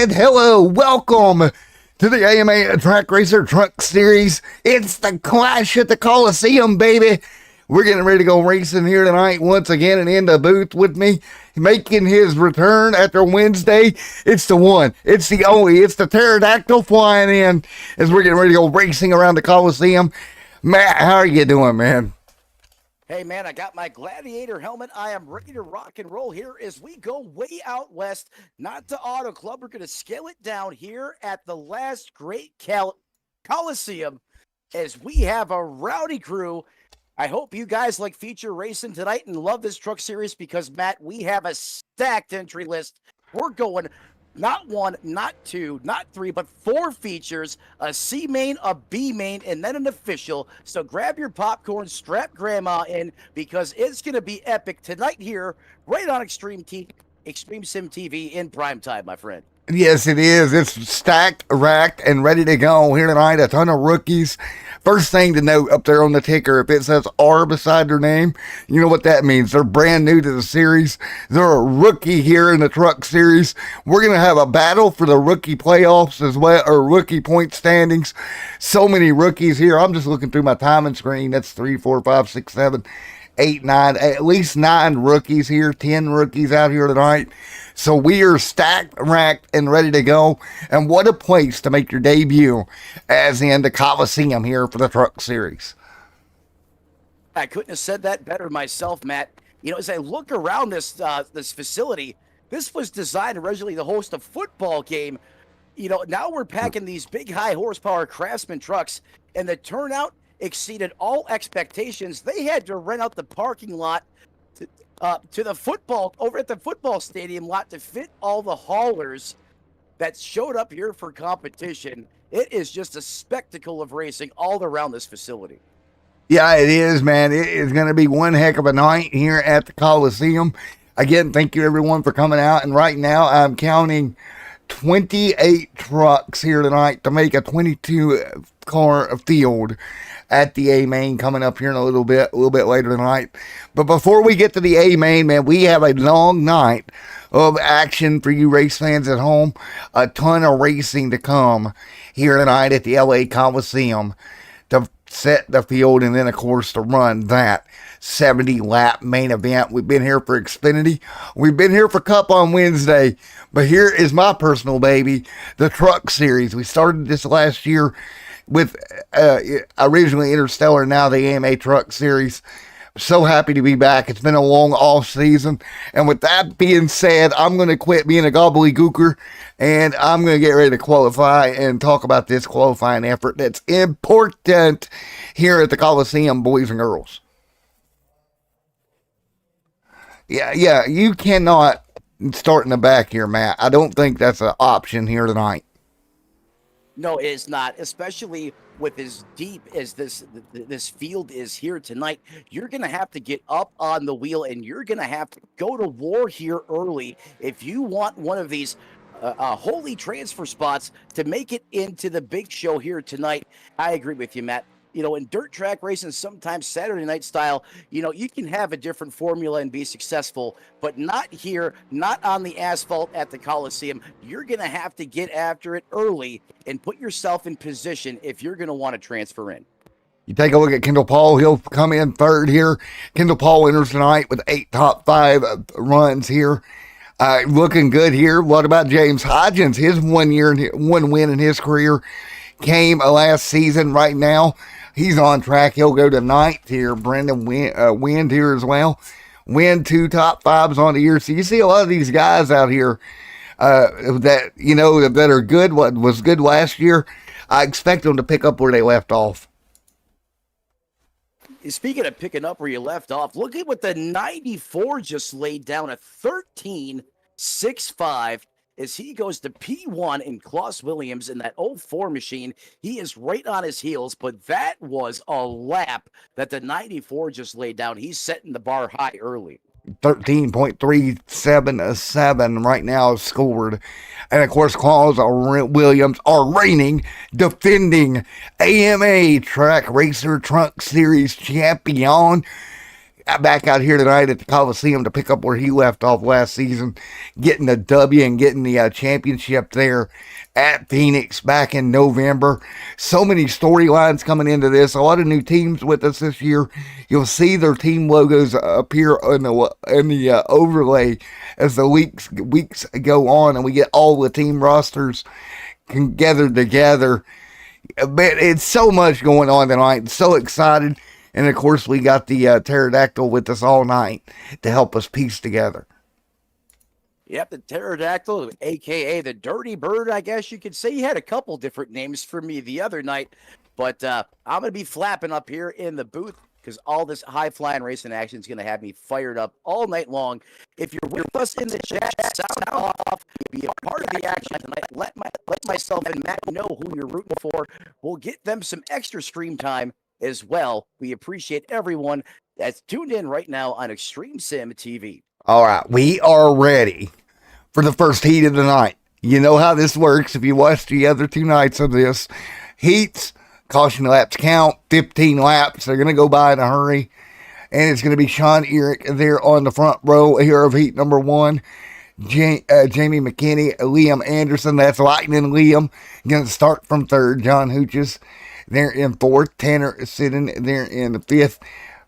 And hello, welcome to the AMA Track Racer Truck Series. It's the Clash at the Coliseum, baby. We're getting ready to go racing here tonight once again, and in the booth with me, making his return after Wednesday. It's the one, it's the only, it's the pterodactyl flying in as we're getting ready to go racing around the Coliseum. Matt, how are you doing, man? Hey, man, I got my Gladiator helmet. I am ready to rock and roll here as we go way out west, not to Auto Club. We're going to scale it down here at the last great Coliseum as we have a rowdy crew. I hope you guys like feature racing tonight and love this truck series because, Matt, we have a stacked entry list. We're going not one, not two, not three, but four features, a C main, a B main, and then an official. So grab your popcorn, strap grandma in, because it's going to be epic tonight here, right on Extreme Sim TV in prime time, my friend. Yes, it is. It's stacked, racked, and ready to go here tonight. A ton of rookies. First thing to note up there on the ticker, if it says R beside their name, you know what that means. They're brand new to the series. They're a rookie here in the truck series. We're going to have a battle for the rookie playoffs as well, or rookie point standings. So many rookies here. I'm just looking through my timing screen. That's 3, 4, 5, 6, 7, 8, 9, at least 9 rookies here, 10 rookies out here tonight. So we are stacked, racked, and ready to go. And what a place to make your debut as in the Coliseum here for the Truck Series. I couldn't have said that better myself, Matt. You know, as I look around this facility, this was designed originally to host a football game. You know, now we're packing these big high horsepower Craftsman trucks, and the turnout exceeded all expectations. They had to rent out the parking lot to the football, over at the football stadium lot, to fit all the haulers that showed up here for competition. It is just a spectacle of racing all around this facility. Yeah, it is, man. It is going to be one heck of a night here at the Coliseum. Again, thank you everyone for coming out. And right now I'm counting 28 trucks here tonight to make a 22 car field at the A main coming up here in a little bit later tonight. But before we get to the A main, man, we have a long night of action for you race fans at home. A ton of racing to come here tonight at the LA Coliseum to set the field, and then of course to run that 70 lap main event. We've been here for Xfinity, we've been here for Cup on Wednesday, but here is my personal baby, the Truck Series. We started this last year with originally Interstellar, now the AMA Truck Series. So happy to be back. It's been a long off season, and with that being said, I'm going to quit being a gobbledygooker, and I'm going to get ready to qualify and talk about this qualifying effort that's important here at the Coliseum, boys and girls. Yeah, you cannot start in the back here, Matt. I don't think that's an option here tonight. No, it is not, especially with as deep as this field is here tonight. You're going to have to get up on the wheel, and you're going to have to go to war here early if you want one of these holy transfer spots to make it into the big show here tonight. I agree with you, Matt. You know, in dirt track racing, sometimes Saturday night style, you know, you can have a different formula and be successful, but not here, not on the asphalt at the Coliseum. You're going to have to get after it early and put yourself in position if you're going to want to transfer in. You take a look at Kendall Paul. He'll come in third here. Kendall Paul enters tonight with 8 top 5 runs here. Looking good here. What about James Hodgins? His one win in his career came last season. Right now, he's on track. He'll go to 9th here. Brendan Wind here as well. Win 2 top 5s on the year. So you see a lot of these guys out here that, you know, that are good. What was good last year, I expect them to pick up where they left off. Speaking of picking up where you left off, look at what the 94 just laid down, a 13.65. As he goes to P1 in Klaus Williams in that 04 machine. He is right on his heels, but that was a lap that the 94 just laid down. He's setting the bar high early. 13.377 right now is scored. And of course, Klaus Williams, our reigning, defending AMA Track Racer Truck Series champion. back out here tonight at the Coliseum to pick up where he left off last season, getting the W and getting the championship there at Phoenix back in November. So many storylines coming into this. A lot of new teams with us this year. You'll see their team logos appear in the overlay as the weeks go on, and we get all the team rosters gathered together. Man, it's so much going on tonight. So excited. And of course, we got the pterodactyl with us all night to help us piece together. Yep, the pterodactyl, aka the dirty bird, I guess you could say. He had a couple different names for me the other night, but I'm going to be flapping up here in the booth because all this high-flying racing action is going to have me fired up all night long. If you're with us in the chat, sound off, be a part of the action tonight. Let myself and Matt know who you're rooting for. We'll get them some extra stream time as well. We appreciate everyone that's tuned in right now on Extreme Sim TV. All right, we are ready for the first heat of the night. You know how this works if you watched the other 2 nights of this. Heats, caution laps count, 15 laps. They're going to go by in a hurry. And it's going to be Sean Eric there on the front row here of heat number 1. Jamie McKinney, Liam Anderson, that's Lightning Liam, going to start from 3rd. John Hooches there in 4th. Tanner is sitting there in the 5th.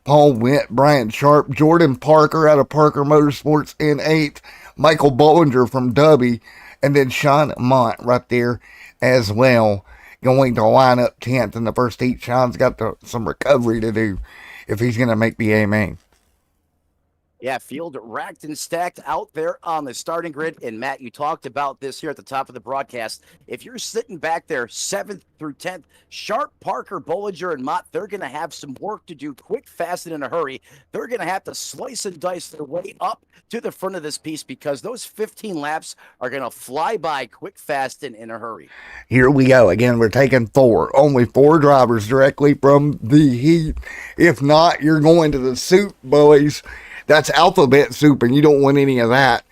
Paul Went, Brian Sharp, Jordan Parker out of Parker Motorsports in 8th, Michael Bollinger from Dubby, and then Sean Mont right there as well, going to line up 10th in the first heat. Sean's got some recovery to do if he's going to make the A main. Yeah, field racked and stacked out there on the starting grid. And Matt, you talked about this here at the top of the broadcast. If you're sitting back there 7th through 10th, Sharp, Parker, Bollinger, and Mott, they're going to have some work to do quick, fast, and in a hurry. They're going to have to slice and dice their way up to the front of this piece because those 15 laps are going to fly by quick, fast, and in a hurry. Here we go. Again, we're taking 4. Only 4 drivers directly from the heat. If not, you're going to the soup, boys. That's alphabet soup, and you don't want any of that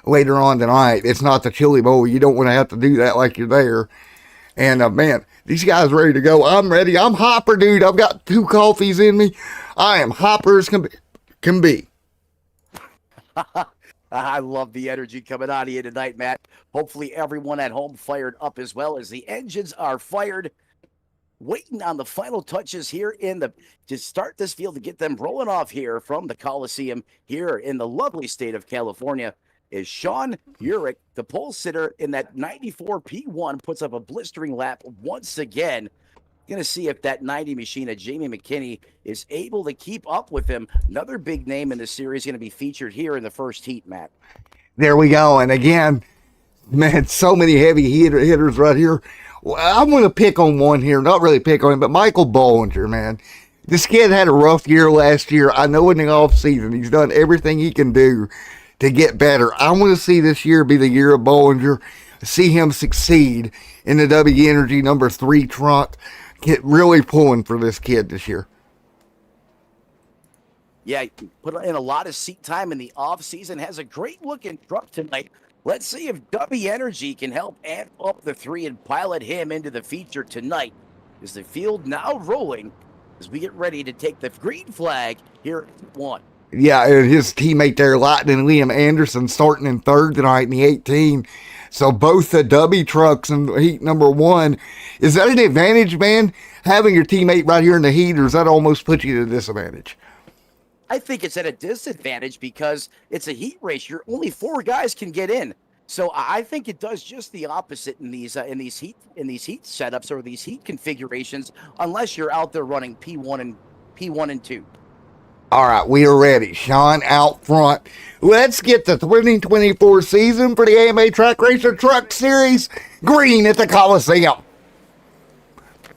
later on tonight. It's not the chili bowl. You don't want to have to do that like you're there. And, man, these guys ready to go. I'm ready. I'm hyper, dude. I've got 2 coffees in me. I am hyper as can be. I love the energy coming out of you tonight, Matt. Hopefully everyone at home fired up as well as the engines are fired. Waiting on the final touches here to start this field to get them rolling off here from the Coliseum here in the lovely state of California is Sean Urich, the pole sitter in that 94 P1, puts up a blistering lap once again. Going to see if that 90 machine of Jamie McKinney is able to keep up with him. Another big name in the series going to be featured here in the first heat, Matt. There we go. And again, man, so many heavy hitters right here. Well, I'm going to pick on one here. Not really pick on him, but Michael Bollinger, man. This kid had a rough year last year. I know in the off season he's done everything he can do to get better. I want to see this year be the year of Bollinger. See him succeed in the W Energy number 3 truck. Get really pulling for this kid this year. Yeah, put in a lot of seat time in the off season. Has a great looking truck tonight. Let's see if W Energy can help amp up the 3 and pilot him into the feature tonight. Is the field now rolling as we get ready to take the green flag here at 1? Yeah, and his teammate there, Lightning Liam Anderson, starting in 3rd tonight in the 18. So both the W trucks in heat number 1. Is that an advantage, man? Having your teammate right here in the heat, or does that almost put you at a disadvantage? I think it's at a disadvantage because it's a heat race. You're only 4 guys can get in. So I think it does just the opposite in these heat setups or these heat configurations, unless you're out there running P1 and 2. All right, we are ready. Sean out front. Let's get the 2024 season for the AMA Track Racer Truck Series green at the Coliseum.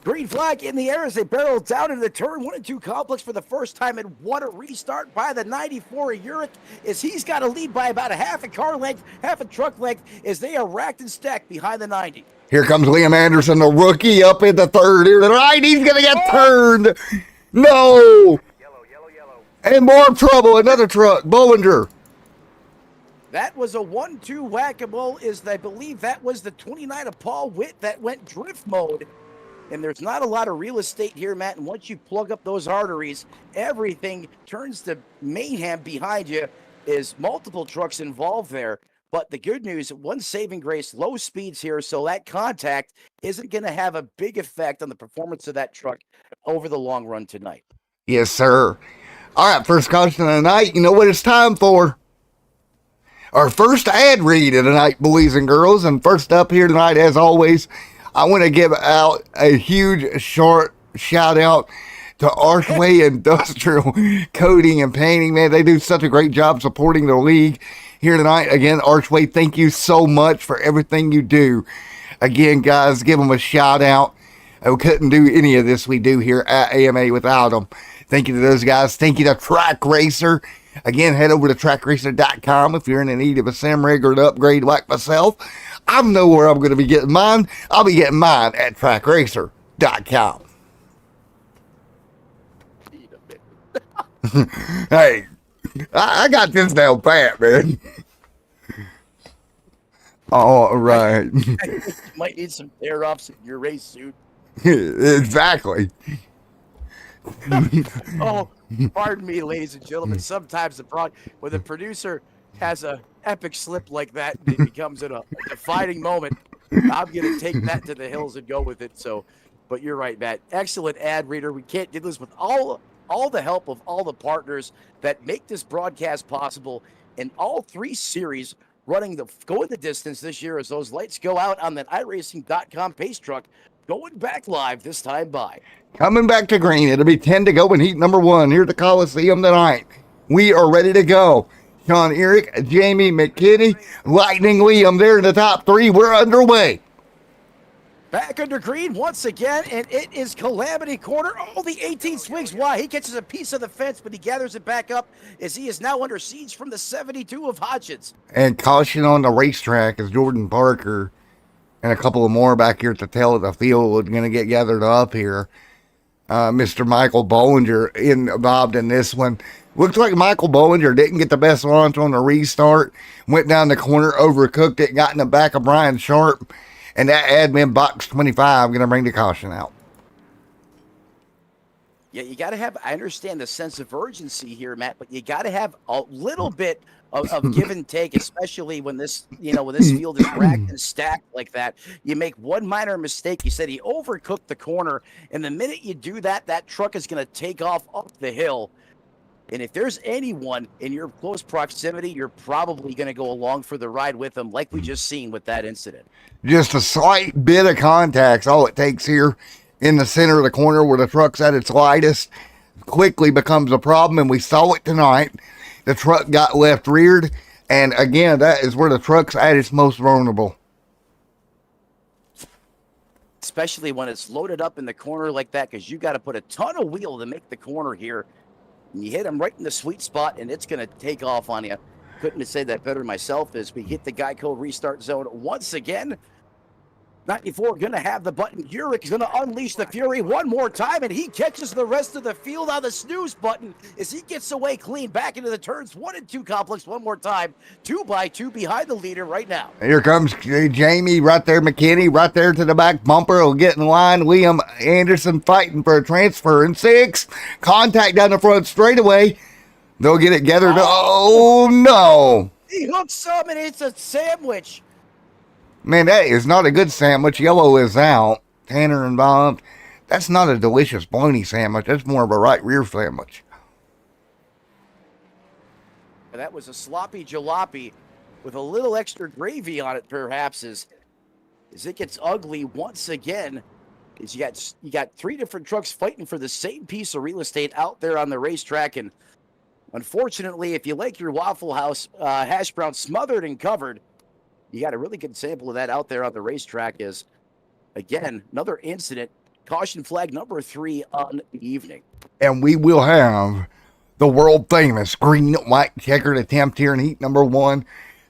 Green flag in the air as they barrel down into the turn 1 and 2 complex for the first time, and what a restart by the 94 Urich as he's got a lead by about a half a car length, half a truck length as they are racked and stacked behind the 90. Here comes Liam Anderson, the rookie, up in the 3rd here tonight. He's going to get turned. No. Yellow. And more trouble. Another truck. Bollinger. That was a 1-2 whack-a-mole, I believe that was the 29 of Paul Witt that went drift mode. and there's not a lot of real estate here, Matt. And once you plug up those arteries, everything turns to mayhem behind you. Is multiple trucks involved there. But the good news, one saving grace, low speeds here, so that contact isn't going to have a big effect on the performance of that truck over the long run tonight. Yes, sir. All right, first caution of the night. You know what it's time for? Our first ad read of the night, boys and girls. And first up here tonight, as always, I want to give out a huge short shout out to Archway Industrial Coating and Painting. Man, they do such a great job supporting the league here tonight. Again, Archway, thank you so much for everything you do. Again, guys, give them a shout out. We couldn't do any of this we do here at AMA without them. Thank you to those guys. Thank you to Trak Racer. Again, head over to trakracer.com if you're in the need of a sim rig or an upgrade like myself. I know where I'm going to be getting mine. I'll be getting mine at trakracer.com. Hey, I got this down pat, man. All right. You might need some tear-offs in your race suit. Exactly. Oh, pardon me, ladies and gentlemen. Sometimes when the producer has a epic slip like that, it becomes a defining moment. I'm going to take that to the hills and go with it. So, but you're right, Matt. Excellent ad reader. We can't do this with all the help of all the partners that make this broadcast possible, and all three series going the distance this year as those lights go out on that iRacing.com pace truck, going back live this time by. Coming back to green. It'll be 10 to go in heat number 1 here at the Coliseum tonight. We are ready to go. Sean Eric, Jamie McKinney, Lightning Liam there in the top 3. We're underway. Back under green once again, and it is Calamity Corner. Oh, the 18 swings wide. He catches a piece of the fence, but he gathers it back up as he is now under siege from the 72 of Hodgins. And caution on the racetrack as Jordan Parker and a couple of more back here at the tail of the field are going to get gathered up here. Mr. Michael Bollinger involved in this one. Looks like Michael Bollinger didn't get the best launch on the restart. Went down the corner, overcooked it, got in the back of Brian Sharp. And that admin box 25 going to bring the caution out. Yeah, you got to have, I understand the sense of urgency here, Matt, but you got to have a little bit of give and take, especially when this field is racked and stacked like that. You make one minor mistake. You said he overcooked the corner, and the minute you do that, that truck is going to take off up the hill. And if there's anyone in your close proximity, you're probably going to go along for the ride with them, like we just seen with that incident. Just a slight bit of contact's all it takes here in the center of the corner where the truck's at its lightest. Quickly becomes a problem, and we saw it tonight. The truck got left reared, and again, that is where the truck's at its most vulnerable. Especially when it's loaded up in the corner like that, because you got to put a ton of wheel to make the corner here. And you hit him right in the sweet spot, and it's going to take off on you. Couldn't have said that better myself as we hit the Geico restart zone once again. 94 going to have the button. Urich is going to unleash the fury one more time, and he catches the rest of the field on the snooze button as he gets away clean back into the turns 1 and 2 complex one more time. 2 by 2 behind the leader right now. Here comes Jamie right there, McKinney right there to the back bumper. Will get in line. Liam Anderson fighting for a transfer in 6. Contact down the front straightaway. They'll get it gathered. Oh no. He hooks some, and it's a sandwich. Man, that is not a good sandwich. Yellow is out. Tanner involved. That's not a delicious bologna sandwich. That's more of a right rear sandwich. That was a sloppy jalopy with a little extra gravy on it, perhaps, as it gets ugly once again. Is you got 3 different trucks fighting for the same piece of real estate out there on the racetrack, and unfortunately, if you like your Waffle House hash brown smothered and covered, you got a really good sample of that out there on the racetrack. Is, again, another incident. Caution flag number 3 on the evening. And we will have the world famous green white checkered attempt here in heat number 1.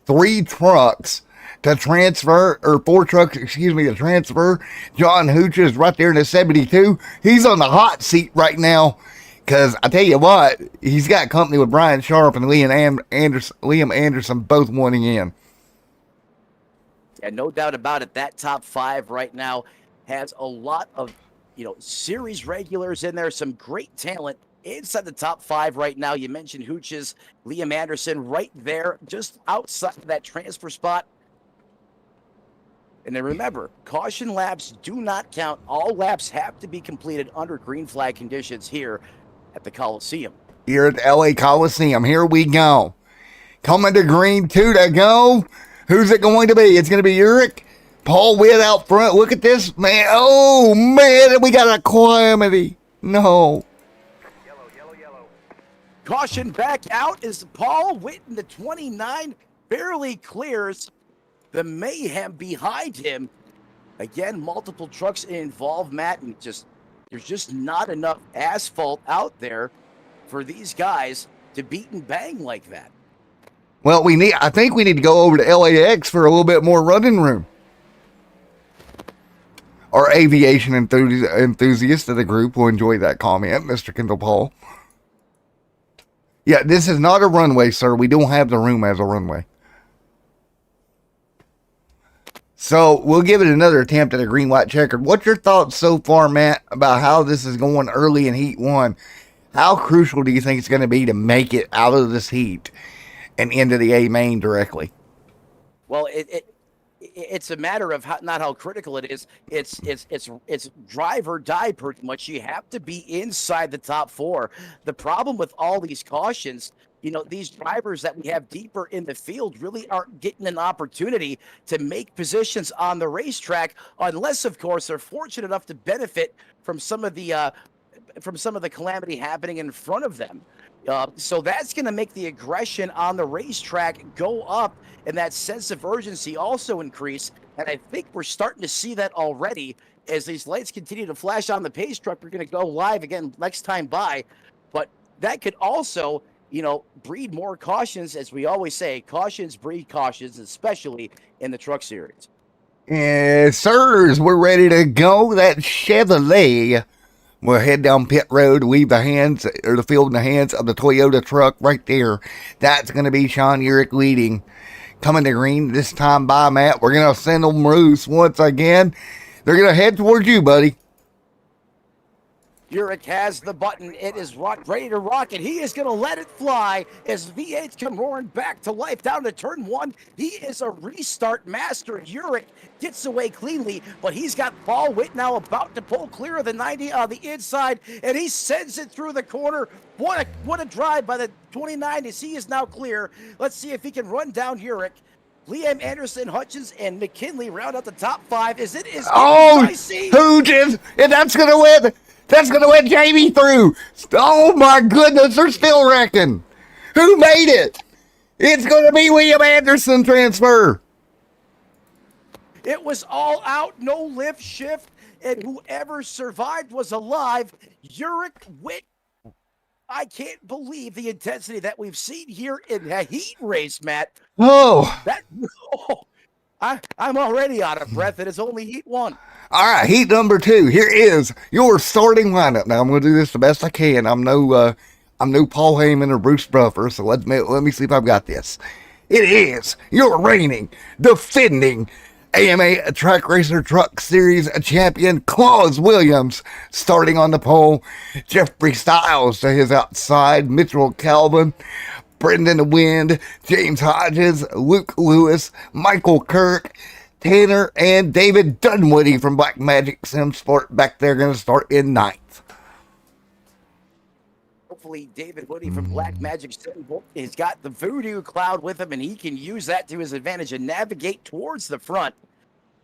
3 trucks to transfer, or 4 trucks, to transfer. John Hooch is right there in the 72. He's on the hot seat right now. Because I tell you what, he's got company with Brian Sharp and Liam Anderson both wanting in. Yeah, no doubt about it. That top 5 right now has a lot of, series regulars in there, some great talent inside the top 5 right now. You mentioned Hooches, Liam Anderson right there, just outside of that transfer spot. And then remember, caution laps do not count. All laps have to be completed under green flag conditions here at the Coliseum. Here at the LA Coliseum, here we go. Coming to green, 2 to go. Who's it going to be? It's going to be Uric. Paul Witt out front. Look at this, man. Oh, man, we got a calamity. No. Yellow. Caution back out as Paul Witt in the 29 barely clears the mayhem behind him. Again, multiple trucks involved, Matt, and there's just not enough asphalt out there for these guys to beat and bang like that. Well, I think we need to go over to LAX for a little bit more running room. Our aviation enthusiast of the group will enjoy that comment, Mr. Kendall Paul. Yeah, this is not a runway, sir. We don't have the room as a runway. So we'll give it another attempt at a green-white checkered. What's your thoughts so far, Matt, about how this is going early in Heat 1? How crucial do you think it's going to be to make it out of this heat and into the A main directly? Well, it's a matter of not how critical it is. It's drive or die pretty much. You have to be inside the top 4. The problem with all these cautions, these drivers that we have deeper in the field really aren't getting an opportunity to make positions on the racetrack, unless, of course, they're fortunate enough to benefit from some of the calamity happening in front of them. So that's going to make the aggression on the racetrack go up, and that sense of urgency also increase. And I think we're starting to see that already as these lights continue to flash on the pace truck. We're going to go live again next time by, but that could also, breed more cautions. As we always say, cautions breed cautions, especially in the truck series. Yes, sirs, we're ready to go. That Chevrolet will head down pit road, leave the field in the hands of the Toyota truck right there. That's going to be Sean Uric leading. Coming to green this time by, Matt. We're going to send them loose once again. They're going to head towards you, buddy. Uric has the button. It is ready to rock, and he is going to let it fly as V8s come roaring back to life down to turn 1. He is a restart master. Uric gets away cleanly, but he's got Paul Witt now about to pull clear of the 90 on the inside, and he sends it through the corner. What a drive by the 29 as he is now clear. Let's see if he can run down Uric. Liam Anderson, Hutchins, and McKinley round out the top 5 as it is. Hooches, and that's going to win. That's going to let Jamie through. Oh, my goodness. They're still wrecking. Who made it? It's going to be William Anderson transfer. It was all out, no lift shift, and whoever survived was alive. Uric Witt. I can't believe the intensity that we've seen here in a heat race, Matt. I'm already out of breath, and it's only Heat 1. All right, Heat number 2. Here is your starting lineup. Now I'm going to do this the best I can. I'm no Paul Heyman or Bruce Buffer, so let me see if I've got this. It is your reigning, defending AMA Track Racer Truck Series champion, Claus Williams, starting on the pole. Jeffrey Styles to his outside, Mitchell Calvin, Brendan Wind, James Hodges, Luke Lewis, Michael Kirk, Tanner, and David Dunwoody from Black Magic Sim Sport back there, going to start in 9th. Hopefully David Woody from Black Magic Sim has got the voodoo cloud with him, and he can use that to his advantage and navigate towards the front.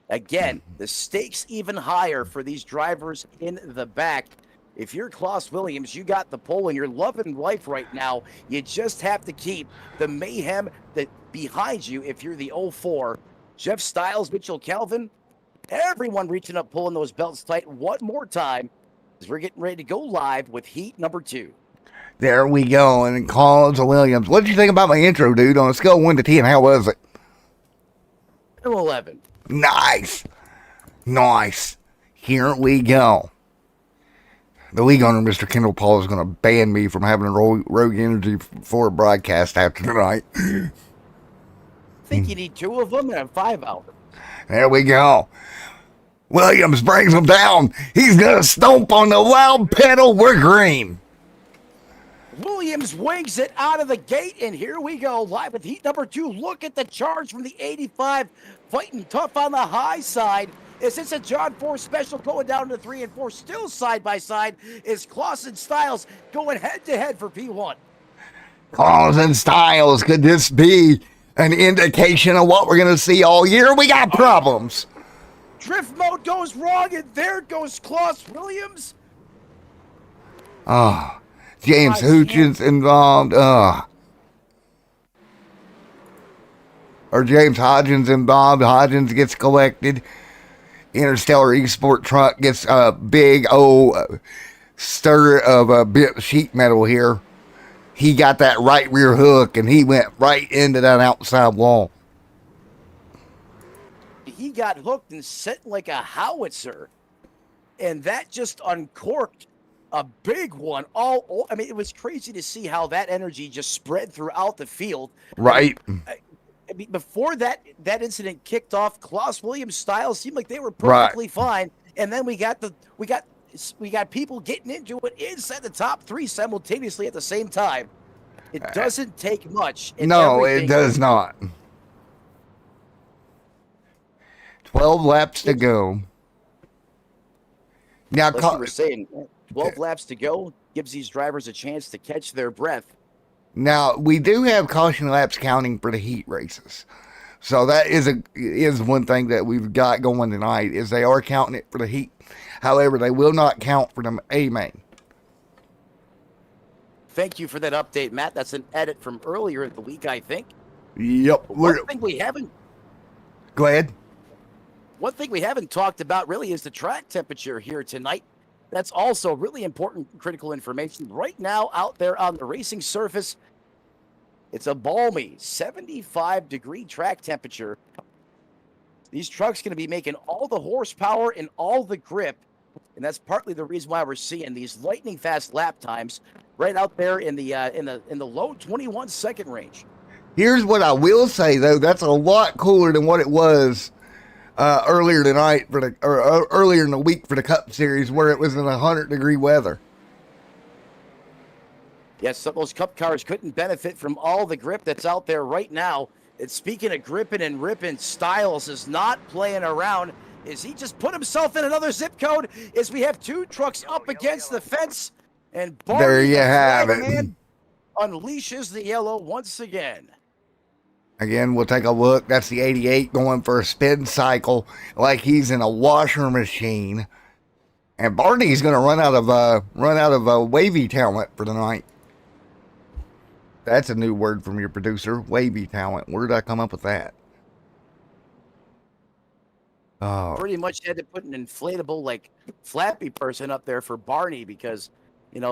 Again, the stakes even higher for these drivers in the back. If you're Claus Williams, you got the pole and you're loving life right now. You just have to keep the mayhem that behind you. If you're the 04, Jeff Styles, Mitchell Calvin, everyone reaching up, pulling those belts tight one more time as we're getting ready to go live with Heat number 2. There we go, and Claus Williams. What did you think about my intro, dude? On a scale of 1 to 10, how was it? 11. Nice. Here we go. The league owner, Mr. Kendall Paul, is going to ban me from having a Rogue Energy for a broadcast after tonight. I think you need 2 of them and a 5 hour. There we go. Williams brings him down. He's going to stomp on the loud pedal. We're green. Williams wings it out of the gate, and here we go, live with heat number 2. Look at the charge from the 85, fighting tough on the high side. Is this a John 4 special going down to 3 and 4? Still side by side is Klaus and Styles going head to head for P1. Klaus and Styles, could this be an indication of what we're going to see all year? We got problems. Drift mode goes wrong, and there goes Klaus Williams. James Hutchins involved. Or James Hodgins involved. Hodgins gets collected. Interstellar Esport truck gets a big old stir of a bit sheet metal here. He got that right rear hook, and he went right into that outside wall. He got hooked and sent like a howitzer, and that just uncorked a big one. I mean, it was crazy to see how that energy just spread throughout the field. Right. I mean, before that incident kicked off, Klaus Williams Styles seemed like they were perfectly fine, and then we got people getting into it inside the top 3 simultaneously at the same time. It doesn't take much. No, it does not. 12 laps to go. Now, like you were saying, 12 laps to go gives these drivers a chance to catch their breath. Now, we do have caution laps counting for the heat races. So that is one thing that we've got going tonight, is they are counting it for the heat. However, they will not count for the A main. Thank you for that update, Matt. That's an edit from earlier in the week, I think. Yep. One thing we haven't Go ahead. One thing we haven't talked about really is the track temperature here tonight. That's also really important critical information. Right now, out there on the racing surface, it's a balmy 75-degree track temperature. These trucks going to be making all the horsepower and all the grip, and that's partly the reason why we're seeing these lightning fast lap times right out there in the low 21-second range. Here's what I will say, though. That's a lot cooler than what it was earlier tonight earlier in the week for the Cup Series, where it was in 100-degree weather. Yes, some of those Cup cars couldn't benefit from all the grip that's out there right now. And speaking of gripping and ripping, Styles is not playing around. Is he just put himself in another zip code? As we have 2 trucks up against the fence, and Barney, there you have it, man, unleashes the yellow once again. Again, we'll take a look. That's the 88 going for a spin cycle like he's in a washer machine. And Barney's going to run out of wavy talent for tonight. That's a new word from your producer, wavy talent. Where did I come up with that? Oh. Pretty much had to put an inflatable, like, flappy person up there for Barney because,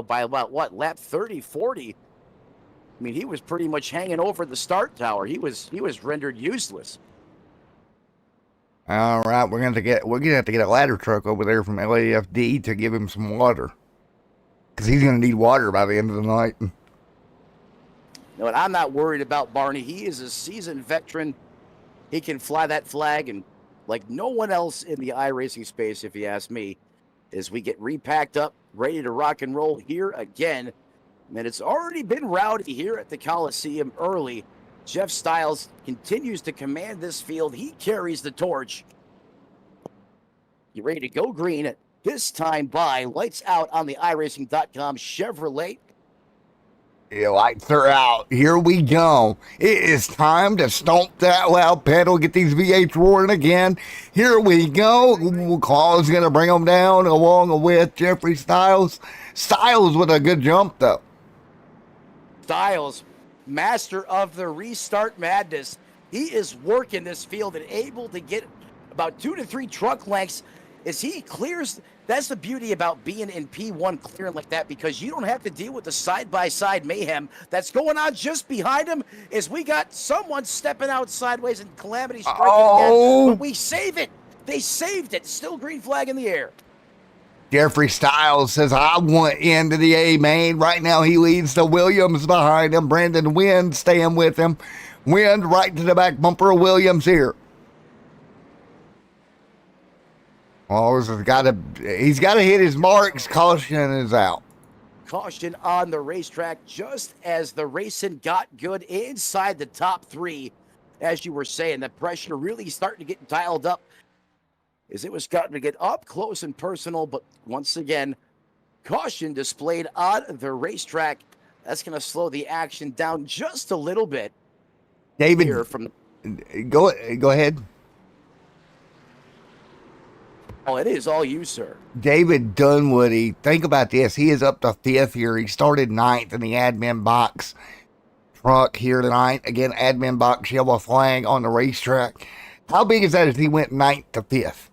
by about, lap 30, 40, I mean, he was pretty much hanging over the start tower. He was rendered useless. All right, we're gonna have to get a ladder truck over there from LAFD to give him some water, because he's gonna need water by the end of the night. And I'm not worried about Barney. He is a seasoned veteran. He can fly that flag, and like no one else in the iRacing space, if you ask me, as we get repacked up, ready to rock and roll here again. And it's already been rowdy here at the Coliseum early. Jeff Styles continues to command this field. He carries the torch. You ready to go green at this time by lights out on the iRacing.com Chevrolet. Yeah, lights are out. Here we go. It is time to stomp that loud pedal, get these V8s roaring again. Here we go. Claw's going to bring them down along with Jeffrey Styles. Styles with a good jump, though. Styles, master of the restart madness. He is working this field and able to get about 2 to 3 truck lengths as he clears. That's the beauty about being in P1 clearing like that, because you don't have to deal with the side-by-side mayhem that's going on just behind him as we got someone stepping out sideways and Calamity striking again. But we save it. They saved it. Still green flag in the air. Jeffrey Styles says, I want into the A main. Right now he leads the Williams behind him. Brandon Wind staying with him. Wind right to the back bumper of Williams here. Well, he's got to hit his marks. Caution is out. Caution on the racetrack just as the racing got good inside the top three. As you were saying, the pressure really starting to get dialed up as it was starting to get up close and personal. But once again, caution displayed on the racetrack. That's going to slow the action down just a little bit. David, Here from go ahead. Oh, it is all you, sir. David Dunwoody, think about this. He is up to fifth here. He started ninth in the admin box truck here tonight. Again, admin box yellow flag on the racetrack. How big is that if he went ninth to fifth?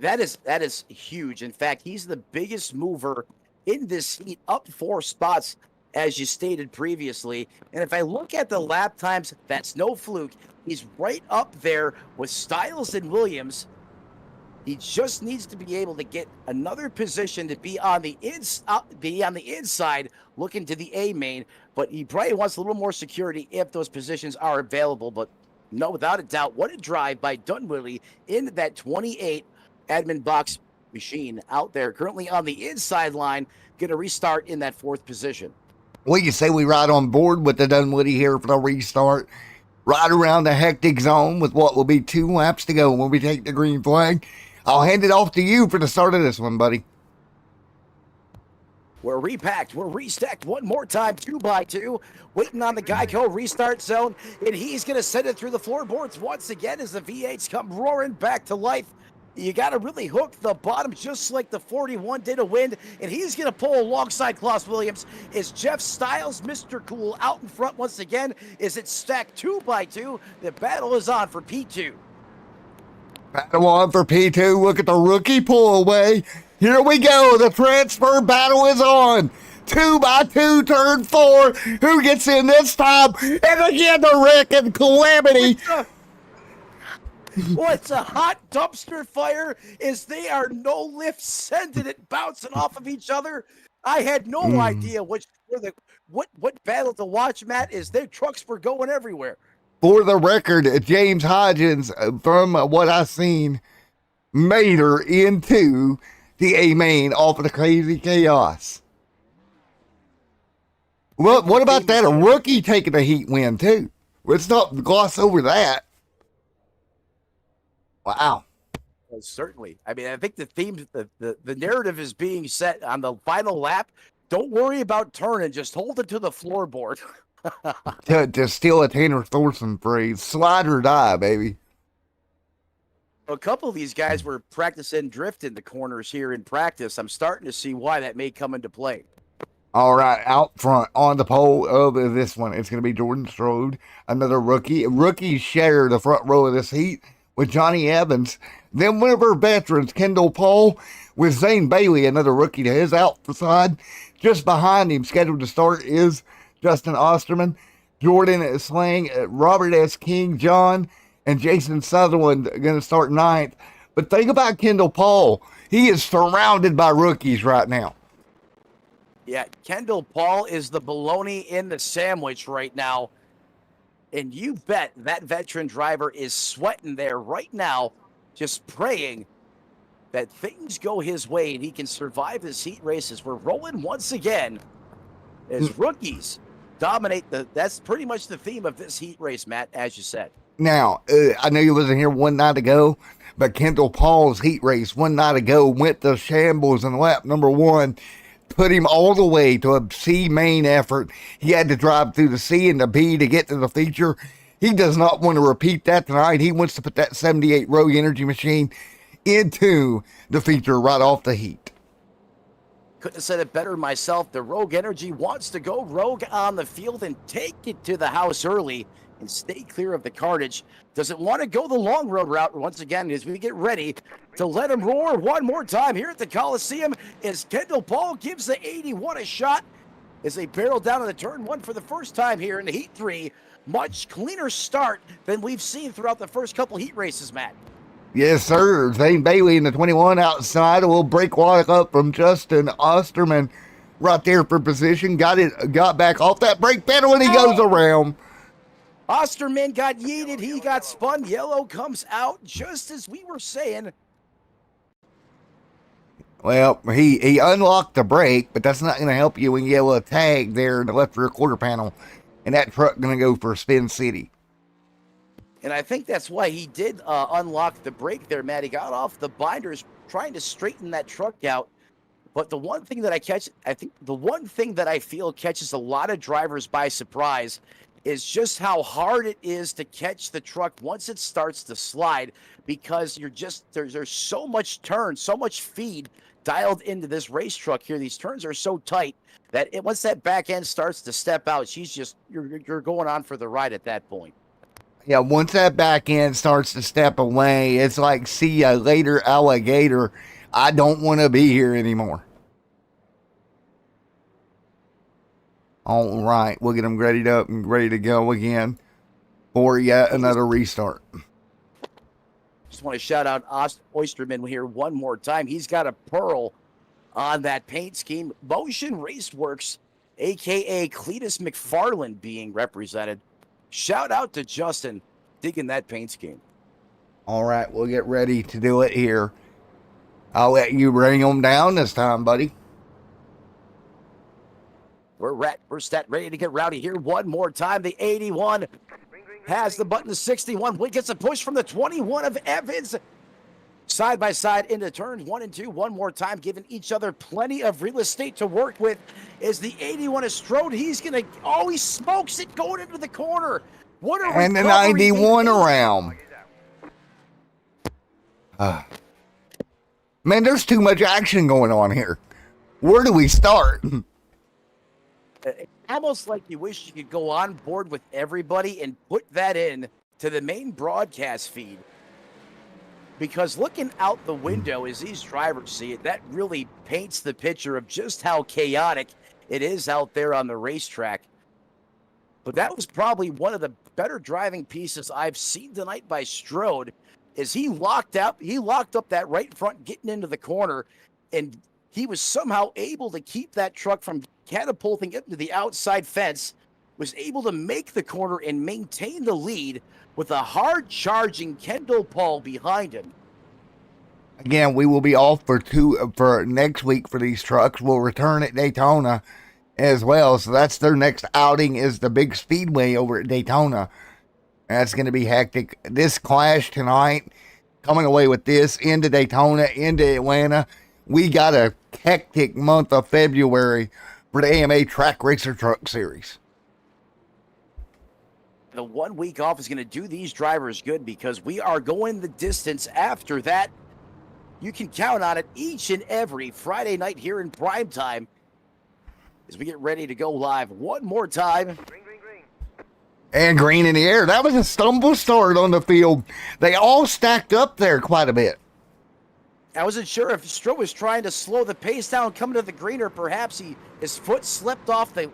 That is huge. In fact, he's the biggest mover in this heat, up 4 spots, as you stated previously. And if I look at the lap times, that's no fluke. He's right up there with Styles and Williams. He just needs to be able to get another position to be on the inside, looking to the A main. But he probably wants a little more security if those positions are available. But no, without a doubt, what a drive by Dunwoody in that 28 admin box machine out there, currently on the inside line, going to restart in that 4th position. Well, you say we ride on board with the Dunwoody here for the restart. Right around the hectic zone with what will be 2 laps to go when we take the green flag. I'll hand it off to you for the start of this one, buddy. We're repacked. We're restacked one more time, 2x2, waiting on the Geico restart zone, and he's going to send it through the floorboards once again as the V8s come roaring back to life. You got to really hook the bottom just like the 41 did a wind, and he's going to pull alongside Klaus Williams. Is Jeff Styles, Mr. Cool, out in front once again? Is it stacked 2x2? The battle is on for P2. Battle on for P2. Look at the rookie pull away. Here we go. The transfer battle is on. 2x2, turn 4. Who gets in this time? And again, the wreck and calamity. What's a hot dumpster fire is they are no lift sending it bouncing off of each other. I had no idea what battle to watch, Matt, is their trucks were going everywhere. For the record, James Hodgins, from what I've seen, made her into the A main off of the crazy chaos. Well, what about that? A rookie taking the heat win, too. Let's not gloss over that. Wow. Well, certainly. I mean, I think the theme, the narrative is being set on the final lap. Don't worry about turning. Just hold it to the floorboard. to steal a Tanner Thorson phrase, slide or die, baby. A couple of these guys were practicing drift in the corners here in practice. I'm starting to see why that may come into play. All right, out front on the pole of this one, it's going to be Jordan Strode, another rookie. Rookies share the front row of this heat with Johnny Evans. Then one of our veterans, Kendall Paul, with Zane Bailey, another rookie to his outside. Just behind him, scheduled to start, is Justin Osterman, Jordan Slang, Robert S. King, John, and Jason Sutherland going to start ninth. But think about Kendall Paul. He is surrounded by rookies right now. Yeah, Kendall Paul is the bologna in the sandwich right now. And you bet that veteran driver is sweating there right now, just praying that things go his way and he can survive his heat races. We're rolling once again as rookies dominate that's pretty much the theme of this heat race, Matt, as you said. Now, I know you wasn't here one night ago, but Kendall Paul's heat race one night ago went to shambles in lap number 1, put him all the way to a C main effort. He had to drive through the C and the B to get to the feature. He does not want to repeat that tonight. He wants to put that 78 Rogue Energy machine into the feature right off the heat. Couldn't have said it better myself. The Rogue Energy wants to go rogue on the field and take it to the house early and stay clear of the carnage. Doesn't want to go the long road route once again as we get ready to let him roar one more time here at the Coliseum as Kendall Paul gives the 81 a shot as they barrel down to the turn 1 for the first time here in the Heat 3. Much cleaner start than we've seen throughout the first couple heat races, Matt. Yes, sir. Zane Bailey in the 21 outside. Will break walk up from Justin Osterman right there for position. Got back off that brake pedal and he goes around. Osterman got yeeted. He got spun. Yellow comes out just as we were saying. Well, he unlocked the brake, but that's not going to help you when you get a little tag there in the left rear quarter panel, and that truck going to go for Spin City. And I think that's why he did unlock the brake there, Matt. He got off the binders trying to straighten that truck out. But the one thing that I feel catches a lot of drivers by surprise is just how hard it is to catch the truck once it starts to slide, because there's so much turn, so much feed dialed into this race truck here. These turns are so tight that once that back end starts to step out, you're going on for the ride at that point. Yeah, once that back end starts to step away, it's like, see ya later, alligator. I don't want to be here anymore. All right, we'll get them readied up and ready to go again for yet another restart. Just want to shout out Oysterman here one more time. He's got a pearl on that paint scheme. Motion Raceworks, a.k.a. Cletus McFarland, being represented. Shout out to Justin digging that paint scheme. All right, we'll get ready to do it here. I'll let you bring them down this time, buddy. We're set, ready to get rowdy here one more time. The 81 has the button to 61. Wink gets a push from the 21 of Evans. Side by side into turns 1 and 2. One more time, giving each other plenty of real estate to work with. Is the 81 of Strode? He's going to, he smokes it going into the corner. What a And the 91 around. Man, there's too much action going on here. Where do we start? Almost like you wish you could go on board with everybody and put that in to the main broadcast feed. Because looking out the window as these drivers see it, that really paints the picture of just how chaotic it is out there on the racetrack. But that was probably one of the better driving pieces I've seen tonight by Strode, is he locked up that right front getting into the corner, and he was somehow able to keep that truck from catapulting into the outside fence, was able to make the corner and maintain the lead with a hard-charging Kendall Paul behind him. Again, we will be off for next week for these trucks. We'll return at Daytona as well. So that's their next outing, is the big speedway over at Daytona. That's going to be hectic. This clash tonight, coming away with this into Daytona, into Atlanta. We got a hectic month of February for the AMA Track Racer Truck Series. The 1 week off is going to do these drivers good, because we are going the distance after that. You can count on it each and every Friday night here in prime time as we get ready to go live one more time. Green. And green in the air. That was a stumble start on the field. They all stacked up there quite a bit. I wasn't sure if Strode was trying to slow the pace down coming to the green, or perhaps his foot slipped off the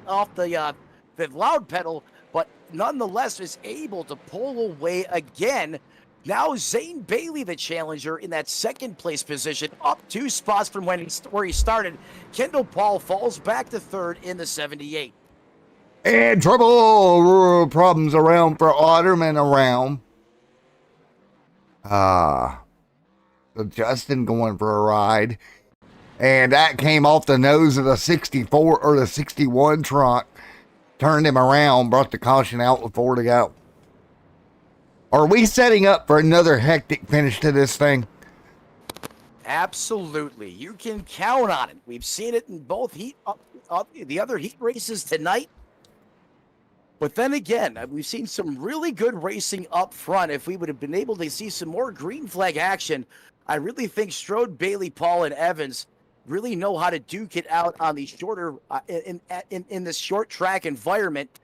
loud pedal, but nonetheless is able to pull away again. Now Zane Bailey, the challenger, in that second place position, up 2 spots from where he started. Kendall Paul falls back to third in the 78. And trouble problems around for Otterman around. So Justin going for a ride. And that came off the nose of the 64 or the 61 truck. Turned him around, brought the caution out with 4 to go. Are we setting up for another hectic finish to this thing? Absolutely. You can count on it. We've seen it in both the other heat races tonight. But then again, we've seen some really good racing up front. If we would have been able to see some more green flag action, I really think Strode, Bailey, Paul, and Evans really know how to duke it out on the shorter in this short track environment.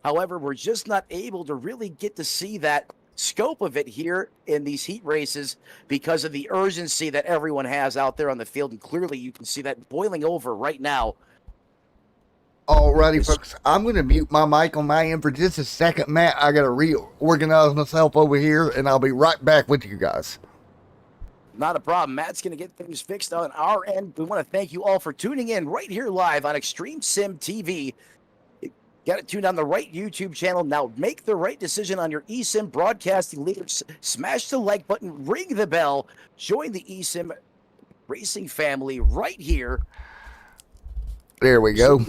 However, we're just not able to really get to see that scope of it here in these heat races because of the urgency that everyone has out there on the field. And clearly you can see that boiling over right now. Alrighty, folks, I'm going to mute my mic on my end for just a second, Matt. I got to reorganize myself over here, and I'll be right back with you guys. Not a problem. Matt's going to get things fixed on our end. We want to thank you all for tuning in right here live on Extreme Sim TV. Got it tuned on the right YouTube channel. Now make the right decision on your eSIM broadcasting leader. Smash the like button, ring the bell, join the eSIM racing family right here. There we go.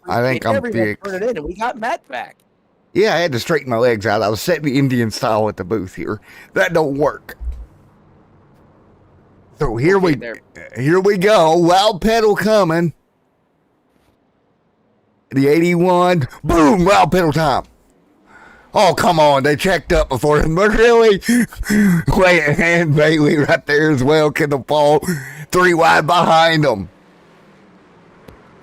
I think I'm Everyone fixed. turned it in, and we got Matt back. Yeah, I had to straighten my legs out. I was sitting Indian style at the booth here. That don't work. So here we go. Loud pedal coming. The 81. Boom! Loud pedal time. Oh, come on. They checked up before him. But really? Wait, and Bailey right there as well. Can the ball 3 wide behind them.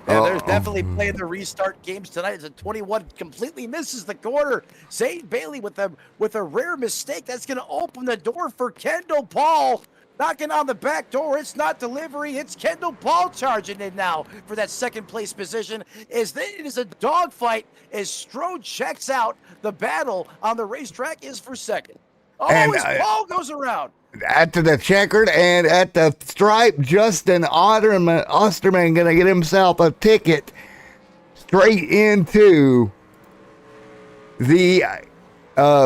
Yeah, there's definitely playing the restart games tonight. As a 21 completely misses the corner. Zane Bailey with a rare mistake. That's going to open the door for Kendall Paul. Knocking on the back door. It's not delivery. It's Kendall Paul charging in now for that second place position. It is a dogfight as Strode checks out. The battle on the racetrack is for second. Oh, and Paul goes around. At the checkered and at the stripe, Justin Osterman going to get himself a ticket straight into the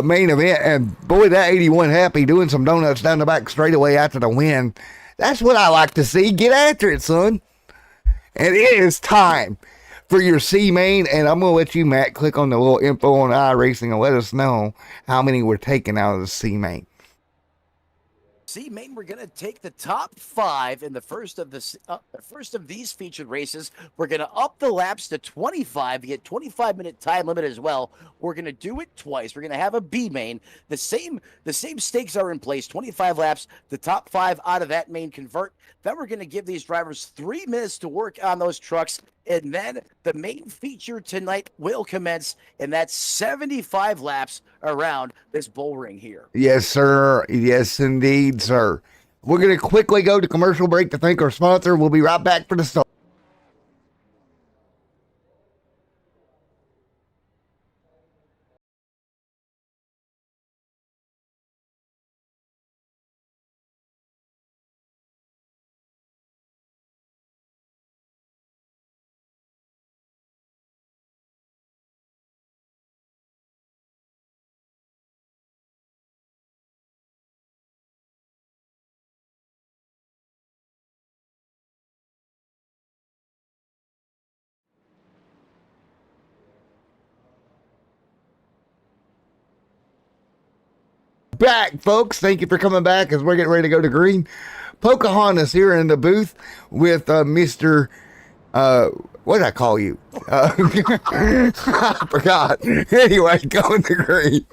main event. And boy, that 81 happy doing some donuts down the back straightaway after the win. That's what I like to see. Get after it, son. And it is time for your C main. And I'm going to let you, Matt, click on the little info on iRacing and let us know how many we're taking out of the C main. C main, we're going to take the top 5 in the first of these featured races. We're going to up the laps to 25, get 25-minute time limit as well. We're going to do it twice. We're going to have a B main. The same stakes are in place. 25 laps. The top 5 out of that main convert. Then we're going to give these drivers 3 minutes to work on those trucks. And then the main feature tonight will commence, and that's 75 laps around this bull ring here. Yes, sir. Yes, indeed, sir. We're going to quickly go to commercial break to thank our sponsor. We'll be right back for the start. Back, folks. Thank you for coming back as we're getting ready to go to green. Pocahontas here in the booth with Mr. What did I call you? I forgot. Anyway, going to green.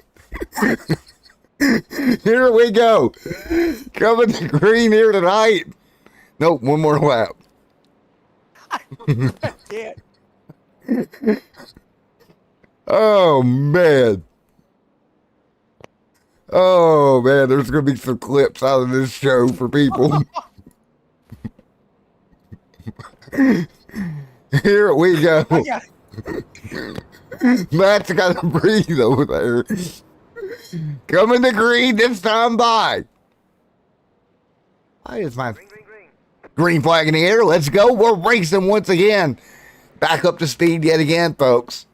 Here we go. Coming to green here tonight. Nope, one more lap. Oh, man. Oh, man, there's going to be some clips out of this show for people. Here we go. Matt's got to breathe over there. Coming to green this time by. Why is my green flag in the air? Let's go. We're racing once again. Back up to speed yet again, folks.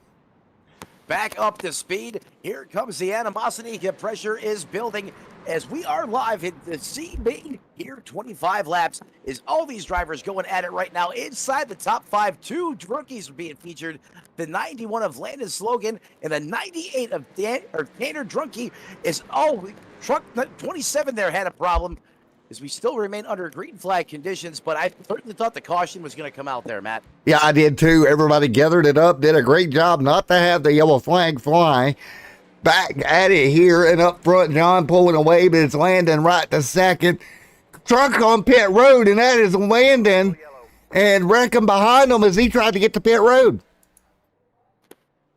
Back up to speed. Here comes the animosity. The pressure is building as we are live in the C main here. 25 laps is all these drivers going at it right now. Inside the top 5, 2 rookies are being featured. The 91 of Landon Slogan and the 98 of Tanner Drunky is truck 27 there had a problem. As we still remain under green flag conditions, but I certainly thought the caution was going to come out there, Matt. Yeah, I did too. Everybody gathered it up, did a great job not to have the yellow flag fly. Back at it here and up front, John pulling away, but it's Landon right to second. Truck on pit road, and that is Landon and wrecking behind him as he tried to get to pit road.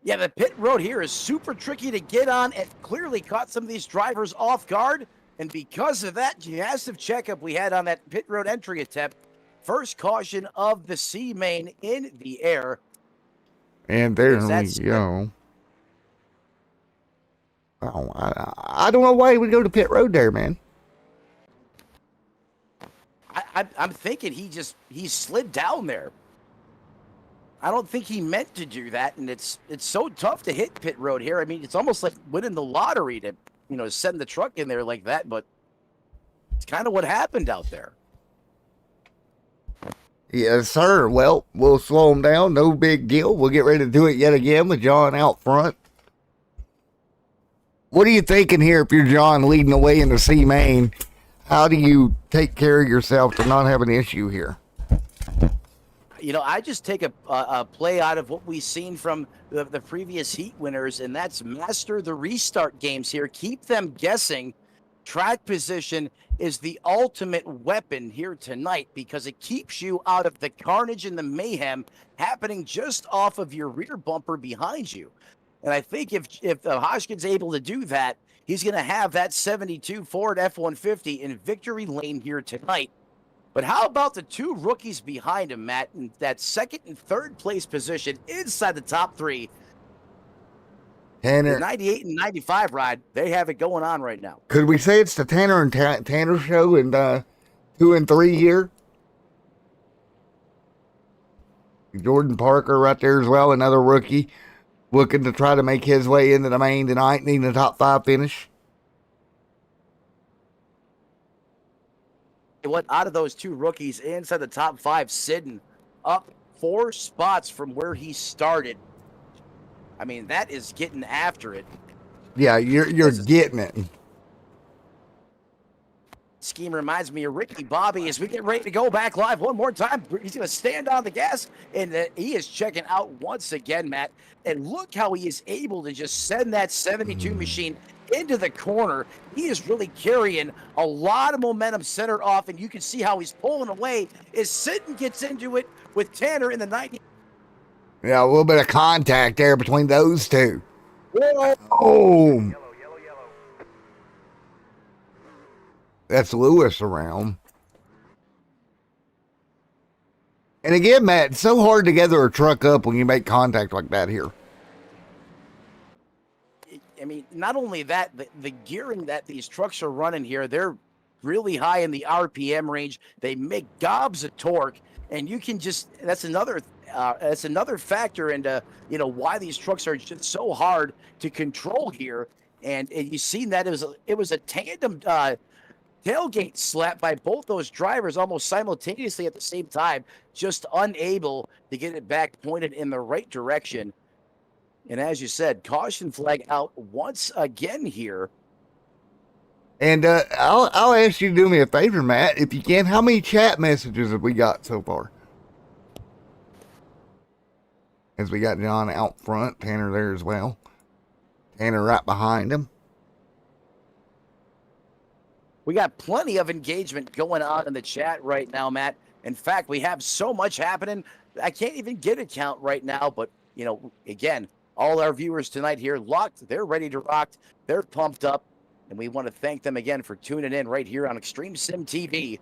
Yeah, the pit road here is super tricky to get on and clearly caught some of these drivers off guard. And because of that massive checkup we had on that pit road entry attempt, first caution of the C main in the air. And there we go. Oh, I don't know why he would go to pit road there, man. I'm thinking he slid down there. I don't think he meant to do that, and it's so tough to hit pit road here. I mean, it's almost like winning the lottery to send the truck in there like that, but it's kind of what happened out there. Yes, sir. Well, we'll slow them down. No big deal. We'll get ready to do it yet again with John out front. What are you thinking here if you're John leading the way in the C main? How do you take care of yourself to not have an issue here? I just take a play out of what we've seen from the previous heat winners, and that's master the restart games here. Keep them guessing. Track position is the ultimate weapon here tonight because it keeps you out of the carnage and the mayhem happening just off of your rear bumper behind you. And I think if Hodgkin's able to do that, he's going to have that 72 Ford F-150 in victory lane here tonight. But how about the two rookies behind him, Matt, in that second and third place position inside the top three? Tanner, the 98 and 95 ride, they have it going on right now. Could we say it's the Tanner and Tanner show in 2 and 3 here? Jordan Parker right there as well, another rookie looking to try to make his way into the main tonight, needing a top 5 finish. What out of those two rookies inside the top 5, sitting up 4 spots from where he started. I mean, that is getting after it. Yeah, you're getting it. Scheme reminds me of Ricky Bobby as we get ready to go back live one more time. He's going to stand on the gas, and he is checking out once again, Matt. And look how he is able to just send that 72 machine into the corner. He is really carrying a lot of momentum centered off, and you can see how he's pulling away as Sitton gets into it with Tanner in the 90. Yeah, a little bit of contact there between those two. Whoa. Oh. Yellow. That's Lewis around. And again, Matt, it's so hard to gather a truck up when you make contact like that here. I mean, not only that, the gearing that these trucks are running here, they're really high in the RPM range. They make gobs of torque, and you can just, that's another factor into, why these trucks are just so hard to control here. And you've seen that it was a tandem tailgate slap by both those drivers almost simultaneously at the same time, just unable to get it back pointed in the right direction. And as you said, caution flag out once again here. And I'll ask you to do me a favor, Matt, if you can. How many chat messages have we got so far? As we got John out front, Tanner there as well. Tanner right behind him. We got plenty of engagement going on in the chat right now, Matt. In fact, we have so much happening. I can't even get a count right now, but, again, all our viewers tonight here locked. They're ready to rock. They're pumped up. And we want to thank them again for tuning in right here on Extreme Sim TV.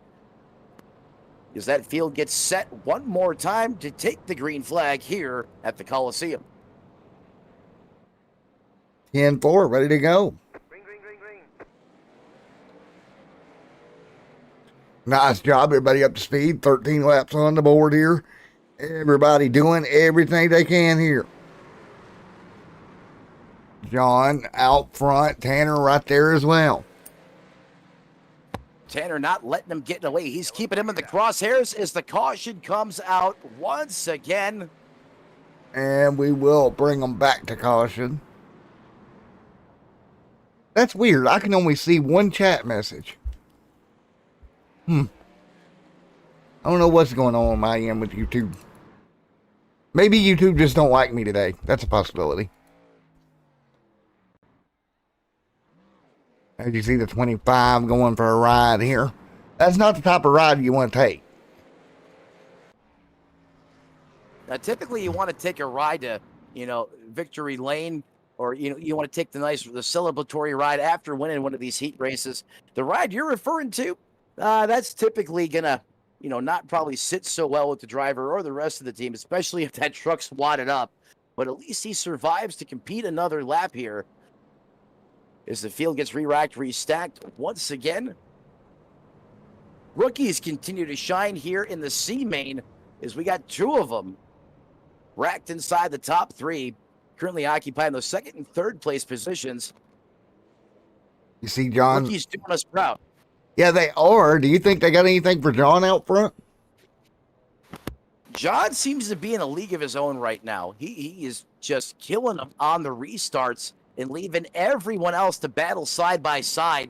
As that field gets set one more time to take the green flag here at the Coliseum. 10-4, ready to go. Green. Nice job, everybody up to speed. 13 laps on the board here. Everybody doing everything they can here. John out front, Tanner right there as well. Tanner not letting him get away. He's keeping him in the crosshairs as the caution comes out once again. And we will bring them back to caution. That's weird. I can only see one chat message. I don't know what's going on my end with YouTube. Maybe YouTube just don't like me today. That's a possibility. As you see the 25 going for a ride here. That's not the type of ride you want to take. Now, typically you want to take a ride to, victory lane, or, you want to take the celebratory ride after winning one of these heat races. The ride you're referring to, that's typically going to, not probably sit so well with the driver or the rest of the team, especially if that truck's wadded up. But at least he survives to compete another lap here. As the field gets re-racked, restacked once again. Rookies continue to shine here in the C main as we got 2 of them racked inside the top 3, currently occupying those second and third place positions. You see John? Rookies doing us proud. Yeah, they are. Do you think they got anything for John out front? John seems to be in a league of his own right now. He is just killing them on the restarts and leaving everyone else to battle side by side.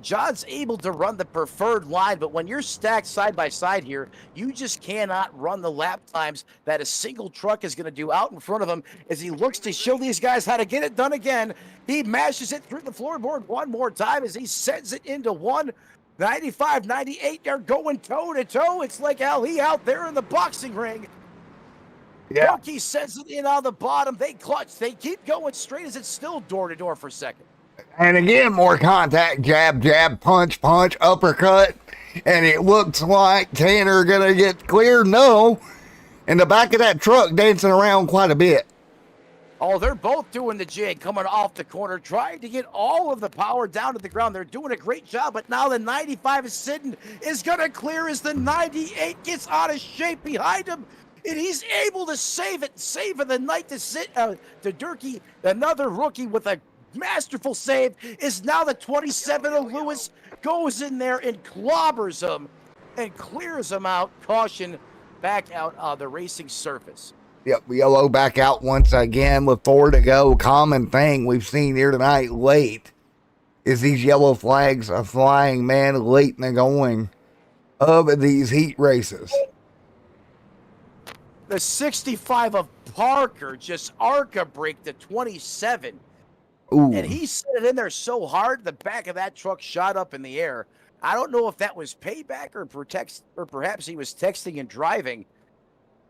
John's able to run the preferred line, but when you're stacked side by side here, you just cannot run the lap times that a single truck is going to do out in front of him as he looks to show these guys how to get it done again. He mashes it through the floorboard one more time as he sends it into one. 95, 98, they're going toe-to-toe. It's like Ali out there in the boxing ring. Yeah. Donkey sends it in on the bottom. They clutch. They keep going straight as it's still door-to-door for second. And again, more contact, jab, jab, punch, punch, uppercut. And it looks like Tanner going to get clear. No. In the back of that truck, dancing around quite a bit. Oh, they're both doing the jig, coming off the corner, trying to get all of the power down to the ground. They're doing a great job, but now the 95 is sitting, is going to clear as the 98 gets out of shape behind him. And he's able to save it, save of the night to Durkee. Another rookie with a masterful save is now the 27 of Lewis, goes in there and clobbers him and clears him out. Caution back out on the racing surface. Yep, yellow back out once again with 4 to go. Common thing we've seen here tonight late is these yellow flags are flying, man, late in the going of these heat races. The 65 of Parker just arca braked the 27. Ooh. And he set it in there so hard, the back of that truck shot up in the air. I don't know if that was payback or perhaps he was texting and driving.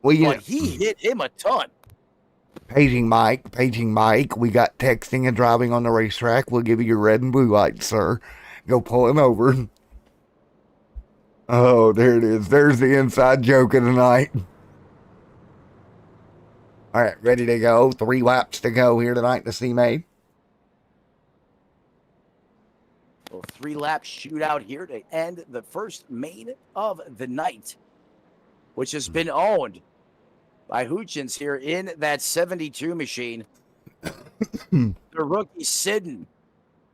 Well, but he hit him a ton. Paging Mike. We got texting and driving on the racetrack. We'll give you your red and blue lights, sir. Go pull him over. Oh, there it is. There's the inside joke of the night. All right, ready to go. 3 laps to go here tonight to see made. Well, 3-lap shootout here to end the first main of the night, which has been owned by Hutchins here in that 72 machine. The rookie Sidden.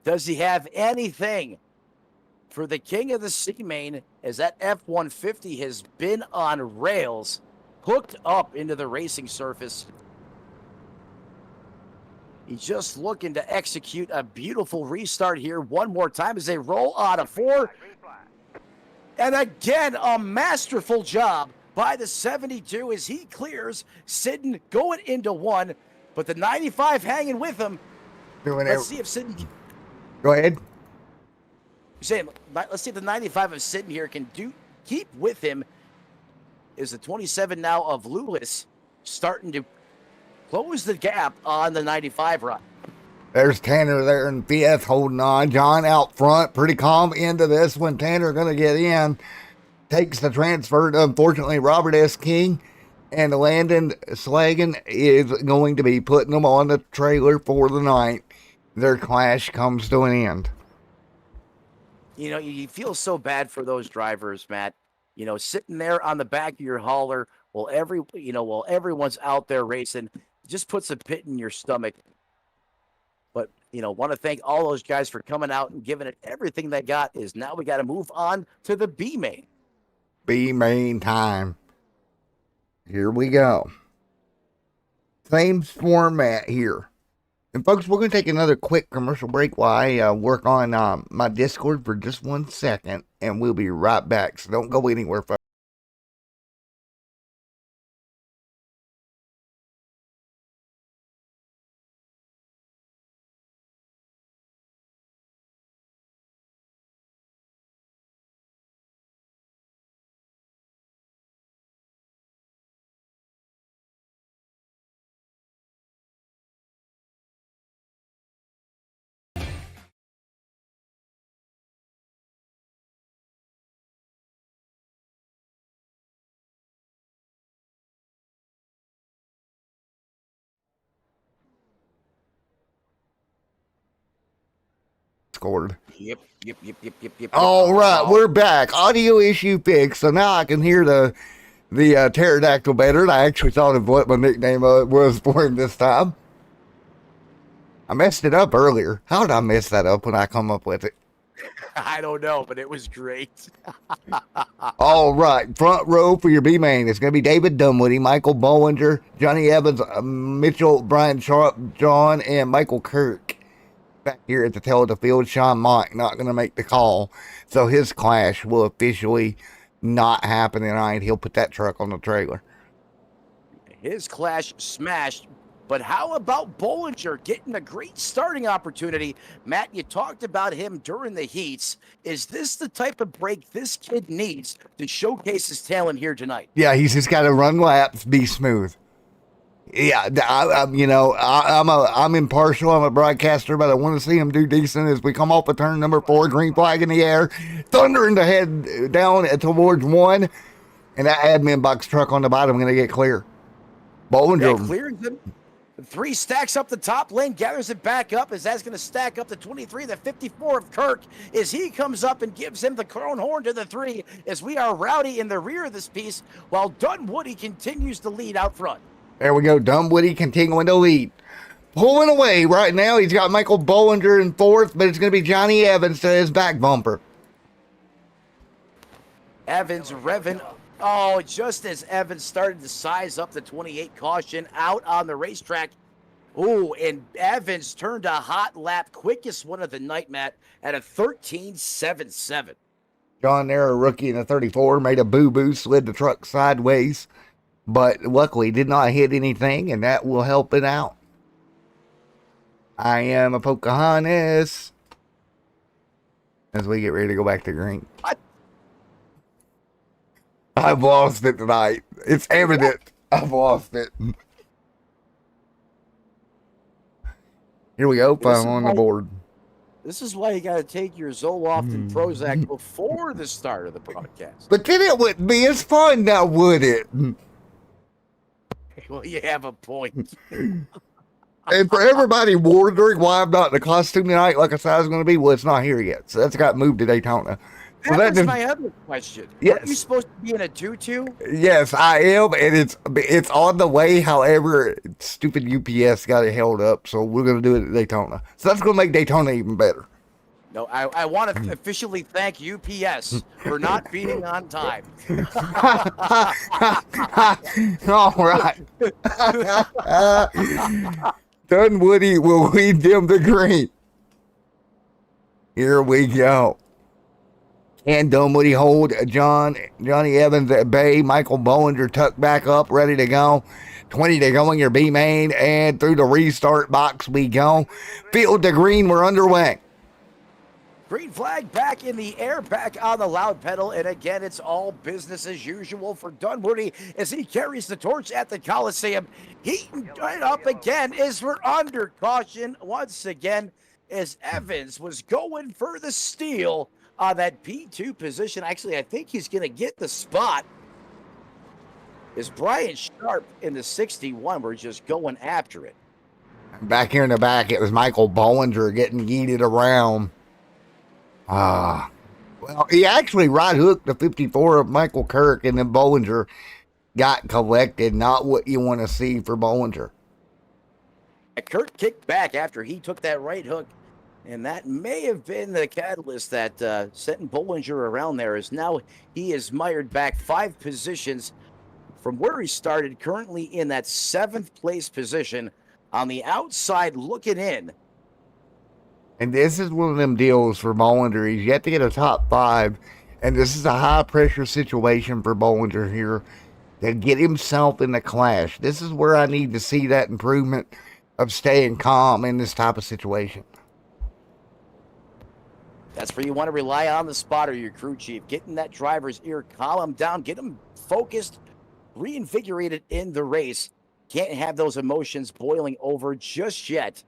Does he have anything for the king of the sea main as that F-150 has been on rails, hooked up into the racing surface? He's just looking to execute a beautiful restart here one more time as they roll out of 4. And again, a masterful job by the 72 as he clears. Sidden going into 1, but the 95 hanging with him. Let's see if Sidden... Go ahead. Let's see if the 95 of Sidden here can keep with him. Is the 27 now of Lewis starting to close the gap on the 95 run? There's Tanner there in 5th holding on. John out front, pretty calm into this one. Tanner going to get in. Takes the transfer. Unfortunately, Robert S. King and Landon Slagan is going to be putting them on the trailer for the night. Their clash comes to an end. You know, you feel so bad for those drivers, Matt. You know, sitting there on the back of your hauler while everyone's out there racing, it just puts a pit in your stomach. But, want to thank all those guys for coming out and giving it everything they got. Is now we got to move on to the B main. B main time. Here we go. Same format here. And folks, we're going to take another quick commercial break while I work on my Discord for just 1 second. And we'll be right back. So don't go anywhere, folks. Scored. Yep. All right, we're back. Audio issue fixed, so now I can hear the pterodactyl better. And I actually thought of what my nickname was for him this time. I messed it up earlier. How did I mess that up when I come up with it? I don't know, but it was great. All right, front row for your B main. It's going to be David Dunwoody, Michael Bollinger, Johnny Evans, Mitchell, Brian Sharp, John, and Michael Kirk. Back here at the tail of the field, Sean Mike not going to make the call, so his clash will officially not happen tonight. He'll put that truck on the trailer. His clash smashed. But how about Bollinger getting a great starting opportunity? Matt, you talked about him during the heats. Is this the type of break this kid needs to showcase his talent here tonight? Yeah, he's just got to run laps, be smooth. Yeah, I'm impartial. I'm a broadcaster, but I want to see him do decent as we come off of turn number 4, green flag in the air, thundering to head down towards 1, and that admin box truck on the bottom going to get clear. Bollinger clears him. 3 stacks up the top lane, gathers it back up as that's going to stack up to 23, the 54 of Kirk as he comes up and gives him the crown horn to the 3 as we are rowdy in the rear of this piece while Dunwoody continues to lead out front. There we go. Dunwoody continuing to lead. Pulling away right now. He's got Michael Bollinger in 4th, but it's going to be Johnny Evans to his back bumper. Evans revving. Oh, just as Evans started to size up the 28 caution out on the racetrack. Oh, and Evans turned a hot lap, quickest one of the night, Matt, at a 13.77. John there, a rookie in the 34, made a boo-boo, slid the truck sideways, but luckily did not hit anything, and that will help it out. I am a Pocahontas as we get ready to go back to green. What? I've lost it tonight. It's evident. I've lost it. Here we go. Final on the board. This is why you got to take your Zoloft and Prozac before the start of the broadcast. But then it wouldn't be as fun now, would it? Well, you have a point. And for everybody wondering why I'm not in the costume tonight, like I said I was going to be, well, it's not here yet. So that's got moved to Daytona. So That was my other question. Yes. Are you supposed to be in a tutu? Yes, I am, and it's on the way. However, stupid UPS got it held up, so we're going to do it at Daytona. So that's going to make Daytona even better. No, I want to officially thank UPS for not being on time. All right. Dunwoody will lead them to green. Here we go. And Dunwoody hold Johnny Evans at bay. Michael Bollinger tucked back up, ready to go. 20 to go in your B main, and through the restart box we go. Field to green, we're underway. Green flag back in the air, back on the loud pedal, and again, it's all business as usual for Dunwoody as he carries the torch at the Coliseum. Heating it up again as we're under caution once again as Evans was going for the steal on that P2 position. Actually, I think he's going to get the spot. Is Brian Sharp in the 61? We're just going after it. Back here in the back, it was Michael Bollinger getting yeeted around. Well, he actually right hooked the 54 of Michael Kirk, and then Bollinger got collected. Not what you want to see for Bollinger. Kirk kicked back after he took that right hook. And that may have been the catalyst that sent Bollinger around there, as now he is mired back 5 positions from where he started, currently in that 7th place position on the outside looking in. And this is one of them deals for Bollinger. He's yet to get a top 5, and this is a high-pressure situation for Bollinger here to get himself in the clash. This is where I need to see that improvement of staying calm in this type of situation. That's where you want to rely on the spotter, your crew chief, getting that driver's ear column down, get him focused, reinvigorated in the race. Can't have those emotions boiling over just yet,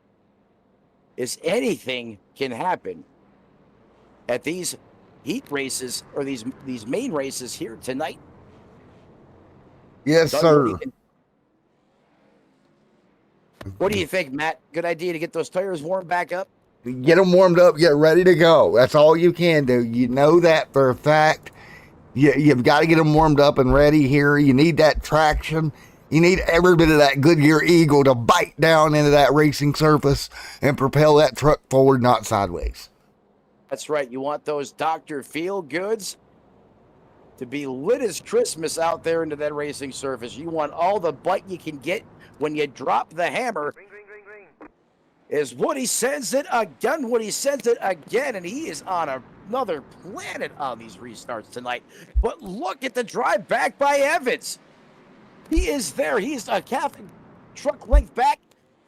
as anything can happen at these heat races or these main races here tonight. Yes, sir. What do you think, Matt? Good idea to get those tires warmed back up? Get them warmed up, get ready to go. That's all you can do. You know that for a fact. You've got to get them warmed up and ready here. You need that traction. You need every bit of that Goodyear Eagle to bite down into that racing surface and propel that truck forward, not sideways. That's right. You want those Dr. Feel Goods to be lit as Christmas out there into that racing surface. You want all the bite you can get when you drop the hammer. Green. Is Woody sends it again. Woody sends it again, and he is on another planet on these restarts tonight. But look at the drive back by Evans. He is there. He's a half truck length back.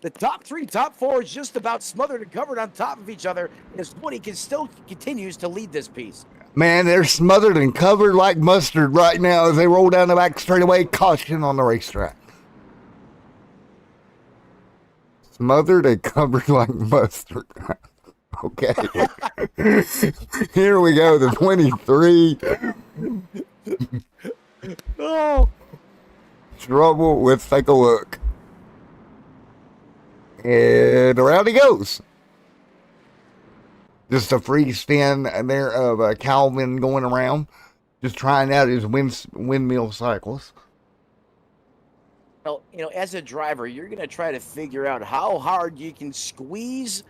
The top three, top four is just about smothered and covered on top of each other as Woody continues to lead this piece. Man, they're smothered and covered like mustard right now as they roll down the back straightaway. Caution on the racetrack. Smothered and covered like mustard. Okay. Here we go, the 23. Oh, Trouble. Let's take a look. And around he goes. Just a free spin there of Calvin going around. Just trying out his windmill cycles. well, as a driver, you're going to try to figure out how hard you can squeeze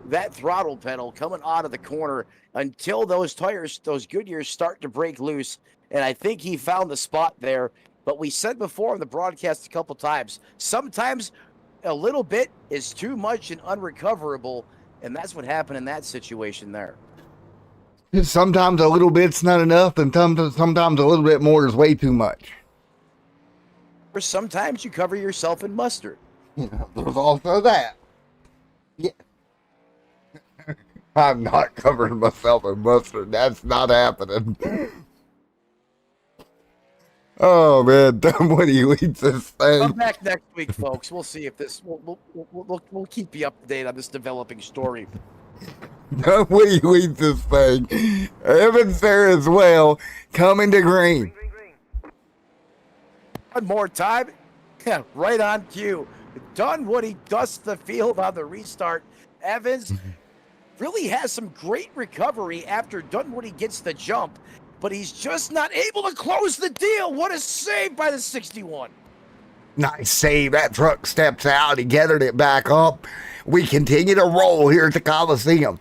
that throttle pedal coming out of the corner until those tires, those Goodyears, start to break loose. And I think he found the spot there. But we said before on the broadcast a couple times, sometimes a little bit is too much and unrecoverable. And that's what happened in that situation there. Sometimes a little bit's not enough, and sometimes a little bit more is way too much. Or sometimes you cover yourself in mustard. There's also that. Yeah. I'm not covering myself in mustard. That's not happening. Oh man, Dunwoody leads this thing. Come back next week, folks. We'll see if this. We'll keep you up to date on this developing story. Dunwoody leads this thing. Evans there as well, coming to green. One more time. Yeah, right on cue. Dunwoody dusts the field on the restart. Evans really has some great recovery after Dunwoody gets the jump, but he's just not able to close the deal. What a save by the 61. Nice save. That truck steps out. He gathered it back up. We continue to roll here at the Coliseum.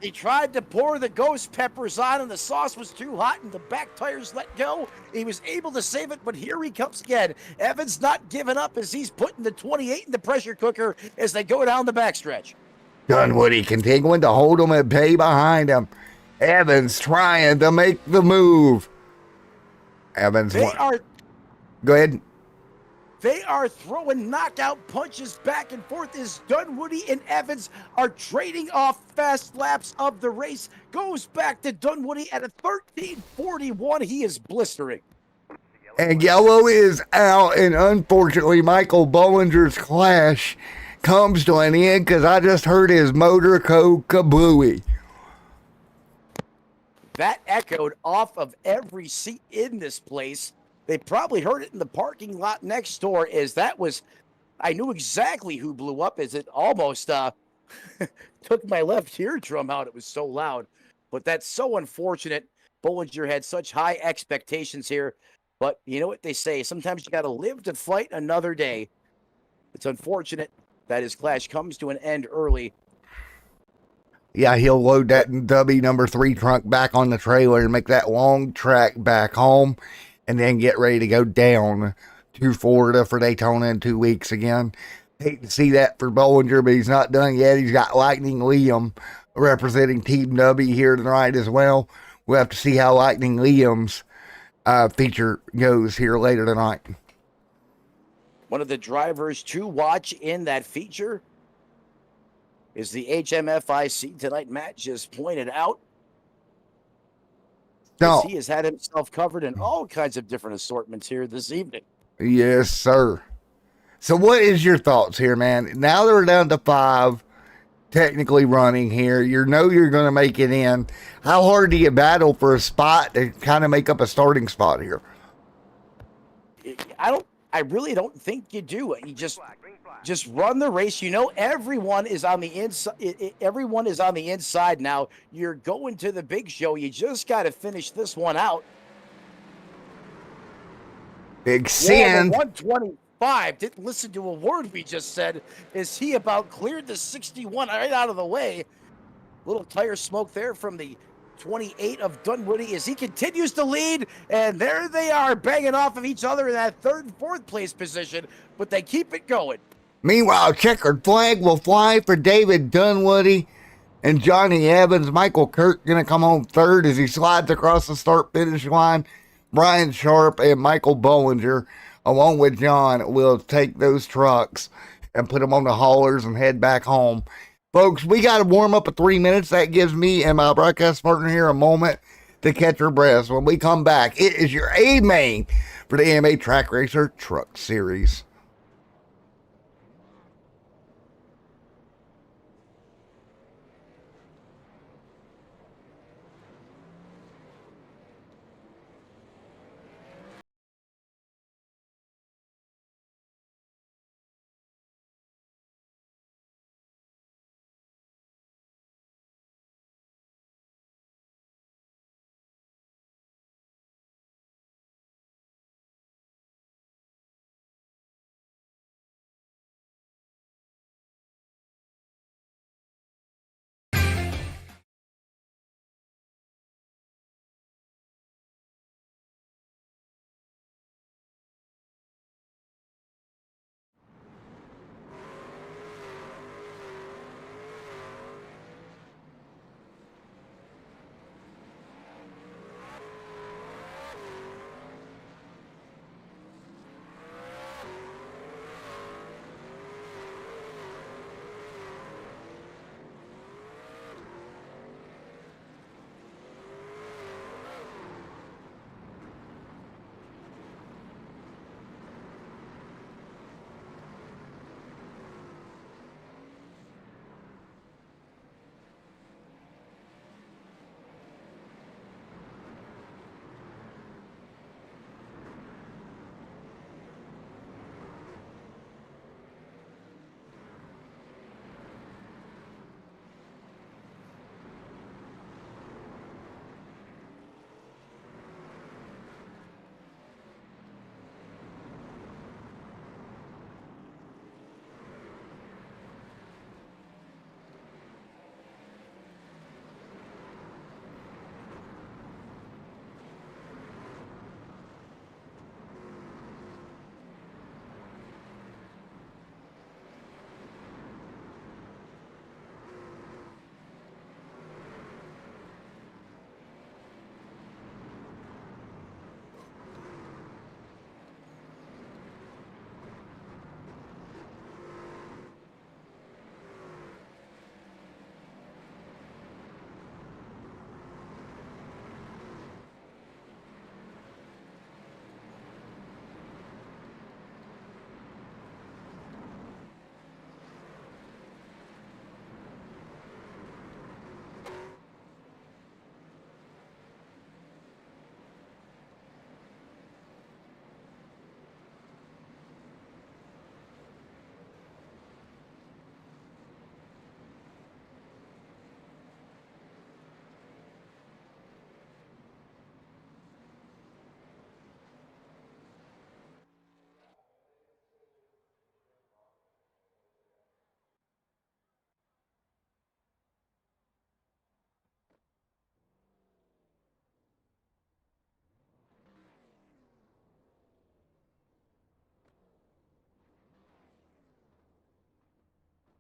He tried to pour the ghost peppers on, and the sauce was too hot, and the back tires let go. He was able to save it, but here he comes again. Evans not giving up as he's putting the 28 in the pressure cooker as they go down the backstretch. Dunwoody continuing to hold him at bay behind him. Evans trying to make the move. Evans, go ahead. They are throwing knockout punches back and forth as Dunwoody and Evans are trading off fast laps of the race. Goes back to Dunwoody at a 13:41. He is blistering. And yellow is out, and unfortunately, Michael Bollinger's clash comes to an end because I just heard his motor go kablooey. That echoed off of every seat in this place. They probably heard it in the parking lot next door. I knew exactly who blew up as it almost took my left eardrum out. It was so loud. But that's so unfortunate. Bollinger had such high expectations here. But you know what they say? Sometimes you got to live to fight another day. It's unfortunate that his clash comes to an end early. Yeah, he'll load that W number 3 trunk back on the trailer and make that long track back home, and then get ready to go down to Florida for Daytona in 2 weeks again. Hate to see that for Bollinger, but he's not done yet. He's got Lightning Liam representing Team W here tonight as well. We'll have to see how Lightning Liam's feature goes here later tonight. One of the drivers to watch in that feature is the HMFIC tonight. Matt just pointed out. No. He has had himself covered in all kinds of different assortments here this evening. Yes, sir. So what is your thoughts here, man? Now they're down to 5 technically running here. You're going to make it in. How hard do you battle for a spot to kind of make up a starting spot here? I really don't think you do. You just run the race. Everyone is on the inside. Everyone is on the inside now. You're going to the big show. You just got to finish this one out. Big Sand. 125. Didn't listen to a word we just said. Is he about cleared the 61 right out of the way? Little tire smoke there from the 28 of Dunwoody as he continues to lead, and there they are banging off of each other in that third and fourth place position, but they keep it going. Meanwhile, checkered flag will fly for David Dunwoody and Johnny Evans. Michael Kirk going to come home third as he slides across the start-finish line. Brian Sharp and Michael Bollinger, along with John, will take those trucks and put them on the haulers and head back home. Folks, we got to warm up at 3 minutes. That gives me and my broadcast partner here a moment to catch our breaths. When we come back, it is your A main for the AMA Track Racer Truck Series.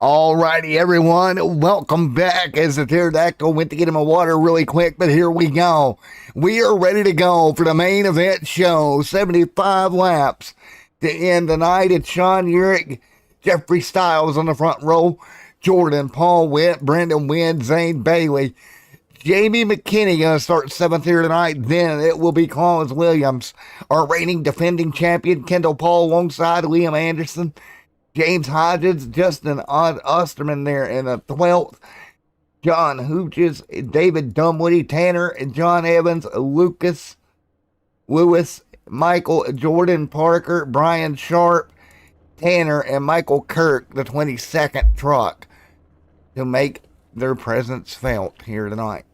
All righty, everyone. Welcome back as the pterodactyl went to get him a water really quick, but here we go. We are ready to go for the main event show. 75 laps to end the night. It's Sean Urich, Jeffrey Stiles on the front row, Jordan, Paul Witt, Brendan Wynn, Zane Bailey, Jamie McKinney going to start seventh here tonight. Then it will be Collins Williams, our reigning defending champion, Kendall Paul alongside Liam Anderson, James Hodges, Justin Osterman there in the 12th. John Hooches, David Dunwoody, Tanner, and John Evans, Lucas Lewis, Michael Jordan Parker, Brian Sharp, Tanner, and Michael Kirk, the 22nd truck, to make their presence felt here tonight.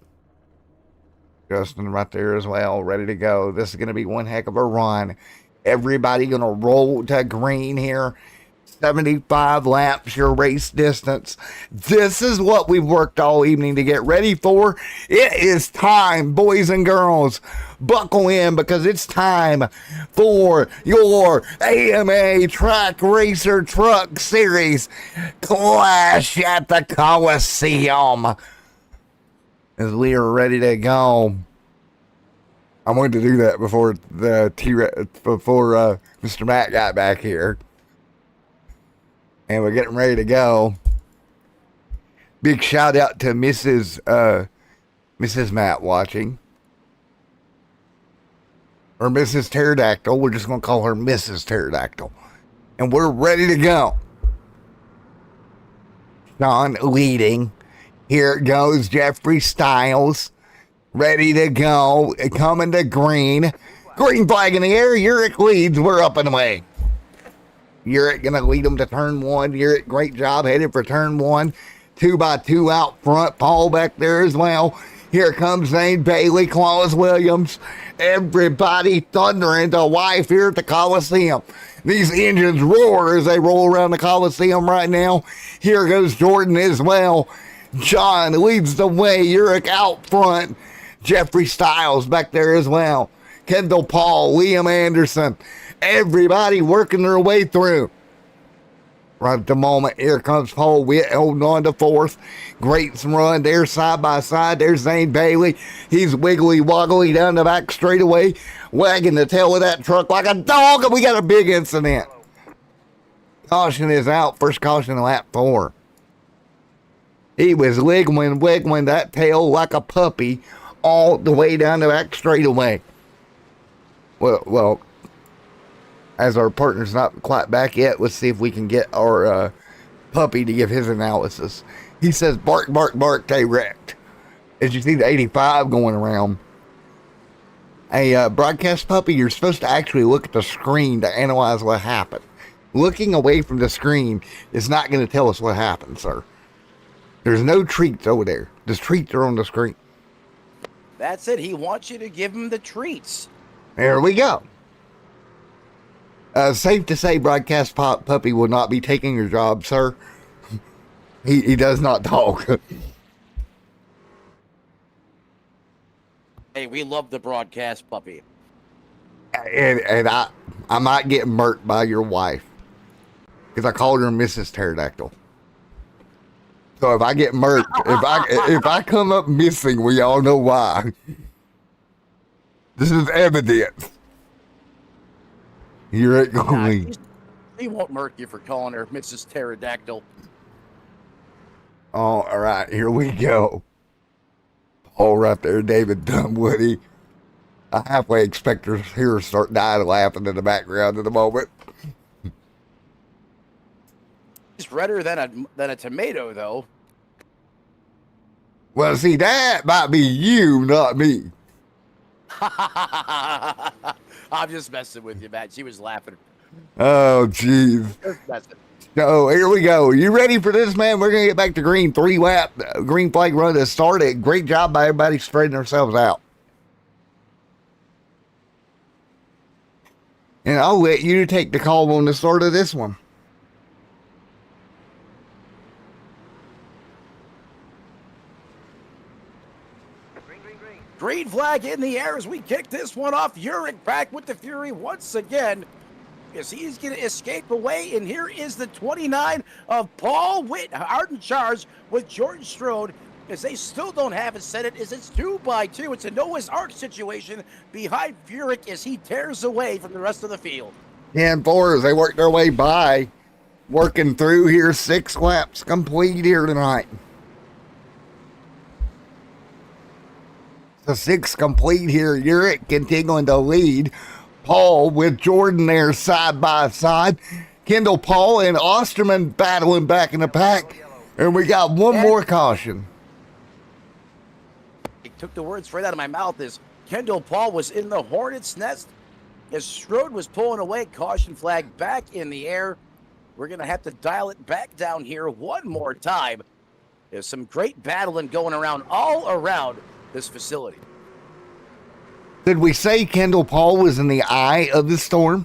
Justin right there as well, ready to go. This is going to be one heck of a run. Everybody going to roll to green here. 75 laps, your race distance. This is what we've worked all evening to get ready for. It is time, boys and girls. Buckle in because it's time for your AMA Track Racer Truck Series Clash at the Coliseum. As we are ready to go. I wanted to do that before Mr. Matt got back here. And we're getting ready to go. Big shout out to Mrs. Matt watching. Or Mrs. Pterodactyl. We're just going to call her Mrs. Pterodactyl. And we're ready to go. Sean leading. Here it goes. Jeffrey Styles. Ready to go. Coming to green. Green flag in the air. Uric leads. We're up and away. Uric going to lead them to turn one. Uric, great job. Headed for turn one. 2x2 out front. Paul back there as well. Here comes Zane Bailey, Claus Williams. Everybody thundering to life here at the Coliseum. These engines roar as they roll around the Coliseum right now. Here goes Jordan as well. John leads the way. Uric out front. Jeffrey Styles back there as well. Kendall Paul, Liam Anderson. Everybody working their way through. Right at the moment, here comes Paul Witt holding on to fourth. Great run there side by side. There's Zane Bailey. He's wiggly woggly down the back straightaway, wagging the tail of that truck like a dog, and we got a big incident. Caution is out. First caution in lap 4. He was wiggling that tail like a puppy all the way down the back straightaway. Well, as our partner's not quite back yet, let's see if we can get our puppy to give his analysis. He says, bark, bark, bark, they wrecked. As you see the 85 going around. A broadcast puppy, you're supposed to actually look at the screen to analyze what happened. Looking away from the screen is not going to tell us what happened, sir. There's no treats over there. The treats are on the screen. That's it. He wants you to give him the treats. There we go. Safe to say, broadcast puppy will not be taking your job, sir. He does not talk. Hey, we love the broadcast puppy. And I might get murked by your wife because I called her Mrs. Pterodactyl. So if I get murked, if I come up missing, we all know why. This is evidence. You're at going. He won't murk you for calling her Mrs. Pterodactyl. Oh, all right, here we go. Paul right there, David Dunwoody. I halfway expect her here to start dying laughing in the background at the moment. He's redder than a tomato, though. Well, see, that might be you, not me. I'm just messing with you, Matt. She was laughing. Oh, jeez. So here we go. You ready for this, man? We're going to get back to green. 3-lap green flag run to start it. Great job by everybody spreading themselves out. And I'll let you take the call on the start of this one. Green flag in the air as we kick this one off. Uric back with the Fury once again. As he's going to escape away, and here is the 29 of Paul Witt, hard in charge with Jordan Strode, as they still don't have it set. It's 2x2. It's a Noah's Ark situation behind Furyk as he tears away from the rest of the field. 10-4 as they work their way by, working through here. 6 laps complete here tonight. So 6 complete here. Uric continuing to lead. Paul with Jordan there side by side. Kendall Paul and Osterman battling back in the pack. And we got one more caution. He took the words right out of my mouth as Kendall Paul was in the hornet's nest. As Strode was pulling away, caution flag back in the air. We're going to have to dial it back down here one more time. There's some great battling going around all around this facility. Did we say Kendall Paul was in the eye of the storm?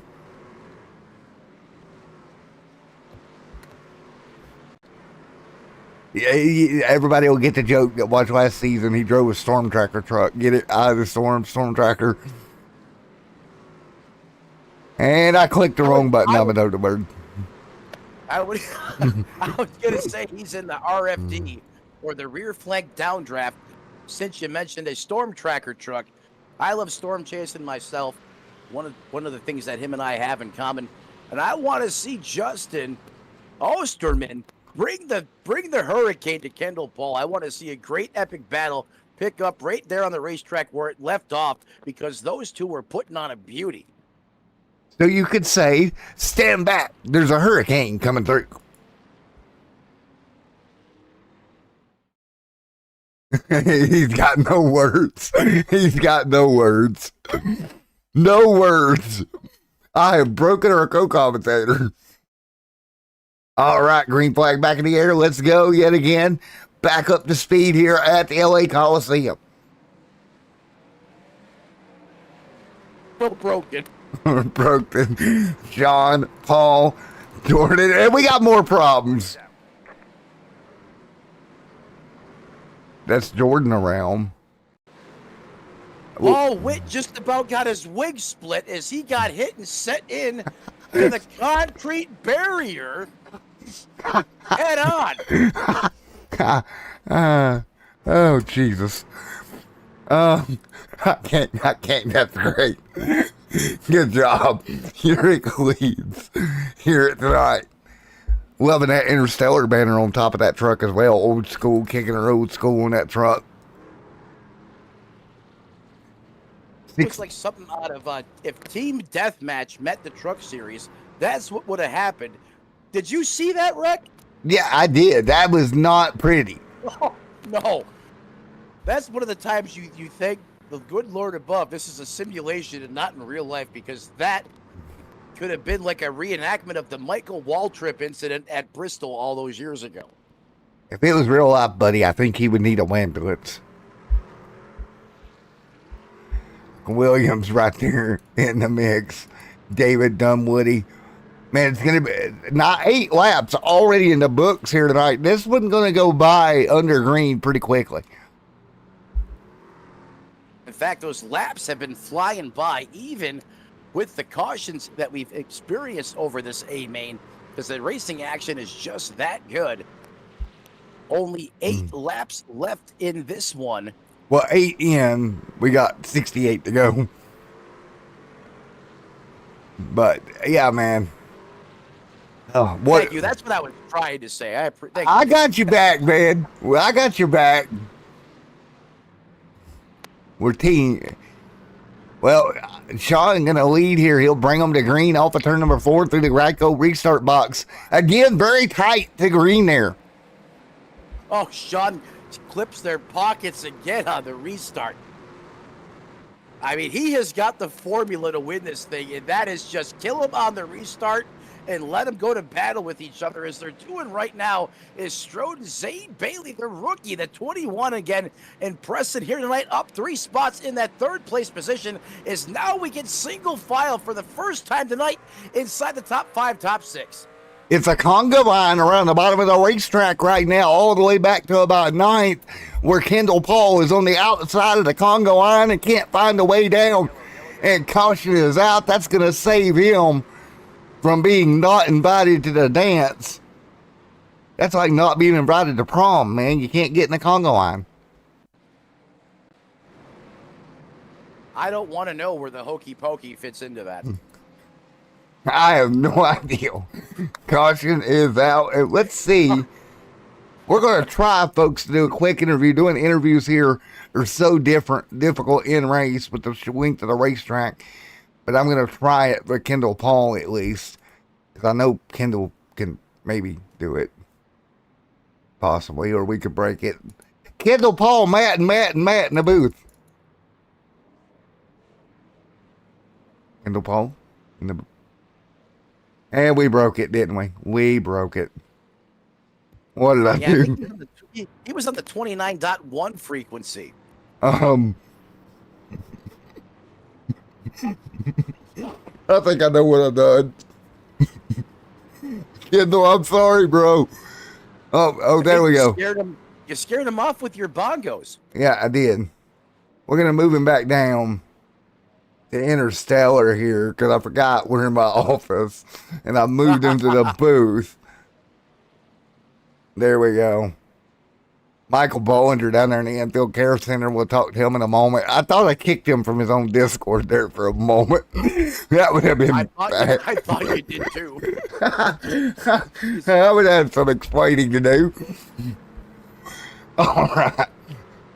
Yeah, everybody will get the joke that watched last season. He drove a storm tracker truck. Get it out of the storm tracker. And I clicked the wrong button. I'm an older bird. I would. I was gonna say he's in the RFD or the rear flank downdraft. Since you mentioned a storm tracker truck, I love storm chasing myself. One of the things that him and I have in common, and I want to see Justin Osterman bring the hurricane to Kendall Paul. I want to see a great epic battle pick up right there on the racetrack where it left off, because those two were putting on a beauty. So you could say, stand back. There's a hurricane coming through. He's got no words. He's got no words. No words. I have broken our co-commentator. All right, green flag back in the air. Let's go yet again. Back up to speed here at the LA Coliseum. Broken. Broken. John, Paul, Jordan, and we got more problems. That's Jordan around. Oh, Witt just about got his wig split as he got hit and set in to the concrete barrier head on. Oh, Jesus. I can't. That's great. Good job. Eric leads here tonight. Loving that Interstellar banner on top of that truck as well. Old school, kicking her old school on that truck. Looks like something out of if Team Deathmatch met the Truck Series, that's what would have happened. Did you see that wreck? Yeah, I did. That was not pretty. Oh, no. That's one of the times you think, the good Lord above, this is a simulation and not in real life, because that could have been like a reenactment of the Michael Waltrip incident at Bristol all those years ago. If it was real life, buddy, I think he would need a ambulance. Williams right there in the mix. David Dunwoody. Man, it's going to be not 8 laps already in the books here tonight. This one's going to go by under green pretty quickly. In fact, those laps have been flying by, even with the cautions that we've experienced over this A main, because the racing action is just that good. Only 8 laps left in this one. Well, 8 in, we got 68 to go. But yeah, man. Oh, what? Thank you. That's what I was trying to say. I got you back, man. Well, I got your back. We're team. Well, Sean going to lead here. He'll bring them to green off of turn number 4 through the Radco restart box. Again, very tight to green there. Oh, Sean clips their pockets again on the restart. I mean, he has got the formula to win this thing, and that is just kill him on the restart and let them go to battle with each other. As they're doing right now is Stroden, Zane Bailey, the rookie, the 21 again, and Preston here tonight up 3 spots in that 3rd place position. Is now we get single file for the first time tonight inside the top 5, top 6. It's a conga line around the bottom of the racetrack right now, all the way back to about 9th, where Kendall Paul is on the outside of the conga line and can't find a way down, and caution is out. That's going to save him from being not invited to the dance. That's like not being invited to prom, man. You can't get in the conga line. I don't want to know where the hokey pokey fits into that. I have no idea. Caution is out. And let's see. We're going to try, folks, to do a quick interview. Doing interviews here are so difficult in race with the length of the racetrack. But I'm going to try it for Kendall Paul at least. Because I know Kendall can maybe do it. Possibly. Or we could break it. Kendall Paul, Matt in the booth. Kendall Paul in the booth. And we broke it, didn't we? We broke it. What did I do? He was on the 29.1 frequency. I think I know what I've done. Kendall, I'm sorry, bro. Oh, there we go. You scared him off with your bongos. Yeah, I did. We're going to move him back down to Interstellar here because I forgot we're in my office and I moved him to the booth. There we go. Michael Bollinger down there in the Infield Care Center. We'll talk to him in a moment. I thought I kicked him from his own Discord there for a moment. That would have been I bad. thought you did too. I would have some explaining to do. All right.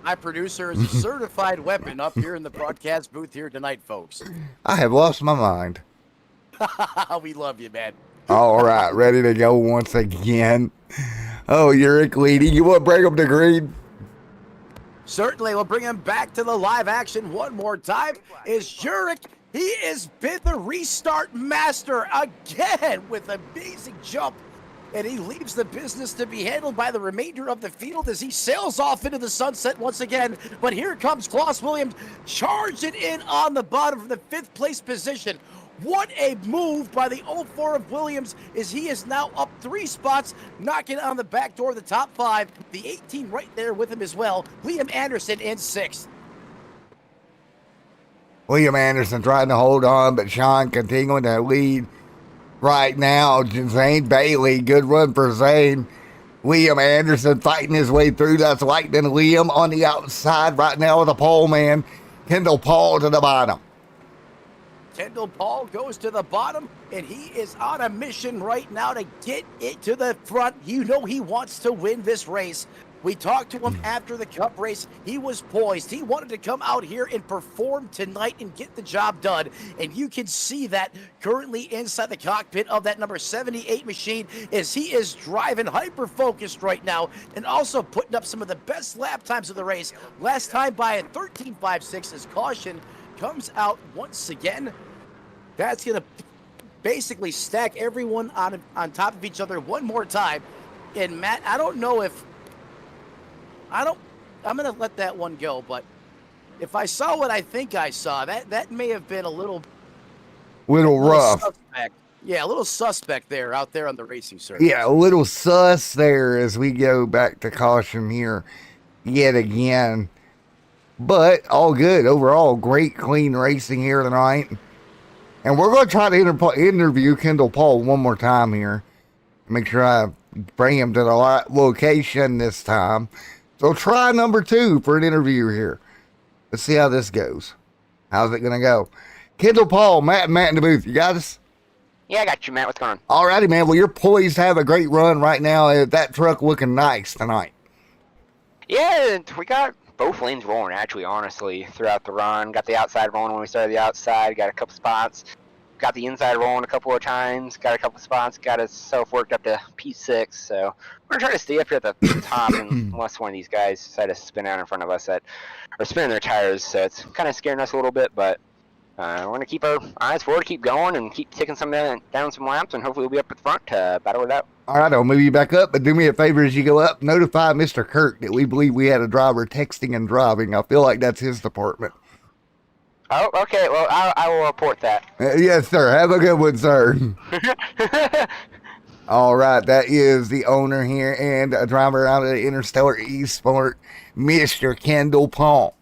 My producer is a certified weapon up here in the broadcast booth here tonight, folks. I have lost my mind. We love you, man. All right, ready to go once again. Oh, Uric leading. You want to bring him to green? Certainly, we'll bring him back to the live action one more time. Is Jurek? He has been the restart master again with an amazing jump. And he leaves the business to be handled by the remainder of the field as he sails off into the sunset once again. But here comes Klaus Williams charging in on the bottom from the 5th place position. What a move by the 04 of Williams as he is now up 3 spots, knocking on the back door of the top 5. The 18 right there with him as well. Liam Anderson in 6th. William Anderson trying to hold on, but Sean continuing to lead right now. Zane Bailey, good run for Zane. William Anderson fighting his way through. That's Lightning Liam on the outside right now with the pole man. Kendall Paul to the bottom. Kendall Paul goes to the bottom, and he is on a mission right now to get it to the front. You know he wants to win this race. We talked to him after the Cup race. He was poised. He wanted to come out here and perform tonight and get the job done. And you can see that currently inside the cockpit of that number 78 machine as he is driving hyper-focused right now and also putting up some of the best lap times of the race. Last time by a 13.56 as caution comes out once again. That's going to basically stack everyone on top of each other one more time. And Matt, I don't know if I'm going to let that one go, but if I saw what I think I saw, that may have been a little rough. Suspect. Yeah, a little suspect there out there on the racing circuit. Yeah, a little sus there as we go back to caution here yet again. But all good overall. Great, clean racing here tonight. And we're going to try to interview Kendall Paul one more time here. Make sure I bring him to the right location this time. So try number 2 for an interview here. Let's see how this goes. How's it going to go? Kendall Paul, Matt in the booth. You got us? Yeah, I got you, Matt. What's going on? All righty, man. Well, you're poised to have a great run right now. That truck looking nice tonight. Yeah, we got both lanes rolling, actually, honestly, throughout the run. Got the outside rolling when we started the outside. Got a couple spots. Got the inside rolling a couple of times. Got a couple spots. Got itself worked up to P6. So we're going to try to stay up here at the top unless one of these guys decide to spin out in front of us that are spinning their tires. So it's kind of scaring us a little bit, but we're going to keep our eyes forward, keep going, and keep taking some down some laps, and hopefully we'll be up at the front to battle it out. All right, I'll move you back up, but do me a favor as you go up. Notify Mr. Kirk that we believe we had a driver texting and driving. I feel like that's his department. Oh, okay. Well, I will report that. Yes, sir. Have a good one, sir. All right, that is the owner here and a driver out of the Interstellar Esport, Mr. Kendall Paul.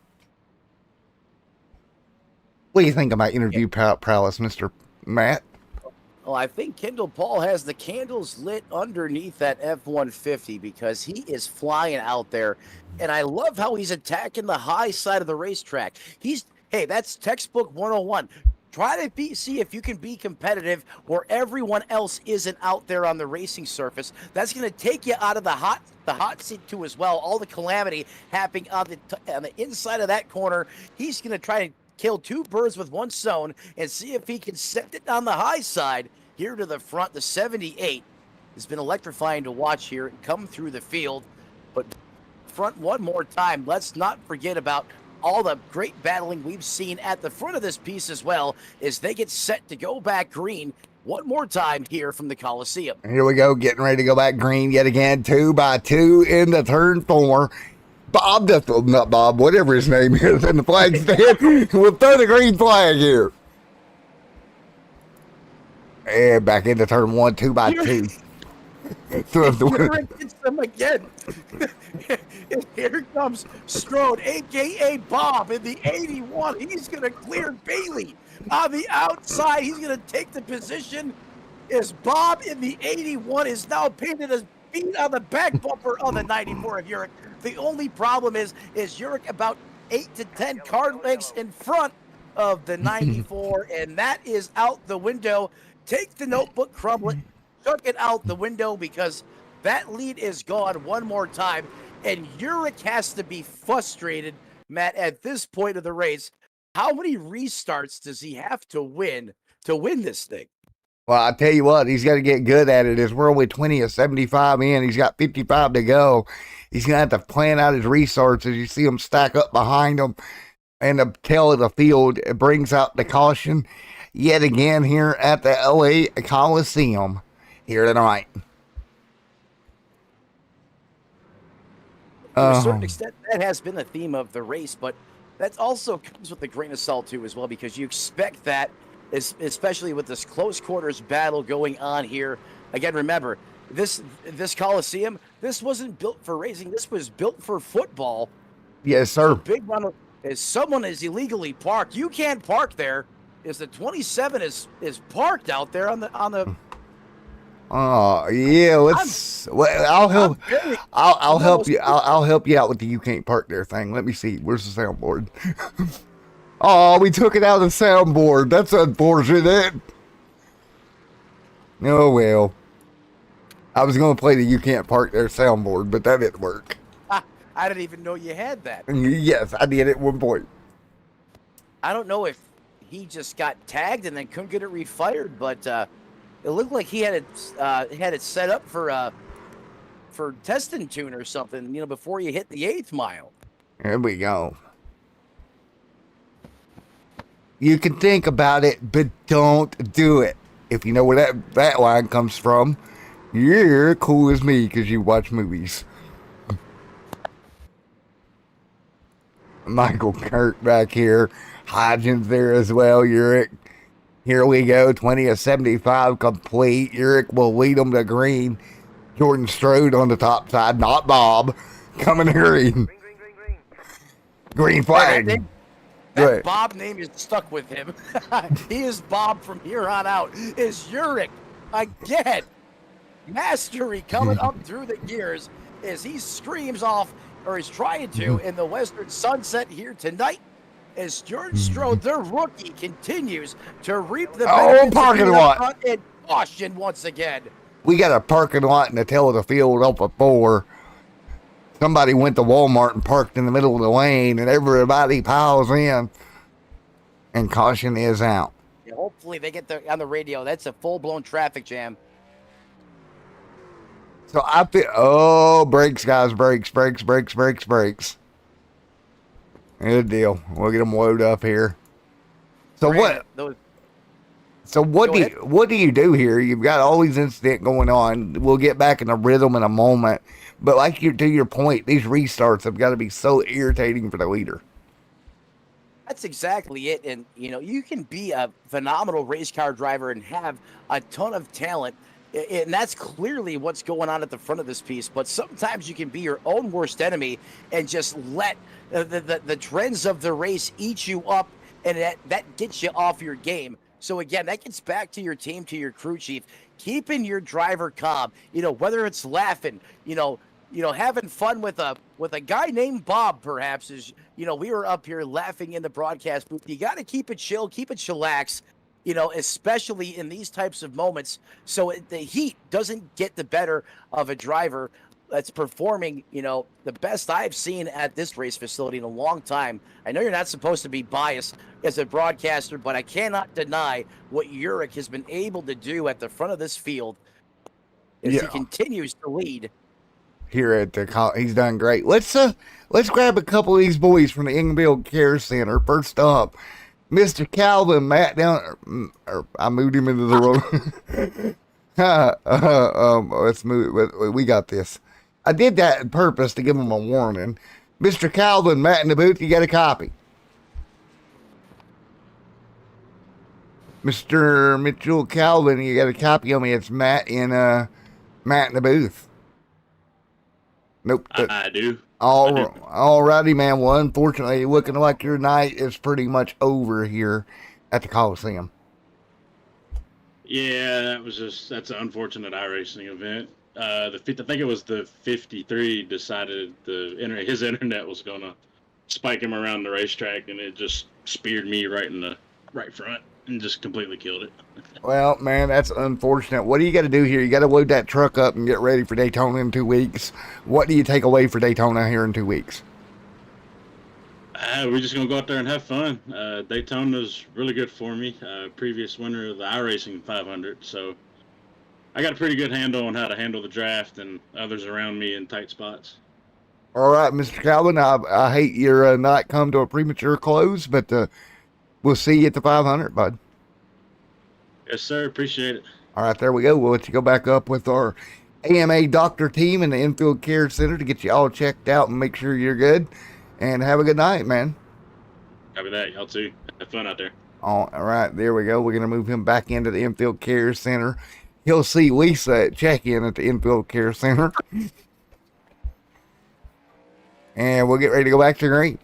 What do you think about interview prowess, Mr. Matt? Well, I think Kendall Paul has the candles lit underneath that F-150 because he is flying out there. And I love how he's attacking the high side of the racetrack. Hey, that's textbook 101. Try to see if you can be competitive where everyone else isn't out there on the racing surface. That's going to take you out of the hot seat too as well. All the calamity happening on the inside of that corner. He's going to try to kill 2 birds with 1 stone and see if he can set it on the high side here to the front. The 78 has been electrifying to watch here and come through the field. But front one more time. Let's not forget about all the great battling we've seen at the front of this piece as well as they get set to go back green one more time here from the Coliseum. Here we go, getting ready to go back green yet again, 2 by 2 in the turn 4. Not Bob, whatever his name is in the flag stand. We'll throw the green flag here. And back into turn 1, 2 by 2. Urich gets them again. And here comes Strode, a.k.a. Bob, in the 81. He's going to clear Bailey on the outside. He's going to take the position as Bob in the 81 is now painted his feet on the back bumper of the 94 of Urich. The only problem is Urich about 8 to 10 car lengths in front of the 94, and that is out the window. Take the notebook, crumble it, chuck it out the window, because that lead is gone one more time, and Urich has to be frustrated, Matt, at this point of the race. How many restarts does he have to win this thing? Well, I tell you what, he's got to get good at it. As we're only 20 of 75 in, he's got 55 to go. He's going to have to plan out his restarts as you see him stack up behind him. And the tail of the field, it brings out the caution yet again here at the LA Coliseum here tonight. To a certain extent, that has been the theme of the race, but that also comes with a grain of salt too as well, because you expect that, especially with this close quarters battle going on here. Again, remember, this Coliseum, this wasn't built for racing. This was built for football. Yes, sir. So big run. If someone is illegally parked, you can't park there. Is the 27 is parked out there on the Oh yeah, I'll help. I'll help you. I'll help you out with the "you can't park there" thing. Let me see. Where's the soundboard? Oh, we took it out of the soundboard. That's unfortunate. Oh well. I was going to play the "you can't park there" soundboard, but that didn't work. I didn't even know you had that. Yes, I did at one point. I don't know if he just got tagged and then couldn't get it refired, but it looked like he had it set up for test and tune or something, before you hit the 8th mile. There we go. You can think about it, but don't do it. If you know where that line comes from, you're cool as me because you watch movies. Michael Kirk back here. Hodgins there as well. Urich. Here we go. 20 of 75 complete. Urich will lead them to green. Jordan Strode on the top side. Not Bob. Coming to green. Green flag. That Bob name is stuck with him. He is Bob from here on out. Is Urich again. Mastery coming up through the gears as he screams off, or is trying to, in the western sunset here tonight, as Jordan Strode, their rookie, continues to reap the benefits parking lot and caution once again. We got a parking lot in the tail of the field up at 4. Somebody went to Walmart and parked in the middle of the lane, and everybody piles in, and caution is out. Yeah, hopefully they get on the radio. That's a full-blown traffic jam. So I feel, brakes, guys, brakes. Good deal. We'll get them loaded up here. So what do you do here? You've got all these incidents going on. We'll get back in the rhythm in a moment. But to your point, these restarts have got to be so irritating for the leader. That's exactly it. And, you can be a phenomenal race car driver and have a ton of talent. And that's clearly what's going on at the front of this piece. But sometimes you can be your own worst enemy and just let the trends of the race eat you up, and that gets you off your game. So again, that gets back to your team, to your crew chief, keeping your driver calm. Whether it's laughing, having fun with a guy named Bob, perhaps, is we were up here laughing in the broadcast booth. You got to keep it chill, keep it chillax. Especially in these types of moments, so the heat doesn't get the better of a driver that's performing, the best I've seen at this race facility in a long time. I know you're not supposed to be biased as a broadcaster, but I cannot deny what Urich has been able to do at the front of this field as he continues to lead. Here at the he's done great. Let's grab a couple of these boys from the Inglefield Care Center. First up, Mr. Calvin Matt down. I moved him into the road. Let's move. We got this. I did that on purpose to give him a warning. Mr. Calvin Matt in the booth. You got a copy. Mr. Mitchell Calvin, you got a copy of me. It's Matt in Matt in the booth. Nope. I do. All righty, man. Well, unfortunately, looking like your night is pretty much over here at the Coliseum. Yeah, that's an unfortunate iRacing event. I think it was the 53 decided his internet was gonna spike him around the racetrack, and it just speared me right in the right front and just completely killed it. Well, man, that's unfortunate. What do you got to do here? You got to load that truck up and get ready for Daytona in 2 weeks. What do you take away for Daytona here in 2 weeks? We're just gonna go out there and have fun. Daytona's really good for me. Previous winner of the iRacing 500, so I got a pretty good handle on how to handle the draft and others around me in tight spots. All right, Mr. Calvin, I hate your not come to a premature close, but we'll see you at the 500, bud. Yes, sir. Appreciate it. All right, there we go. We'll let you go back up with our AMA doctor team in the infield care center to get you all checked out and make sure you're good. And have a good night, man. Copy that. Y'all too. Have fun out there. All right, there we go. We're going to move him back into the infield care center. He'll see Lisa at check-in at the infield care center. And we'll get ready to go back to green.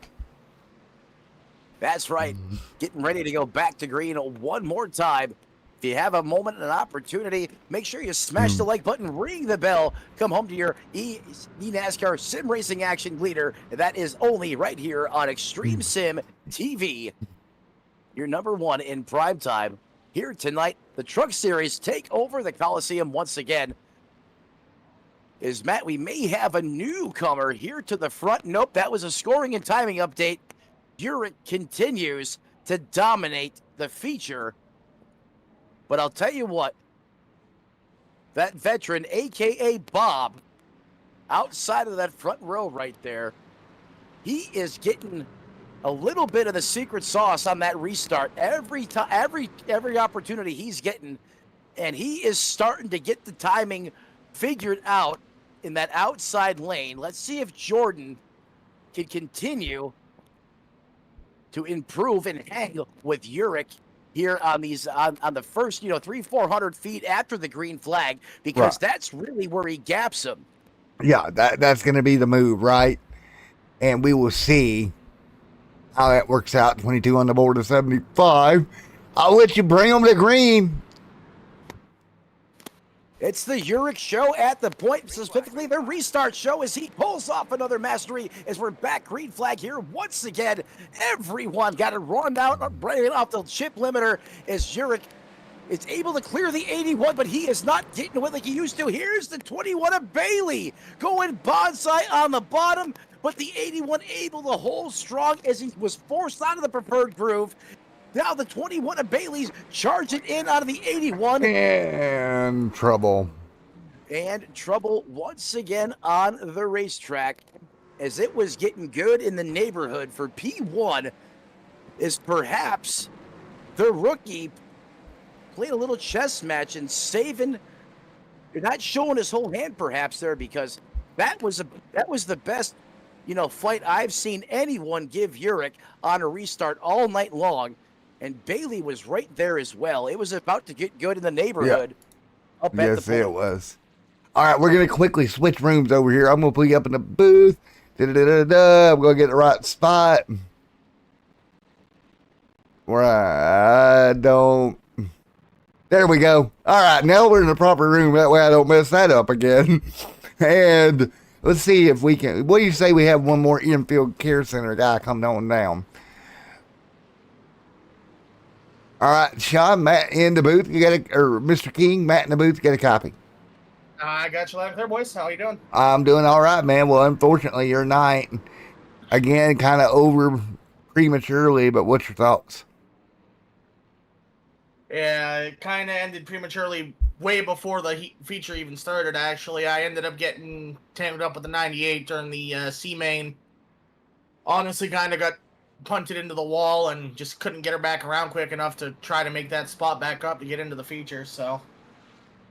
That's right. Getting ready to go back to green one more time. If you have a moment and an opportunity, make sure you smash the like button, ring the bell, come home to your eNASCAR sim racing action leader. That is only right here on Extreme Sim TV. Your number one in prime time. Here tonight, the Truck Series take over the Coliseum once again. Matt, we may have a newcomer here to the front. Nope, that was a scoring and timing update. Urich continues to dominate the feature. But I'll tell you what, that veteran, a.k.a. Bob, outside of that front row right there, he is getting a little bit of the secret sauce on that restart every time, every opportunity he's getting, and he is starting to get the timing figured out in that outside lane. Let's see if Jordan can continue to improve and hang with Urich here on these on the first 300-400 feet after the green flag, because that's really where he gaps him. Yeah, that's going to be the move, right? And we will see how that works out. 22 on the board of 75. I'll let you bring them to green. It's the Urich show at the point, specifically the restart show, as he pulls off another mastery as we're back green flag here once again. Everyone got it run out, bringing off the chip limiter as Urich is able to clear the 81, but he is not getting away like he used to. Here's the 21 of Bailey going bonsai on the bottom, but the 81 able to hold strong as he was forced out of the preferred groove. Now the 21 of Bailey's charging in out of the 81. And trouble. And trouble once again on the racetrack, as it was getting good in the neighborhood for P1, is perhaps the rookie played a little chess match and saving. You're not showing his whole hand perhaps there, because that was the best fight I've seen anyone give Urich on a restart all night long. And Bailey was right there as well. It was about to get good in the neighborhood. Yeah. Yes, it was. All right, we're going to quickly switch rooms over here. I'm going to put you up in the booth. I'm going to get the right spot. Where I don't. There we go. All right, now we're in the proper room. That way I don't mess that up again. And let's see if we can. What do you say we have one more infield care center guy coming on down? All right, Sean, Matt in the booth. Or Mr. King, Matt in the booth. Get a copy. I got you loud and clear, boys. How you doing? I'm doing all right, man. Well, unfortunately, your night again kind of over prematurely. But what's your thoughts? Yeah, it kind of ended prematurely way before the feature even started. Actually, I ended up getting tamed up with the 98 during the C main. Honestly, kind of got punted into the wall and just couldn't get her back around quick enough to try to make that spot back up to get into the feature. So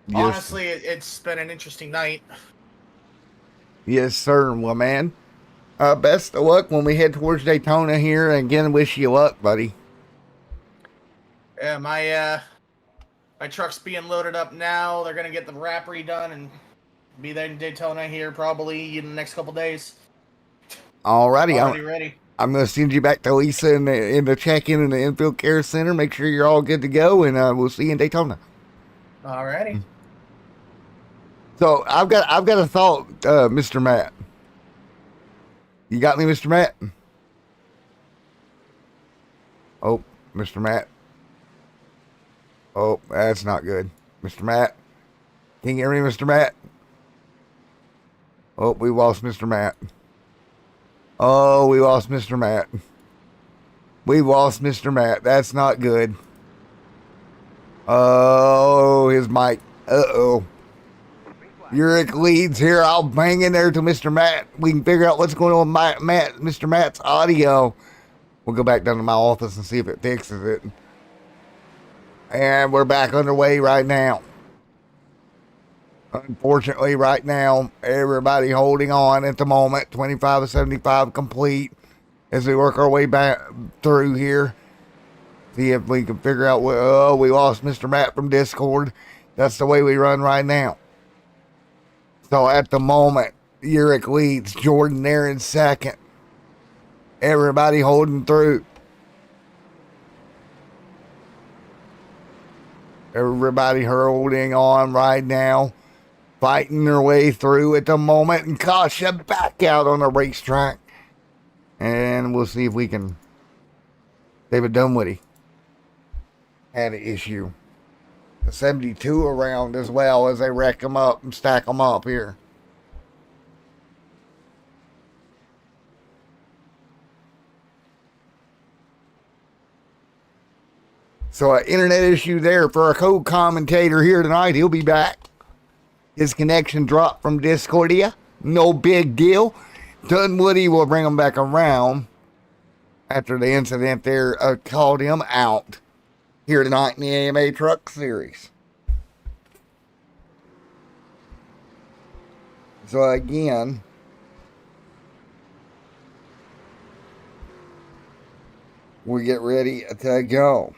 yes. Honestly, it's been an interesting night. Yes, sir. Well, man, best of luck when we head towards Daytona here, and again, wish you luck, buddy. Yeah, my truck's being loaded up now. They're gonna get the wrap redone and Be there in Daytona here probably in the next couple days. Alrighty, Already ready. I'm going to send you back to Lisa in the check-in in the infield care center. Make sure you're all good to go, and we'll see you in Daytona. Alrighty. So I've got a thought, Mr. Matt. You got me, Mr. Matt? Oh, Mr. Matt. Oh, that's not good. Mr. Matt. Can you hear me, Mr. Matt? Oh, we lost Mr. Matt. Oh, we lost Mr. Matt. We lost Mr. Matt. That's not good. Oh, his mic. Uh-oh. Uric leads here. I'll hang in there to Mr. Matt. We can figure out what's going on with Mr. Matt's audio. We'll go back down to my office and see if it fixes it. And we're back underway right now. Unfortunately, right now, everybody holding on at the moment. 25 of 75 complete as we work our way back through here. See if we can figure out what. Oh, we lost Mr. Matt from Discord. That's the way we run right now. So at the moment, Uric leads. Jordan there in second. Everybody holding through. Everybody holding on right now. Fighting their way through at the moment. And Kasha back out on the racetrack. And we'll see if we can. David Dunwoody had an issue. The 72 around as well as they wreck them up and stack them up here. So an internet issue there for our co-commentator here tonight. He'll be back. His connection dropped from Discordia. No big deal. Dunwoody will bring him back around after the incident there called him out here tonight in the AMA Truck Series. So again, we get ready to go.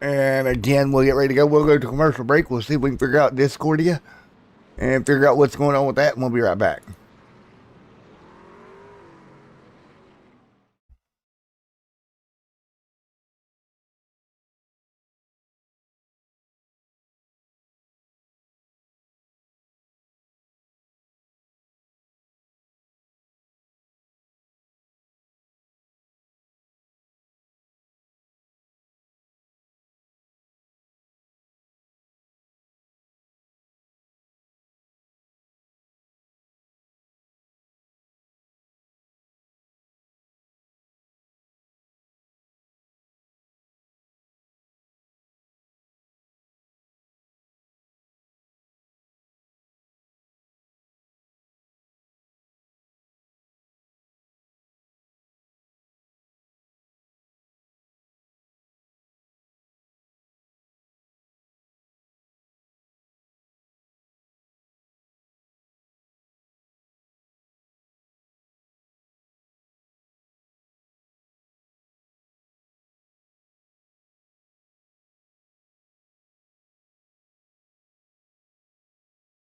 And again, we'll get ready to go. We'll go to commercial break. We'll see if we can figure out Discordia and figure out what's going on with that, and we'll be right back.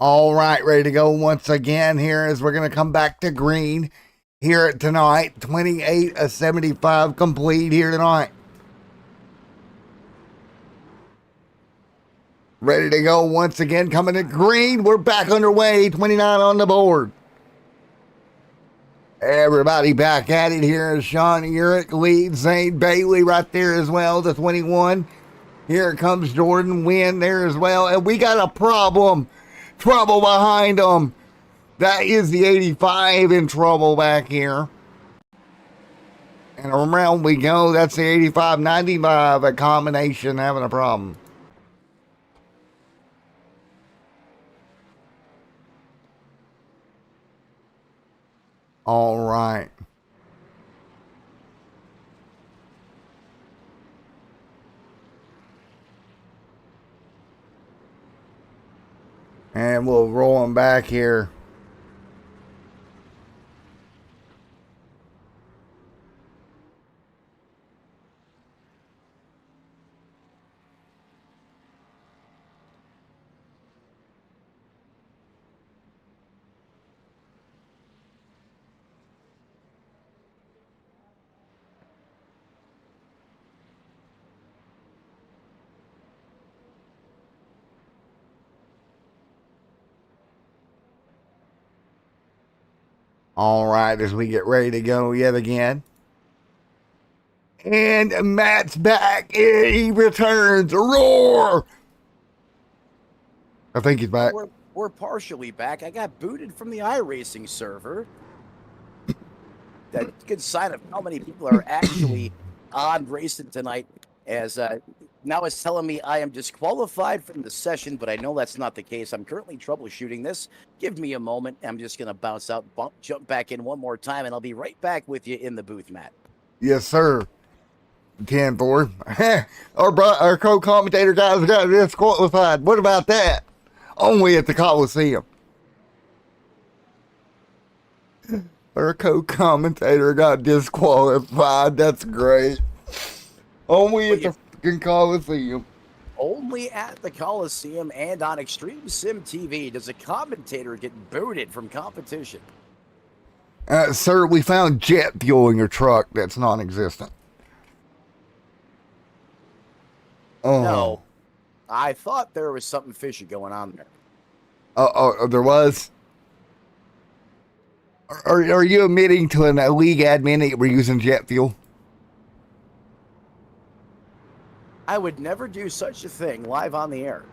All right, ready to go once again here as we're going to come back to green here tonight. 28 of 75 complete here tonight. Ready to go once again, coming to green. We're back underway, 29 on the board. Everybody back at it here as Sean Uric leads. Zane Bailey right there as well, the 21. Here comes Jordan Wynn there as well. And we got a problem. Trouble behind them. That is the 85 in trouble back here. And around we go. That's the 85-95, a combination having a problem. All right. And we'll roll them back here. All right, as we get ready to go yet again. And Matt's back. He returns. Roar! I think he's back. We're partially back. I got booted from the iRacing server. That's a good sign of how many people are actually on racing tonight. As now it's telling me I am disqualified from the session, but I know that's not the case. I'm currently troubleshooting this. Give me a moment. I'm just going to bounce out, jump back in one more time, and I'll be right back with you in the booth, Matt. Yes, sir. 10-4. Our co-commentator guys got disqualified. What about that? Only at the Coliseum. Our co-commentator got disqualified. That's great. Only at the fucking Coliseum. Only at the Coliseum and on Extreme Sim TV does a commentator get booted from competition. Sir, we found jet fuel in your truck that's non-existent. Oh. No, I thought there was something fishy going on there. Oh, there was? Are you admitting to a league admin that we're using jet fuel? I would never do such a thing live on the air.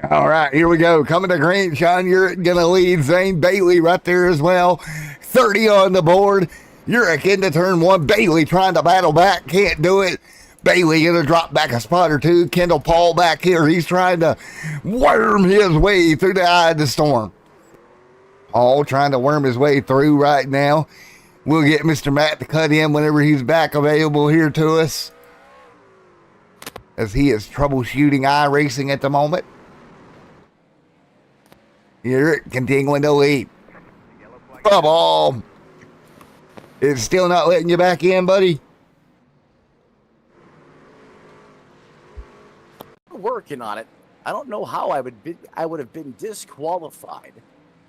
All right, here we go. Coming to green, Sean, you're going to lead. Zane Bailey right there as well. 30 on the board. You're into turn one. Bailey trying to battle back. Can't do it. Bailey going to drop back a spot or two. Kendall Paul back here. He's trying to worm his way through the eye of the storm. Paul trying to worm his way through right now. We'll get Mr. Matt to cut in whenever he's back available here to us, as he is troubleshooting iRacing at the moment. You're continuing to lead. Bubble. It's still not letting you back in, buddy. Working on it. I don't know how I would have been disqualified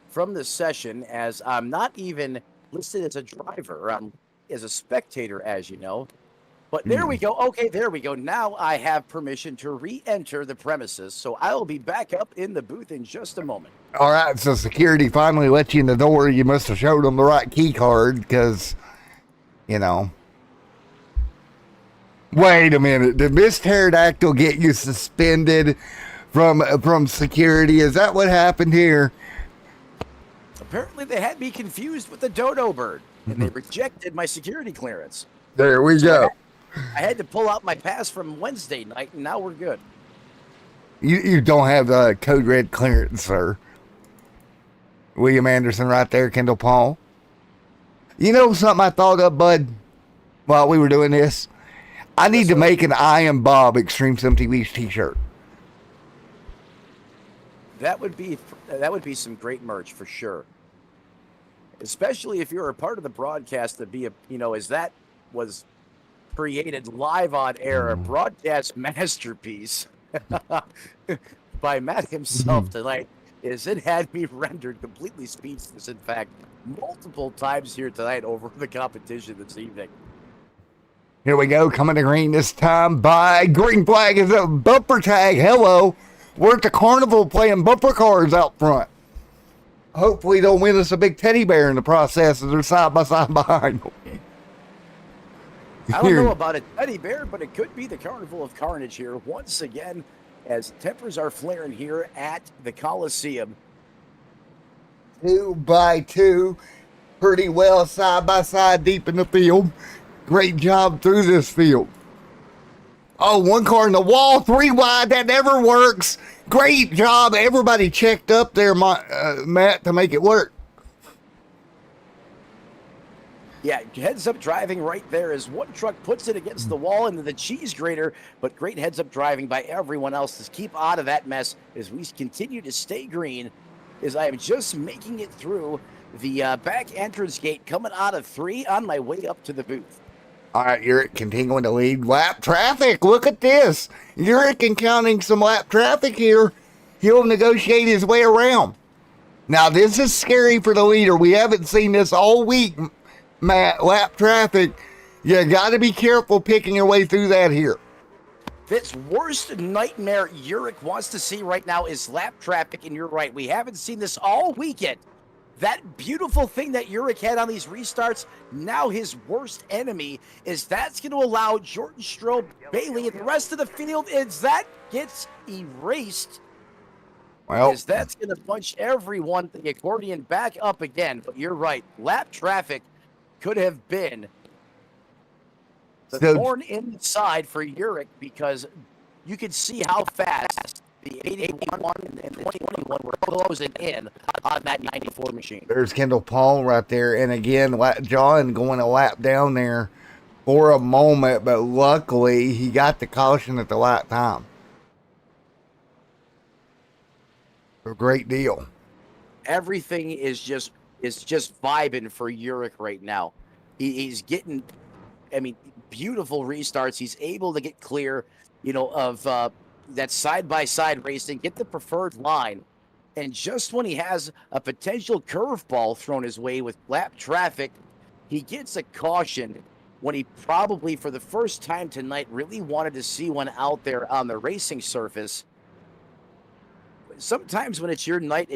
from the session, as I'm not even listed as a driver. I'm as a spectator, as you know. But there we go. Okay, there we go. Now I have permission to re-enter the premises, so I will be back up in the booth in just a moment. All right, so security finally let you in the door. You must have showed them the right key card, because, you know. Wait a minute. Did Miss Pterodactyl get you suspended from security? Is that what happened here? Apparently they had me confused with the dodo bird, and they rejected my security clearance. There we go. I had to pull out my pass from Wednesday night, and now we're good. You don't have code red clearance, sir. William Anderson right there, Kendall Paul. You know something I thought of, bud, while we were doing this? I need to make an I Am Bob Extreme Sim TV's t-shirt. That would be some great merch for sure. Especially if you're a part of the broadcast, to be as that was created live on air, a broadcast masterpiece by Matt himself tonight. It had me rendered completely speechless, in fact, multiple times here tonight over the competition this evening. Here we go, coming to green this time by green flag is a bumper tag. Hello. We're at the carnival playing bumper cars out front. Hopefully they'll win us a big teddy bear in the process as they're side by side behind them. I don't know about a teddy bear, but it could be the Carnival of Carnage here once again, as tempers are flaring here at the Coliseum. 2 by 2, pretty well side by side deep in the field. Great job through this field. Oh, one car in the wall, 3 wide, that never works. Great job. Everybody checked up there, Matt, to make it work. Yeah, heads up driving right there as one truck puts it against the wall into the cheese grater, but great heads up driving by everyone else to keep out of that mess as we continue to stay green as I am just making it through the back entrance gate coming out of 3 on my way up to the booth. All right, Uric continuing to lead lap traffic. Look at this. Uric encountering some lap traffic here. He'll negotiate his way around. Now, this is scary for the leader. We haven't seen this all week, Matt. Lap traffic. You got to be careful picking your way through that here. This worst nightmare Uric wants to see right now is lap traffic, and you're right. We haven't seen this all weekend. That beautiful thing that Uric had on these restarts, now his worst enemy is that's going to allow Jordan Strobe, Bailey, and the rest of the field is that gets erased. Well, Is that's going to punch everyone, the accordion back up again. But you're right. Lap traffic could have been the thorn in the side for Uric because you could see how fast the 81 and the 21 were closing in on that 94 machine. there's Kendall Paul right there. And again, John going a lap down there for a moment, but luckily he got the caution at the right time. A great deal. Everything is just vibing for Uric right now. He's getting, I mean, beautiful restarts. He's able to get clear, of that side-by-side racing, get the preferred line. And just when he has a potential curveball thrown his way with lap traffic, he gets a caution when he probably, for the first time tonight, really wanted to see one out there on the racing surface. Sometimes when it's your night,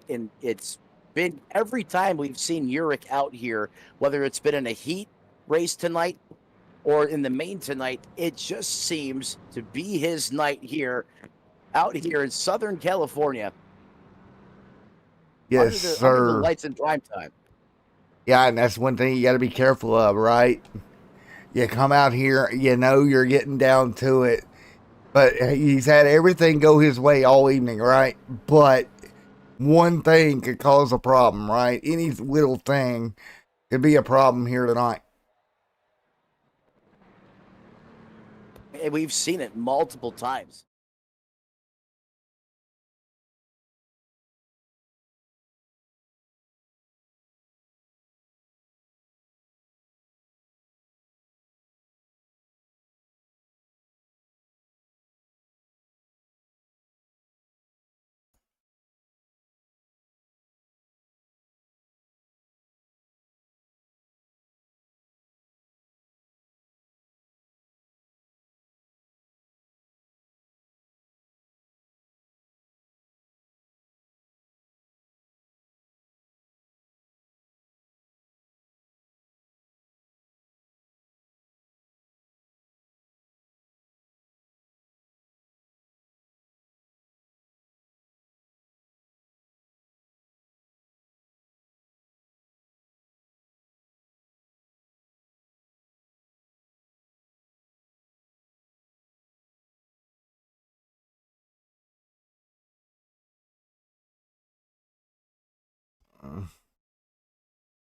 and it's been every time we've seen Uric out here, whether it's been in a heat race tonight or in the main tonight, it just seems to be his night here, out here in Southern California. Yes, under sir. the lights in prime time. Yeah, and that's one thing you got to be careful of, right? You come out here, you're getting down to it. But he's had everything go his way all evening, right? But one thing could cause a problem, right? Any little thing could be a problem here tonight. And we've seen it multiple times.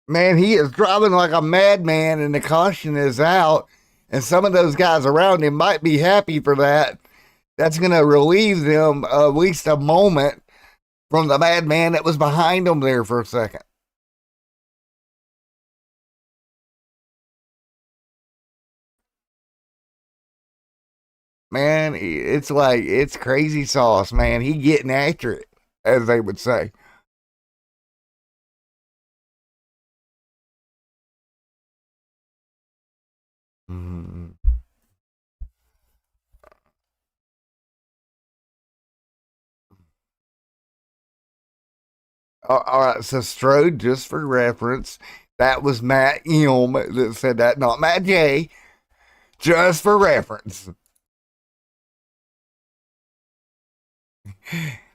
Man, he is driving like a madman, and the caution is out. And some of those guys around him might be happy for that. That's going to relieve them at least a moment from the madman that was behind them there for a second. Man, it's crazy sauce, man. He getting after it, as they would say. Mm. All right, so Strode, just for reference, that was Matt Ilm that said that, not Matt J. Just for reference.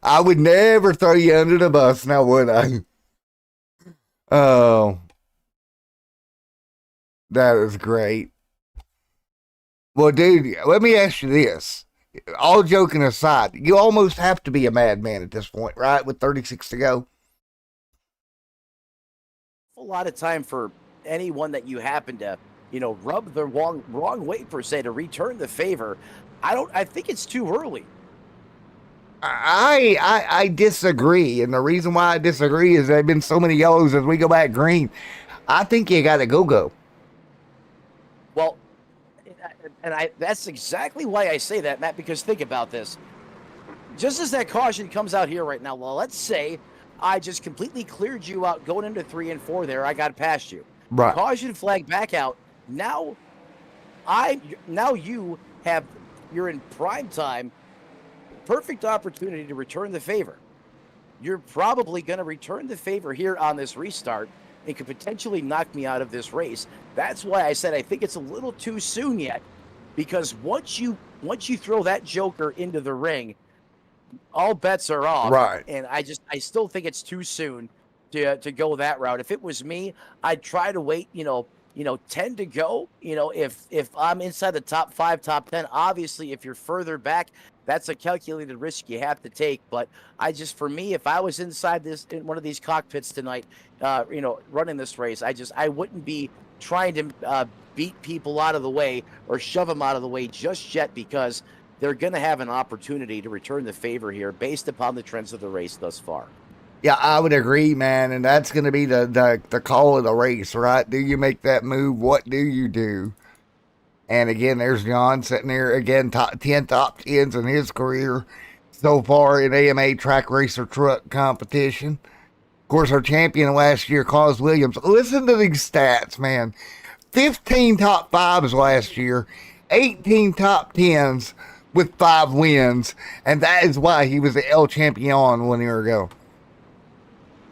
I would never throw you under the bus, now would I? Oh, that is great. Well, dude, let me ask you this. All joking aside, you almost have to be a madman at this point, right? With 36 to go. A lot of time for anyone that you happen to, rub the wrong way per se to return the favor. I think it's too early. I disagree, and the reason why I disagree is there have been so many yellows as we go back green. I think you got to go. Well, that's exactly why I say that, Matt, because think about this. Just as that caution comes out here right now, well, let's say I just completely cleared you out going into 3 and 4 there. I got past you. Right. Caution flag back out. Now you're in prime time. Perfect opportunity to return the favor. You're probably going to return the favor here on this restart and could potentially knock me out of this race. That's why I said I think it's a little too soon yet, because once you throw that joker into the ring, all bets are off. Right. And I still think it's too soon to go that route. If it was me, I'd try to wait, 10 to go. If I'm inside the top 5, top 10, obviously if you're further back, that's a calculated risk you have to take. But for me, if I was inside in one of these cockpits tonight, running this race, I wouldn't be trying to beat people out of the way or shove them out of the way just yet, because they're going to have an opportunity to return the favor here based upon the trends of the race thus far. Yeah, I would agree, man, and that's going to be the call of the race, right? Do you make that move? What do you do? And again, there's John sitting there, again, top 10s in his career so far in AMA Track Racer Truck competition. Of course, our champion last year, Cos Williams. Listen to these stats, man. 15 top 5s last year, 18 top 10s with 5 wins, and that is why he was the El Champion 1 year ago.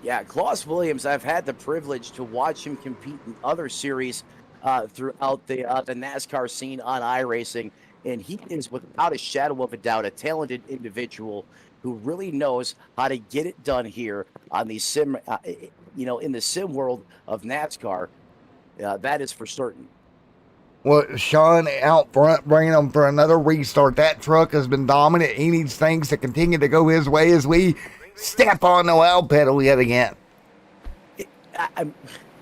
Yeah, Klaus Williams, I've had the privilege to watch him compete in other series throughout the NASCAR scene on iRacing, and he is, without a shadow of a doubt, a talented individual who really knows how to get it done here on the sim, in the sim world of NASCAR. That is for certain. Well, Sean out front, bringing him for another restart. That truck has been dominant. He needs things to continue to go his way as we step on the oil pedal yet again.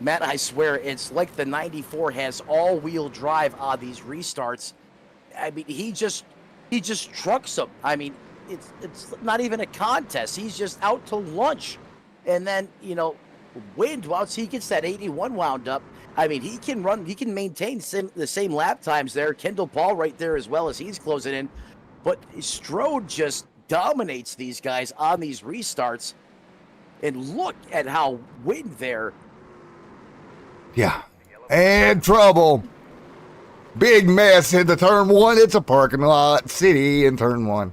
Matt, I swear, it's like the 94 has all-wheel drive on these restarts. I mean, he just trucks them. I mean, it's not even a contest. He's just out to lunch. And then, wind, once he gets that 81 wound up, I mean, he can maintain the same lap times there. Kendall Paul right there as well as he's closing in. But Strode just dominates these guys on these restarts. And look at how wind there. Yeah. And trouble. Big mess into turn 1. It's a parking lot city in turn 1.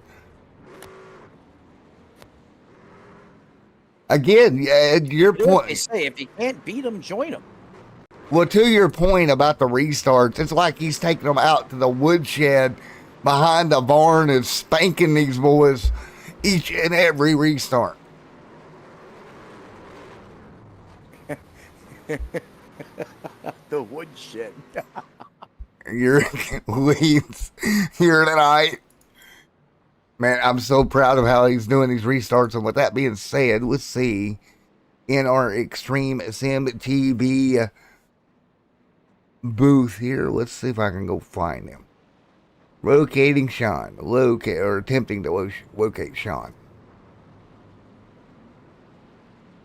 Again, your point. They say if you can't beat them, join them. Well, to your point about the restarts, it's like he's taking them out to the woodshed behind the barn and spanking these boys each and every restart. The woodshed. You're weeds here tonight. Man, I'm so proud of how he's doing these restarts. And with that being said, let's see in our Extreme Sim TV booth here. Let's see if I can go find him. Locating Sean. Attempting to locate Sean.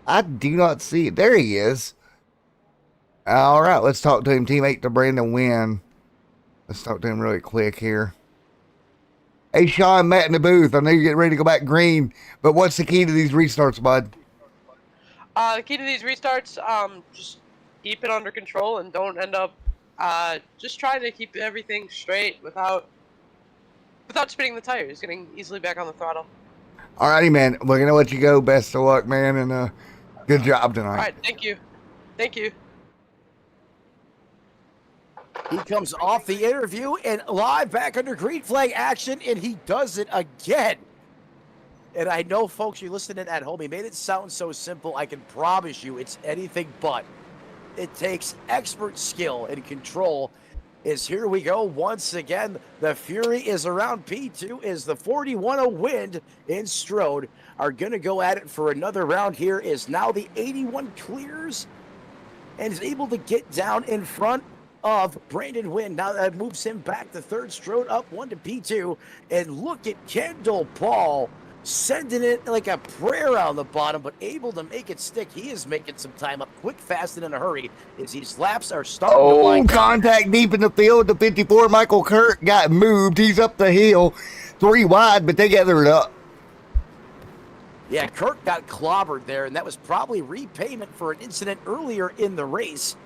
I do not see it. There he is. All right, let's talk to him. Teammate to Brandon Wynn. Let's talk to him really quick here. Hey, Sean, Matt in the booth. I know you're getting ready to go back green, but what's the key to these restarts, bud? The key to these restarts, just keep it under control and don't end up just trying to keep everything straight without spinning the tires, getting easily back on the throttle. All righty, man. We're going to let you go. Best of luck, man, and good job tonight. All right, thank you. Thank you. He comes off the interview and live back under green flag action, and he does it again. And I know, folks, you're listening at home. He made it sound so simple. I can promise you it's anything but. It takes expert skill and control. As here we go once again. The Fury is around P2 as the 41 Wind and Strode are going to go at it for another round here. Is now the 81 clears and is able to get down in front of Brandon Wynn. Now that moves him back to third. Strode up 1 to P2. And look at Kendall Paul sending it like a prayer on the bottom, but able to make it stick. He is making some time up quick, fast, and in a hurry as these laps are starting to Oh, wind down. contact deep in the field. The 54, Michael Kirk, got moved. He's up the hill. 3 wide, but they gathered up. Yeah, Kirk got clobbered there, and that was probably repayment for an incident earlier in the race.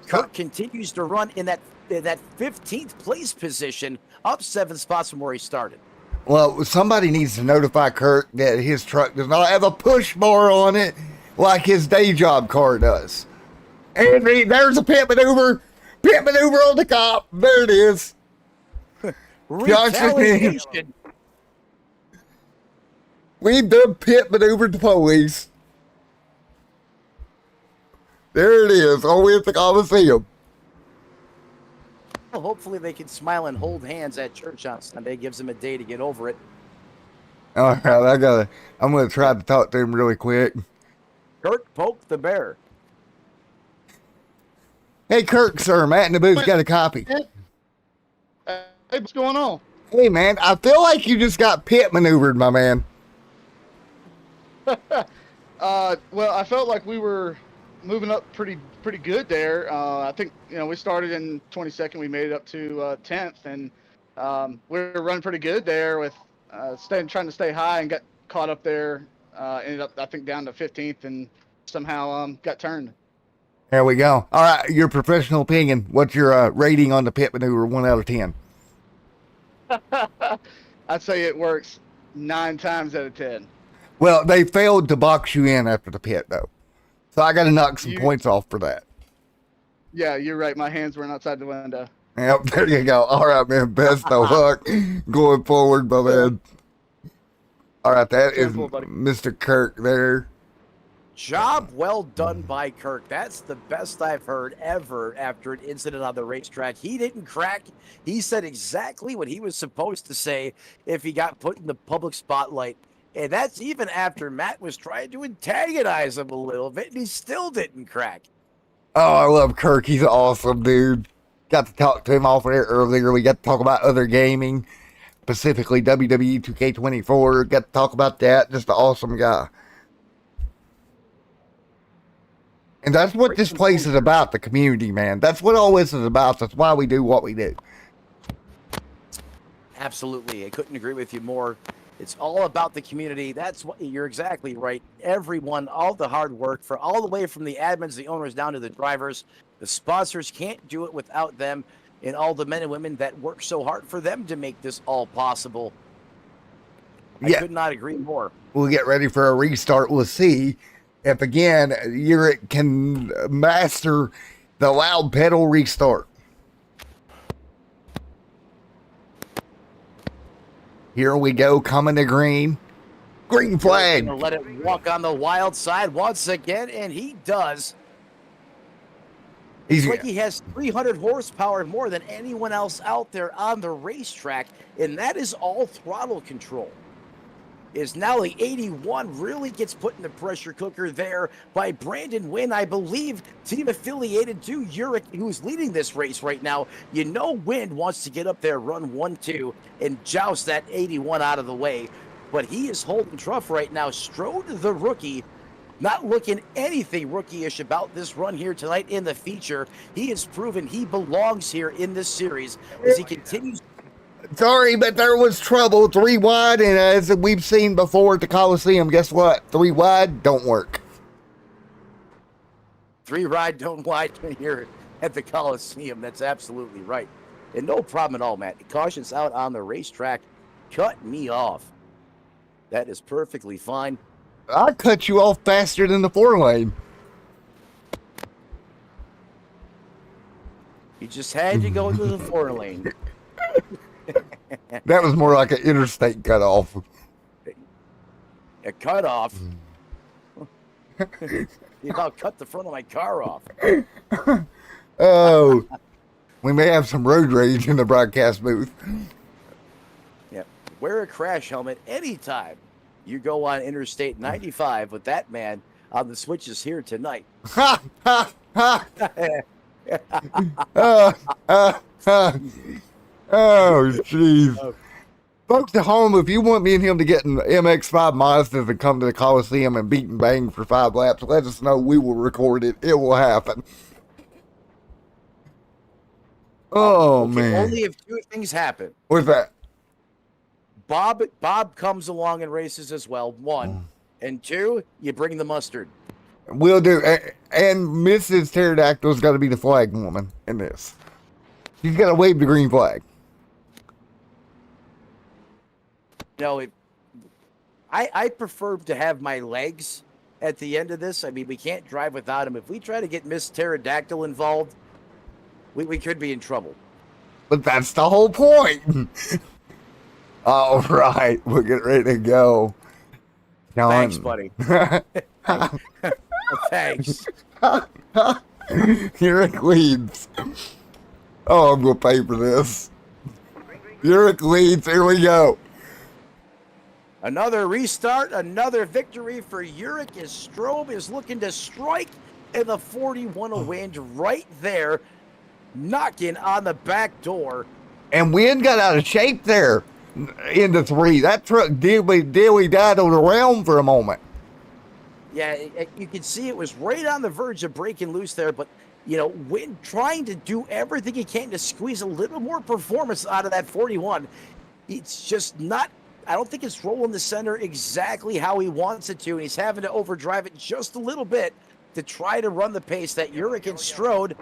Kirk continues to run in that 15th place position, up 7 spots from where he started. Well, somebody needs to notify Kirk that his truck does not have a push bar on it like his day job car does. And there's a pit maneuver. Pit maneuver on the cop. There it is. Retaliation. We've done pit maneuver to police. There it is. All the way at the Coliseum. Well, hopefully they can smile and hold hands at church on Sunday. Gives them a day to get over it. All right, I'm gonna try to talk to him really quick. Kirk poked the bear. Hey, Kirk, sir, Matt in the booth's got a copy. Hey, what's going on? Hey, man, I feel like you just got pit maneuvered, my man. Well, I felt like we were moving up pretty good there. I think we started in 22nd, we made it up to 10th, and we were running pretty good there with trying to stay high, and got caught up there. Ended up, I think, down to 15th, and somehow got turned. There we go. All right, your professional opinion. What's your rating on the pit maneuver? 1 out of 10. I'd say it works 9 times out of 10. Well, they failed to box you in after the pit, though. So I got to knock some points off for that. Yeah, you're right. My hands weren't outside the window. Yep, there you go. All right, man. Best of luck going forward, my man. All right, that is Mr. Kirk there. Job well done by Kirk. That's the best I've heard ever after an incident on the racetrack. He didn't crack. He said exactly what he was supposed to say if he got put in the public spotlight. And that's even after Matt was trying to antagonize him a little bit, and he still didn't crack. Oh, I love Kirk. He's awesome, dude. Got to talk to him off air earlier. We got to talk about other gaming, specifically WWE 2K24. Got to talk about that. Just an awesome guy. And that's what this place is about, the community, man. That's what all this is about. That's why we do what we do. Absolutely. I couldn't agree with you more. It's all about the community. That's what you're exactly right. Everyone, all the hard work for all the way from the admins, the owners, down to the drivers. The sponsors can't do it without them, and all the men and women that work so hard for them to make this all possible. I could not agree more. We'll get ready for a restart. We'll see if, again, you can master the loud pedal restart. Here we go, coming to green. Green flag. Gonna let it walk on the wild side once again, and he does. It's like he has 300 horsepower more than anyone else out there on the racetrack, and that is all throttle control. Is now the 81 really gets put in the pressure cooker there by Brandon Wynn, I believe, team affiliated to Urich, who's leading this race right now. You know Wynn wants to get up there, run 1-2, and joust that 81 out of the way. But he is holding tough right now. Strode, the rookie, not looking anything rookie-ish about this run here tonight in the feature. He has proven he belongs here in this series as he continues. Sorry, but there was trouble. 3 wide, and as we've seen before at the Coliseum, guess what? 3 wide don't work. 3 wide, don't wide here at the Coliseum. That's absolutely right. And no problem at all, Matt. Caution's out on the racetrack. Cut me off. That is perfectly fine. I cut you off faster than the 4 lane. You just had to go to the 4 lane. That was more like an interstate cutoff. A cutoff? You about cut the front of my car off. Oh, we may have some road rage in the broadcast booth. Yeah, wear a crash helmet anytime you go on Interstate 95 with that man on the switches here tonight. Ha, ha, ha. Oh, jeez. Folks at home, if you want me and him to get in MX-5 Mazdas and come to the Coliseum and beat and bang for 5 laps, let us know. We will record it. It will happen. Oh, Okay, man. only if two things happen. What's that? Bob comes along and races as well, one. And two, you bring the mustard. We'll do. And Mrs. Pterodactyl's got to be the flag woman in this. She's got to wave the green flag. No, I prefer to have my legs at the end of this. I mean, we can't drive without them. If we try to get Miss Pterodactyl involved, we could be in trouble. But that's the whole point. All right, we're getting ready to go. John. Thanks, buddy. Thanks. You're a Queens. Oh, I'm going to pay for this. You're a Queens. Here we go. Another restart, another victory for Uric as Strobe is looking to strike in the 41 wind right there, knocking on the back door. And Wynn got out of shape there into 3. That truck dilly died on the realm for a moment. Yeah, you can see it was right on the verge of breaking loose there, but, you know, Wynn trying to do everything he can to squeeze a little more performance out of that 41. It's just not, I don't think it's rolling the center exactly how he wants it to, and he's having to overdrive it just a little bit to try to run the pace that Uric and Strode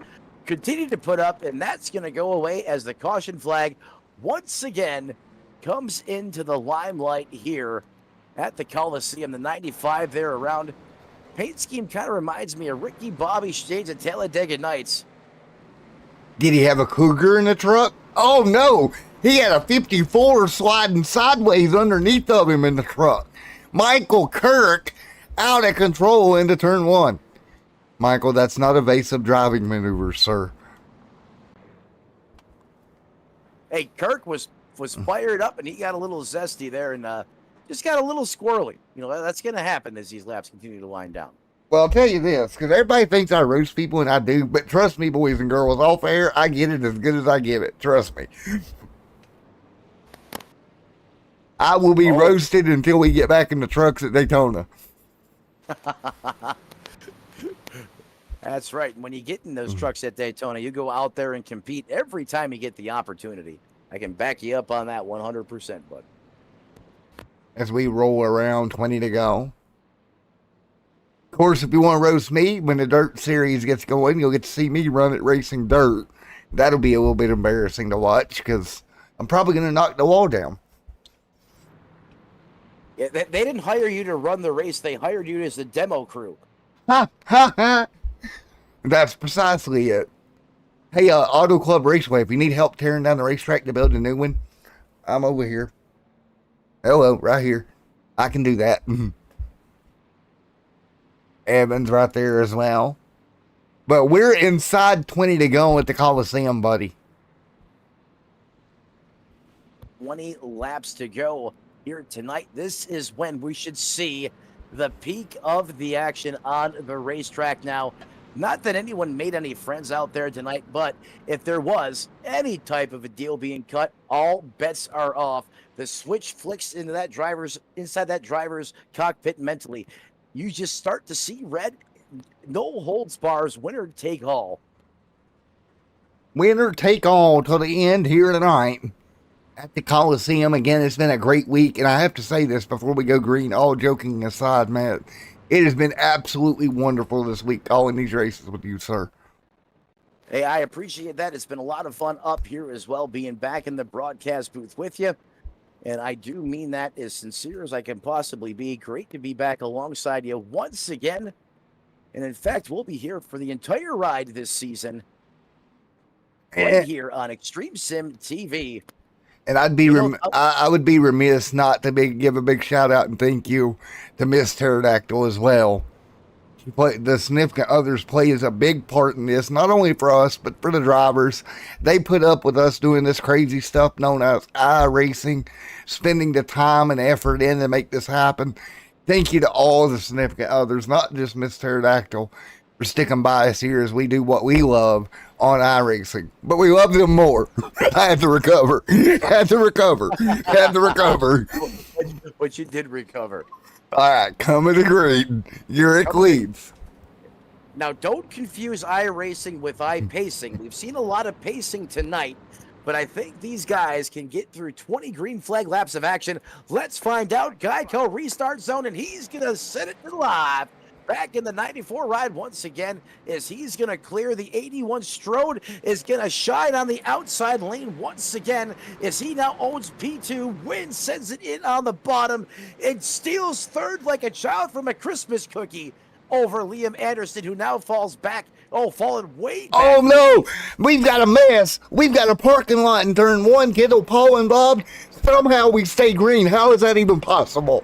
continue to put up, and that's going to go away as the caution flag once again comes into the limelight here at the Coliseum. The 95 there around. Paint scheme kind of reminds me of Ricky Bobby Shades at Talladega Nights. Did he have a Cougar in the truck? Oh, no. He had a 54 sliding sideways underneath of him in the truck. Michael Kirk out of control into turn 1. Michael, that's not evasive driving maneuvers, sir. Hey, Kirk was fired up, and he got a little zesty there, and just got a little squirrely. You know, that's going to happen as these laps continue to wind down. Well, I'll tell you this, because everybody thinks I roast people, and I do, but trust me, boys and girls, off air, I get it as good as I give it. Trust me. I will be roasted until we get back in the trucks at Daytona. That's right. When you get in those trucks at Daytona, you go out there and compete every time you get the opportunity. I can back you up on that 100%, bud. As we roll around, 20 to go. Of course, if you want to roast me, when the dirt series gets going, you'll get to see me run it racing dirt. That'll be a little bit embarrassing to watch because I'm probably going to knock the wall down. Yeah, they didn't hire you to run the race. They hired you as the demo crew. Ha, ha, ha. That's precisely it. Hey, Auto Club Raceway, if you need help tearing down the racetrack to build a new one, I'm over here. Hello, right here. I can do that. Evan's right there as well. But we're inside 20 to go at the Coliseum, buddy. 20 laps to go here tonight. This is when we should see the peak of the action on the racetrack now. Not that anyone made any friends out there tonight, but if there was any type of a deal being cut, all bets are off. The switch flicks into that inside that driver's cockpit mentally. You just start to see red, no holds bars, winner take all. Winner take all till the end here tonight at the Coliseum. Again, it's been a great week, and I have to say this before we go green, all joking aside, man. It has been absolutely wonderful this week calling these races with you, sir. Hey, I appreciate that. It's been a lot of fun up here as well, being back in the broadcast booth with you. And I do mean that as sincere as I can possibly be. Great to be back alongside you once again. And in fact, we'll be here for the entire ride this season right here on Extreme Sim TV. And I would be remiss not to give a big shout out and thank you to Miss Pterodactyl as well. The significant others plays a big part in this, not only for us, but for the drivers. They put up with us doing this crazy stuff known as iRacing, spending the time and effort in to make this happen. Thank you to all the significant others, not just Miss Pterodactyl, for for sticking by us here as we do what we love on iRacing. But we love them more. I had to recover. Had to recover. But you did recover. All right, coming to green. Uric leads. Now, don't confuse iRacing with iPacing. We've seen a lot of pacing tonight, but I think these guys can get through 20 green flag laps of action. Let's find out. Geico restart zone, and he's going to set it to live. Back in the 94 ride once again, as he's going to clear the 81. Strode is going to shine on the outside lane once again, as he now owns P2. Win sends it in on the bottom and steals third like a child from a Christmas cookie over Liam Anderson, who now falls back. Oh, falling way back. Oh, no. We've got a mess. We've got a parking lot in turn 1. Kendall, Paul, and Bob. Somehow we stay green. How is that even possible?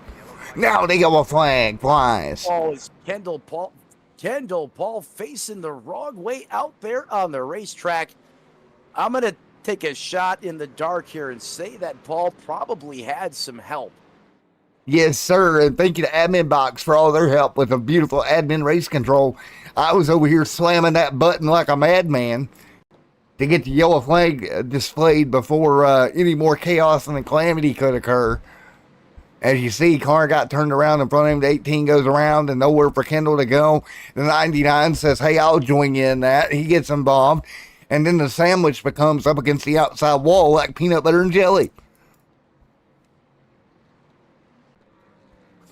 Now the yellow flag flies. Oh, it's Kendall Paul facing the wrong way out there on the racetrack. I'm going to take a shot in the dark here and say that Paul probably had some help. Yes, sir. And thank you to Admin Box for all their help with a beautiful admin race control. I was over here slamming that button like a madman to get the yellow flag displayed before any more chaos and calamity could occur. As you see, car got turned around in front of him. The 18 goes around and nowhere for Kendall to go. The 99 says, hey, I'll join you in that. He gets involved. And then the sandwich becomes up against the outside wall like peanut butter and jelly.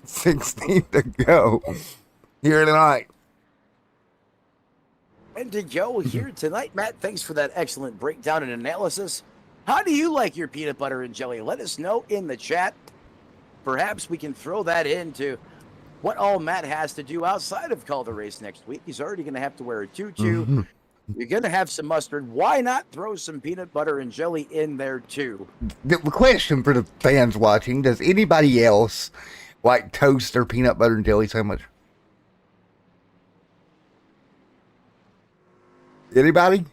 16 to go here tonight. And to go here tonight, Matt, thanks for that excellent breakdown and analysis. How do you like your peanut butter and jelly? Let us know in the chat. Perhaps we can throw that into what all Matt has to do outside of Call the Race next week. He's already going to have to wear a tutu. Mm-hmm. You're going to have some mustard. Why not throw some peanut butter and jelly in there too? The question for the fans watching, does anybody else like toast or peanut butter and jelly sandwich? Anybody?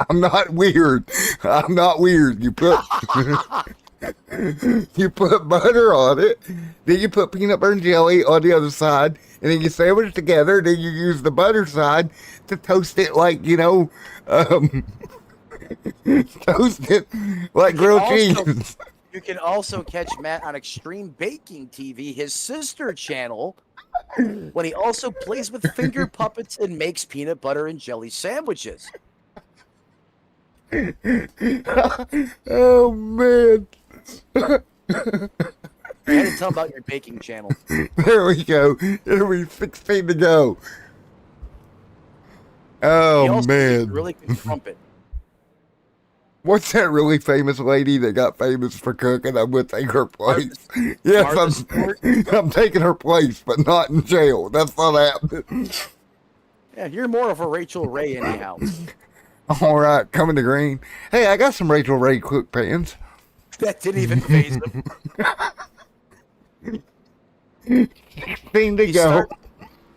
I'm not weird. I'm not weird. You put you put butter on it, then you put peanut butter and jelly on the other side, and then you sandwich it together, then you use the butter side to toast it like, toast it like grilled cheese. You can also catch Matt on Extreme Baking TV, his sister channel, when he also plays with finger puppets and makes peanut butter and jelly sandwiches. Oh, man. I had to tell about your baking channel. There we go. There we 16 to go. Oh, man. Really good trumpet. What's that really famous lady that got famous for cooking? I'm going to take her place. Yes, I'm taking her place, but not in jail. That's not happening. Yeah, you're more of a Rachel Ray anyhow. All right, coming to green. Hey, I got some Rachel Ray cook pans. That didn't even phase him. 16 to go.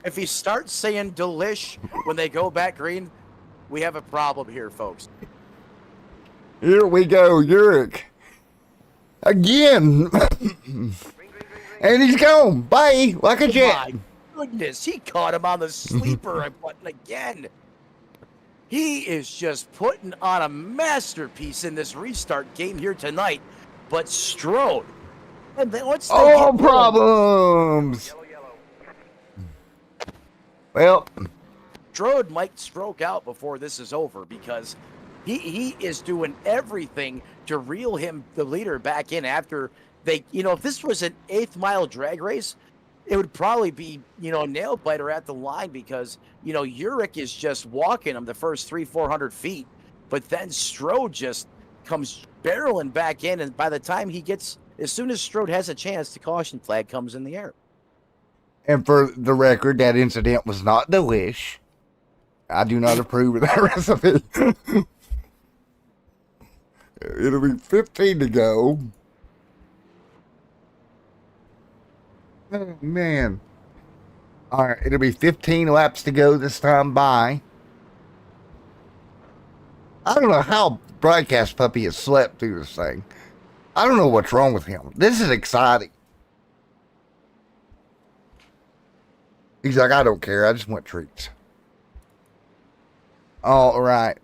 If he starts saying delish when they go back green, we have a problem here, folks. Here we go, Uric. Again. And he's gone. Bye, like a jet. My goodness, he caught him on the sleeper button again. He is just putting on a masterpiece in this restart game here tonight. But Strode, and then once they get problems. Well, Strode might stroke out before this is over because he is doing everything to reel the leader back in after they, if this was an 8th mile drag race, it would probably be, a nail biter at the line because, Uric is just walking him the first 300-400 feet, but then Strode just comes barreling back in, and by the time as soon as Strode has a chance, the caution flag comes in the air. And for the record, that incident was not delish. I do not approve of that recipe. It'll be 15 to go. Oh, man. All right, it'll be 15 laps to go this time by. I don't know how Broadcast Puppy has slept through this thing. I don't know what's wrong with him. This is exciting. He's like, I don't care. I just want treats. All right.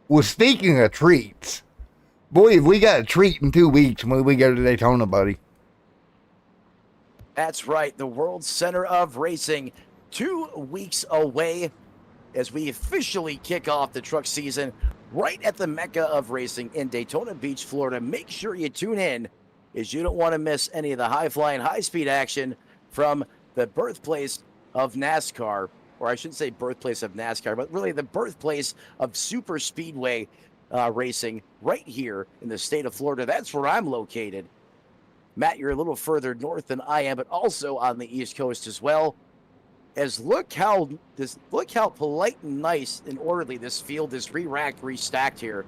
Well, speaking of treats, boy, if we got a treat in 2 weeks when we go to Daytona, buddy. That's right. The World Center of Racing, 2 weeks away as we officially kick off the truck season right at the Mecca of Racing in Daytona Beach, Florida. Make sure you tune in, as you don't want to miss any of the high-flying, high-speed action from the birthplace of NASCAR, or I shouldn't say birthplace of NASCAR, but really the birthplace of super speedway racing right here in the state of Florida. That's where I'm located. Matt, you're a little further north than I am, but also on the East Coast as well. As look how polite and nice and orderly this field is re-racked, restacked here.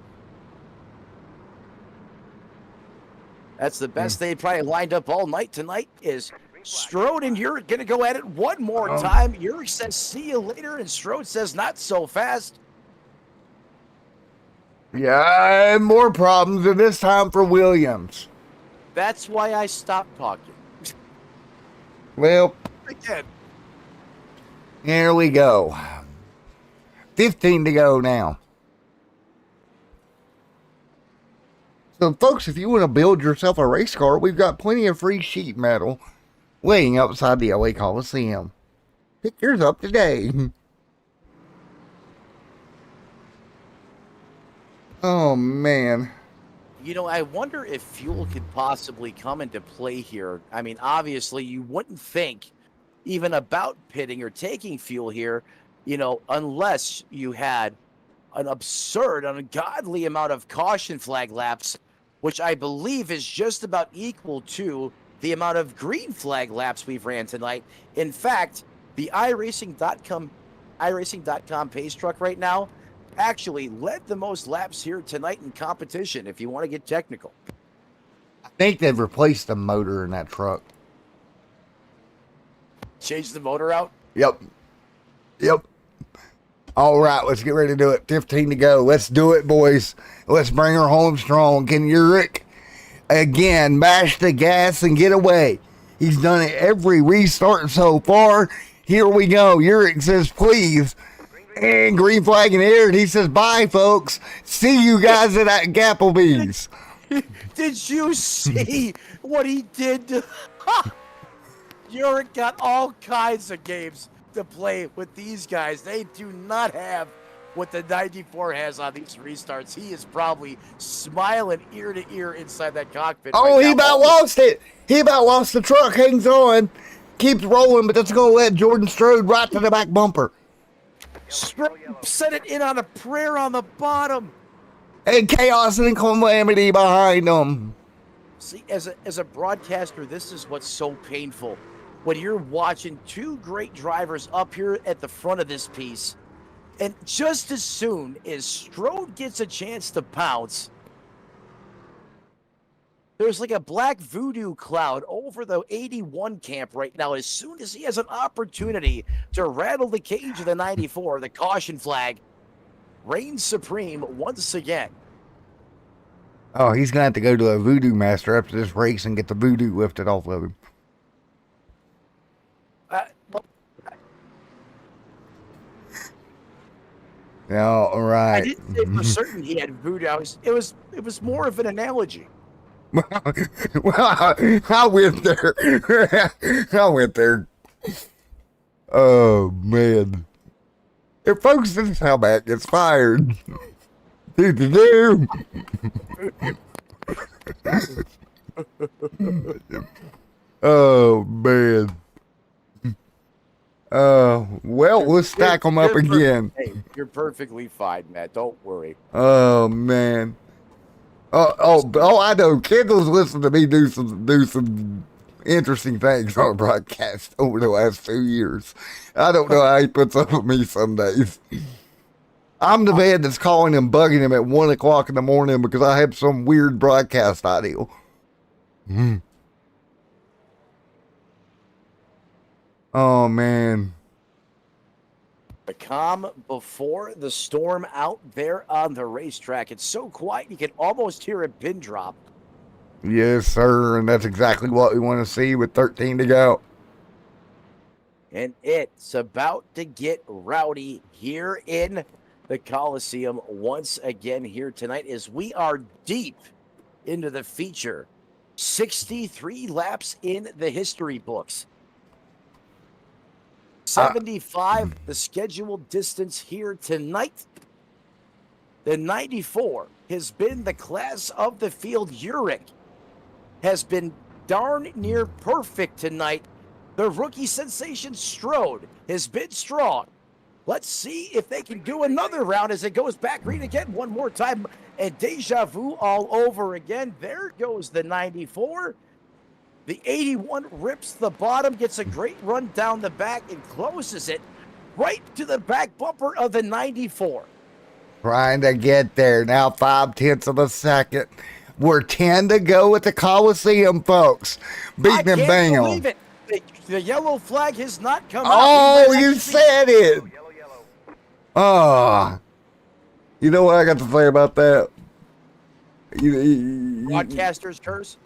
That's the best they probably lined up all night tonight. Is Strode and Uric going to go at it one more time? Uric says, see you later, and Strode says, not so fast. Yeah, and more problems, and this time for Williams. That's why I stopped talking. Well, Again. here we go. 15 to go now. So, folks, if you want to build yourself a race car, we've got plenty of free sheet metal waiting outside the LA Coliseum. Pick yours up today. Oh, man. You know, I wonder if fuel could possibly come into play here. I mean, obviously, you wouldn't think even about pitting or taking fuel here, you know, unless you had an absurd, ungodly amount of caution flag laps, which I believe is just about equal to the amount of green flag laps we've ran tonight. In fact, the iRacing.com pace truck right now actually led the most laps here tonight in competition, if you want to get technical. I think they've replaced the motor in that truck. Change the motor out? Yep. All right, let's get ready to do it. 15 to go. Let's do it, boys. Let's bring her home strong. Can Uric again mash the gas and get away? He's done it every restart so far. Here we go. Uric says, please. And green flag in the air, and he says, bye, folks. See you guys at that Gapplebee's. Did you see what he did to... Uric got all kinds of games to play with these guys. They do not have what the 94 has on these restarts. He is probably smiling ear to ear inside that cockpit. Oh, right he now. about lost it. He about lost the truck. Hangs on. Keeps rolling, but that's going to let Jordan Strode right to the back bumper. Strode set it in on a prayer on the bottom. And chaos and calamity behind him. See, as a broadcaster, this is what's so painful. When you're watching two great drivers up here at the front of this piece, and just as soon as Strode gets a chance to pounce, there's like a black voodoo cloud over the 81 camp right now. As soon as he has an opportunity to rattle the cage of the 94, the caution flag reigns supreme once again. Oh, he's going to have to go to a voodoo master after this race and get the voodoo lifted off of him. All right. I didn't say for certain he had voodoo. It was more of an analogy. Well, I went there. I went there. Oh, man. If folks, this is how Matt gets fired. Do. Oh, man. Well, we'll stack them up again. Hey, you're perfectly fine, Matt. Don't worry. Oh, man. Oh, I know. Kendall's listened to me do some interesting things on broadcast over the last 2 years. I don't know how he puts up with me some days. I'm the man that's calling him, bugging him at 1 o'clock in the morning because I have some weird broadcast idea. Oh, man. The calm before the storm out there on the racetrack. It's so quiet you can almost hear a pin drop. Yes, sir, and that's exactly what we want to see with 13 to go. And it's about to get rowdy here in the Coliseum once again here tonight as we are deep into the feature. 63 laps in the history books. 75, the scheduled distance here tonight. The 94 has been the class of the field. Urich has been darn near perfect tonight. The rookie sensation Strode has been strong. Let's see if they can do another round as it goes back green again one more time. And deja vu all over again. There goes the 94. The 81 rips the bottom, gets a great run down the back, and closes it right to the back bumper of the 94. Trying to get there. Now 5/10 of a second. We're 10 to go at the Coliseum, folks. Beating him I can't down. believe it. The yellow flag has not come out. Oh, you said it. Oh. You know what I got to say about that? Broadcaster's curse?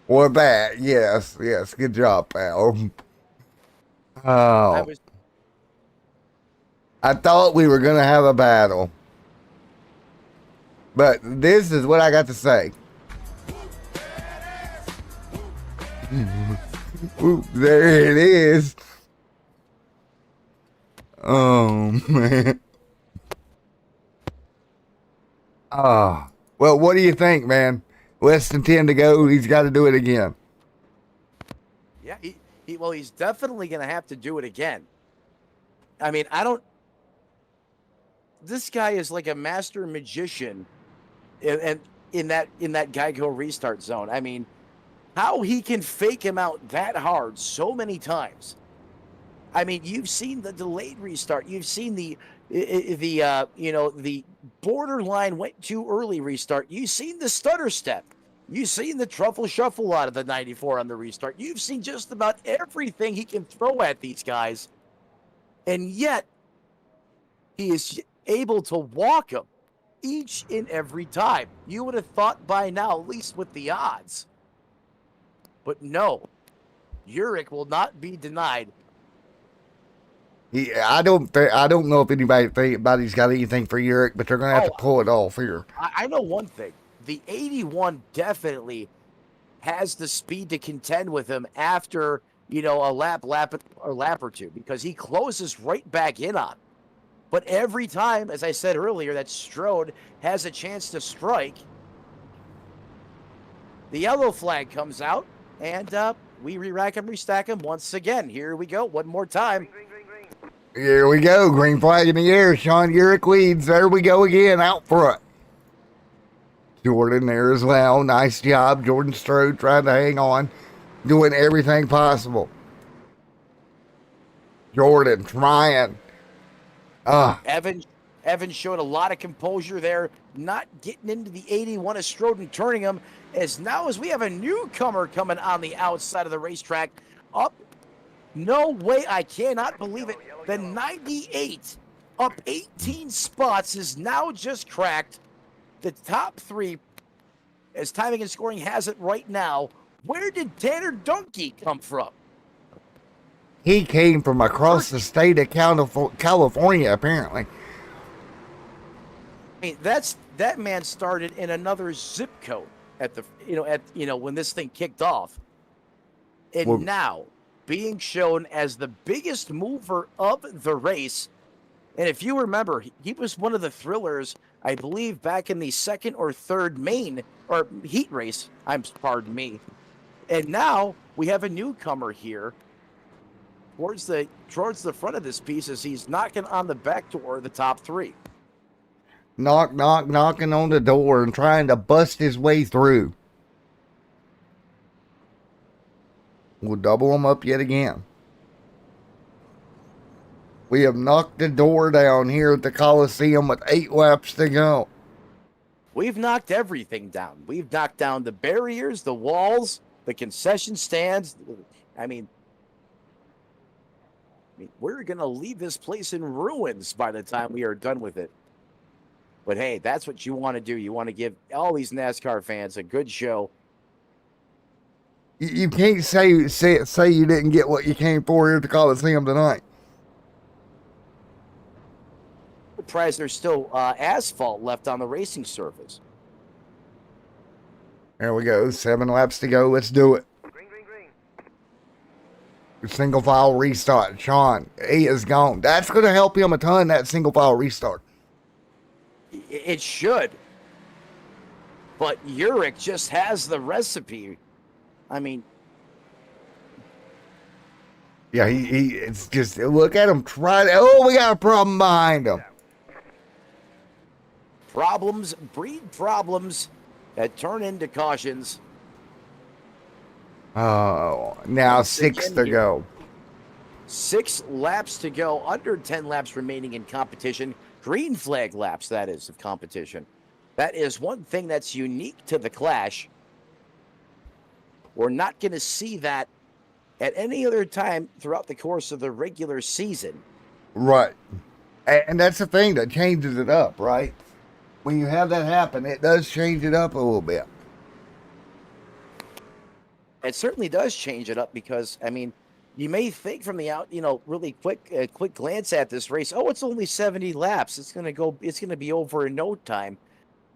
Well, that, yes. Good job, pal. Oh. I thought we were going to have a battle. But this is what I got to say. Ooh, there it is. Oh, man. Oh. Well, what do you think, man? Less than 10 to go. He's got to do it again. Yeah, he's definitely going to have to do it again. I mean, this guy is like a master magician in that Geico restart zone. I mean, how he can fake him out that hard so many times. I mean, you've seen the delayed restart. You've seen the borderline went too early restart. You've seen the stutter step. You've seen the truffle shuffle out of the 94 on the restart. You've seen just about everything he can throw at these guys. And yet, he is able to walk them each and every time. You would have thought by now, at least with the odds. But no, Urich will not be denied. I don't know if anybody's got anything for Urich, but they're going to have to pull it off here. I know one thing. The 81 definitely has the speed to contend with him after, a lap or two, because he closes right back in on. But every time, as I said earlier, that Strode has a chance to strike, the yellow flag comes out, and we re-rack him, restack him once again. Here we go, one more time. Here we go, green flag in the air. Sean Urich leads. There we go again, out front. Jordan there as well. Nice job. Jordan Strode trying to hang on, doing everything possible. Jordan trying. Evan showed a lot of composure there, not getting into the 81 of Strode and turning him. As we have a newcomer coming on the outside of the racetrack. Up. No way, I cannot believe it. The 98 up 18 spots is now just cracked the top three, as timing and scoring has it right now. Where did Tanner Dunkey come from? He came from across the state of California, apparently. I mean, that man started in another zip code when this thing kicked off, and now being shown as the biggest mover of the race. And if you remember, he was one of the thrillers, I believe, back in the second or third main or heat race. Pardon me. And now we have a newcomer here towards the front of this piece as he's knocking on the back door of the top three. Knocking on the door and trying to bust his way through. We'll double him up yet again. We have knocked the door down here at the Coliseum with 8 laps to go. We've knocked everything down. We've knocked down the barriers, the walls, the concession stands. I mean, we're going to leave this place in ruins by the time we are done with it. But hey, that's what you want to do. You want to give all these NASCAR fans a good show. You can't say you didn't get what you came for here at the Coliseum tonight. Surprised there's still asphalt left on the racing surface. There we go. 7 laps to go. Let's do it. Single file restart. Sean, he is gone. That's going to help him a ton, that single file restart. It should. But Urich just has the recipe. I mean, yeah, it's just, look at him try. Oh, we got a problem behind him. problems breed problems that turn into cautions. Oh, now Once 6 again to here. go. 6 laps to go, under 10 laps remaining in competition. Green flag laps, that is, of competition. That is one thing that's unique to the Clash. We're not going to see that at any other time throughout the course of the regular season. Right. And that's the thing that changes it up, right? When you have that happen, it does change it up a little bit. It certainly does change it up because, I mean, you may think from the out, really quick glance at this race, oh, it's only 70 laps. It's going to be over in no time.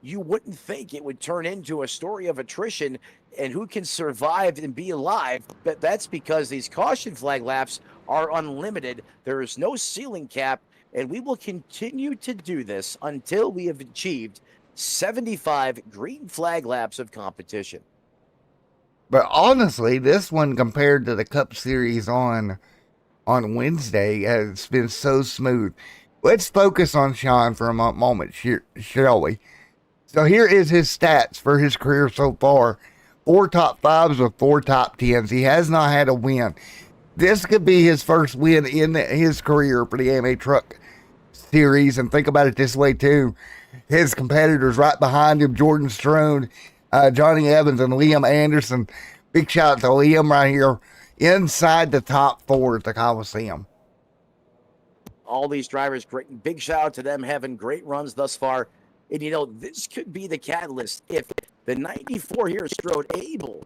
You wouldn't think it would turn into a story of attrition and who can survive and be alive. But that's because these caution flag laps are unlimited. There is no ceiling cap, and we will continue to do this until we have achieved 75 green flag laps of competition. But honestly, this one compared to the Cup Series on Wednesday has been so smooth. Let's focus on Sean for a moment, shall we? So here is his stats for his career so far. 4 top 5s with 4 top 10s. He has not had a win. This could be his first win in his career for the AMA Truck Series. And think about it this way, too. His competitors right behind him, Jordan Strone, Johnny Evans, and Liam Anderson. Big shout out to Liam right here inside the top 4 at the Coliseum. All these drivers, great, big shout out to them, having great runs thus far. And, this could be the catalyst if the 94 here is Strode able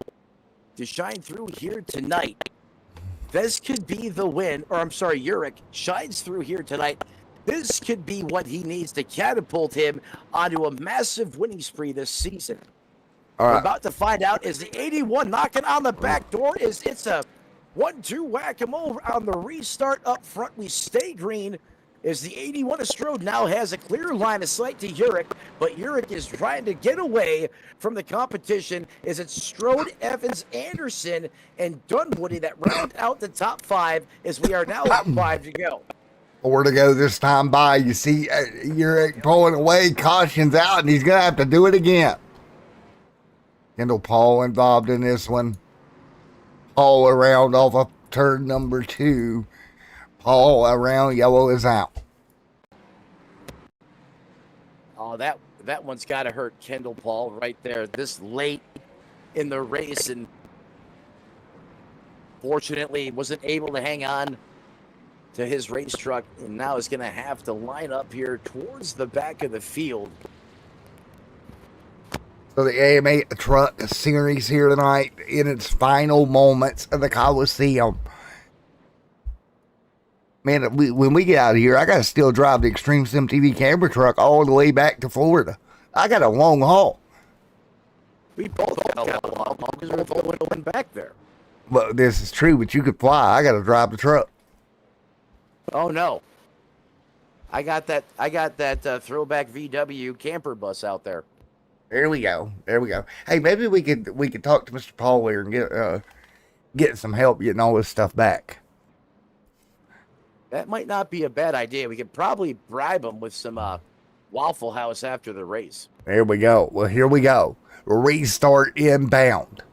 to shine through here tonight. This could be the win, or I'm sorry, Urich shines through here tonight. This could be what he needs to catapult him onto a massive winning spree this season. All right. We're about to find out, is the 81 knocking on the back door? It's a 1-2 whack-a-mole on the restart up front. We stay green. As the 81 of Strode now has a clear line of sight to Urich, but Urich is trying to get away from the competition as it's Strode, Evans, Anderson, and Dunwoody that round out the top 5 as we are now at 5 to go. 4 to go this time by. You see Urich pulling away, caution's out, and he's going to have to do it again. Kendall Paul involved in this one. Paul around off of turn number 2. Paul around yellow is out. Oh, that one's got to hurt Kendall Paul right there this late in the race, and fortunately wasn't able to hang on to his race truck, and now is going to have to line up here towards the back of the field. So the AMA Truck Series here tonight in its final moments of the Coliseum. Man, when we get out of here, I got to still drive the Extreme Sim TV camera truck all the way back to Florida. I got a long haul. We both got a long haul because we're both going back there. Well, this is true, but you could fly. I got to drive the truck. Oh no, I got that throwback VW camper bus out there. There we go. Hey, maybe we could talk to Mr. Paul here and get some help getting all this stuff back. That might not be a bad idea. We could probably bribe him with some Waffle House after the race. There we go. Well, here we go. Restart inbound.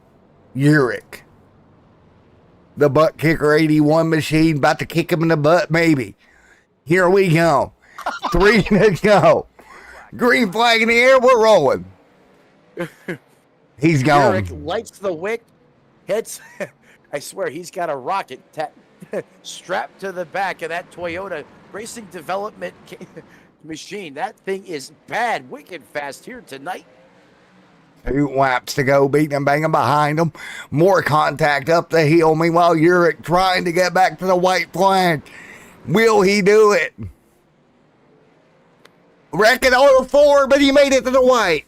Urich. The butt kicker 81 machine about to kick him in the butt, maybe. Here we go. 3 to go. Green flag in the air. We're rolling. He's gone. Urich lights the wick, hits. I swear he's got a rocket strapped to the back of that Toyota Racing Development machine. That thing is bad, wicked fast here tonight. 2 laps to go, beating and banging behind him. More contact up the hill. Meanwhile, Uric trying to get back to the white flag. Will he do it? Wrecking on the 4, but he made it to the white.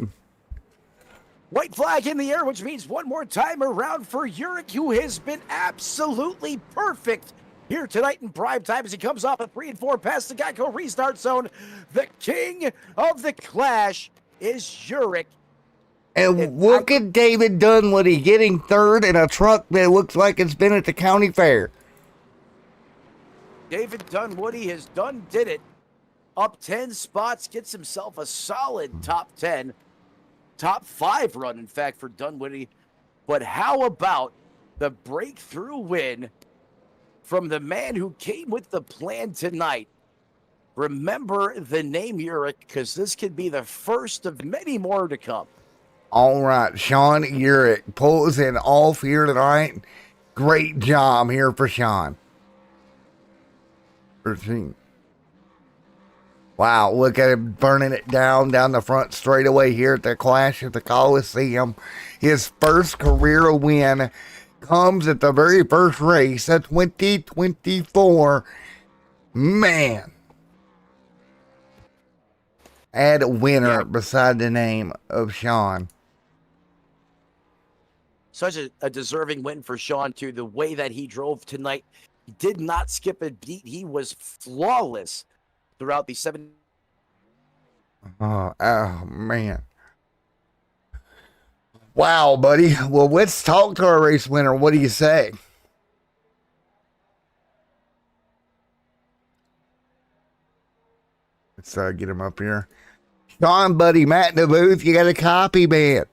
White flag in the air, which means one more time around for Uric, who has been absolutely perfect here tonight in prime time as he comes off a 3 and 4 past the Geico restart zone. The king of the clash is Uric. And look at David Dunwoody getting third in a truck that looks like it's been at the county fair. David Dunwoody has did it. Up 10 spots, gets himself a solid top 10. Top 5 run, in fact, for Dunwoody. But how about the breakthrough win from the man who came with the plan tonight? Remember the name Uric, because this could be the first of many more to come. All right, Sean Uric pulls it off here tonight. Great job here for Sean. 13. Wow, look at him burning it down the front straightaway here at the Clash at the Coliseum. His first career win comes at the very first race at 2024. Man. Add a winner beside the name of Sean. Such a deserving win for Sean, too. The way that he drove tonight, he did not skip a beat. He was flawless throughout the 7. Oh, man. Wow, buddy. Well, let's talk to our race winner. What do you say? Let's get him up here. Sean, buddy, Matt in the booth, you got a copy, man.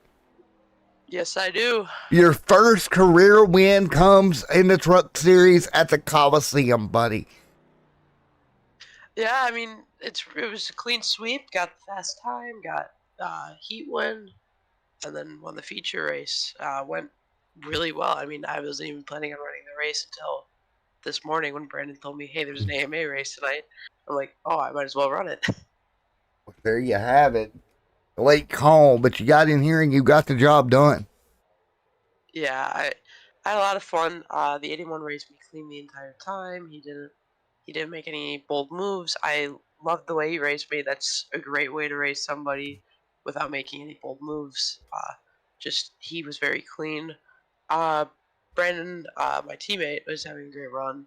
Yes, I do. Your first career win comes in the Truck Series at the Coliseum, buddy. Yeah, I mean, it was a clean sweep. Got the fast time, got heat win, and then won the feature race. Went really well. I mean, I wasn't even planning on running the race until this morning when Brandon told me, "Hey, there's an AMA race tonight." I'm like, "Oh, I might as well run it." Well, there you have it. Late call, but you got in here and you got the job done. Yeah, I had a lot of fun. The 81 raced me clean the entire time. He didn't make any bold moves. I loved the way he raced me. That's a great way to race somebody without making any bold moves. Just he was very clean. Brandon, my teammate, was having a great run.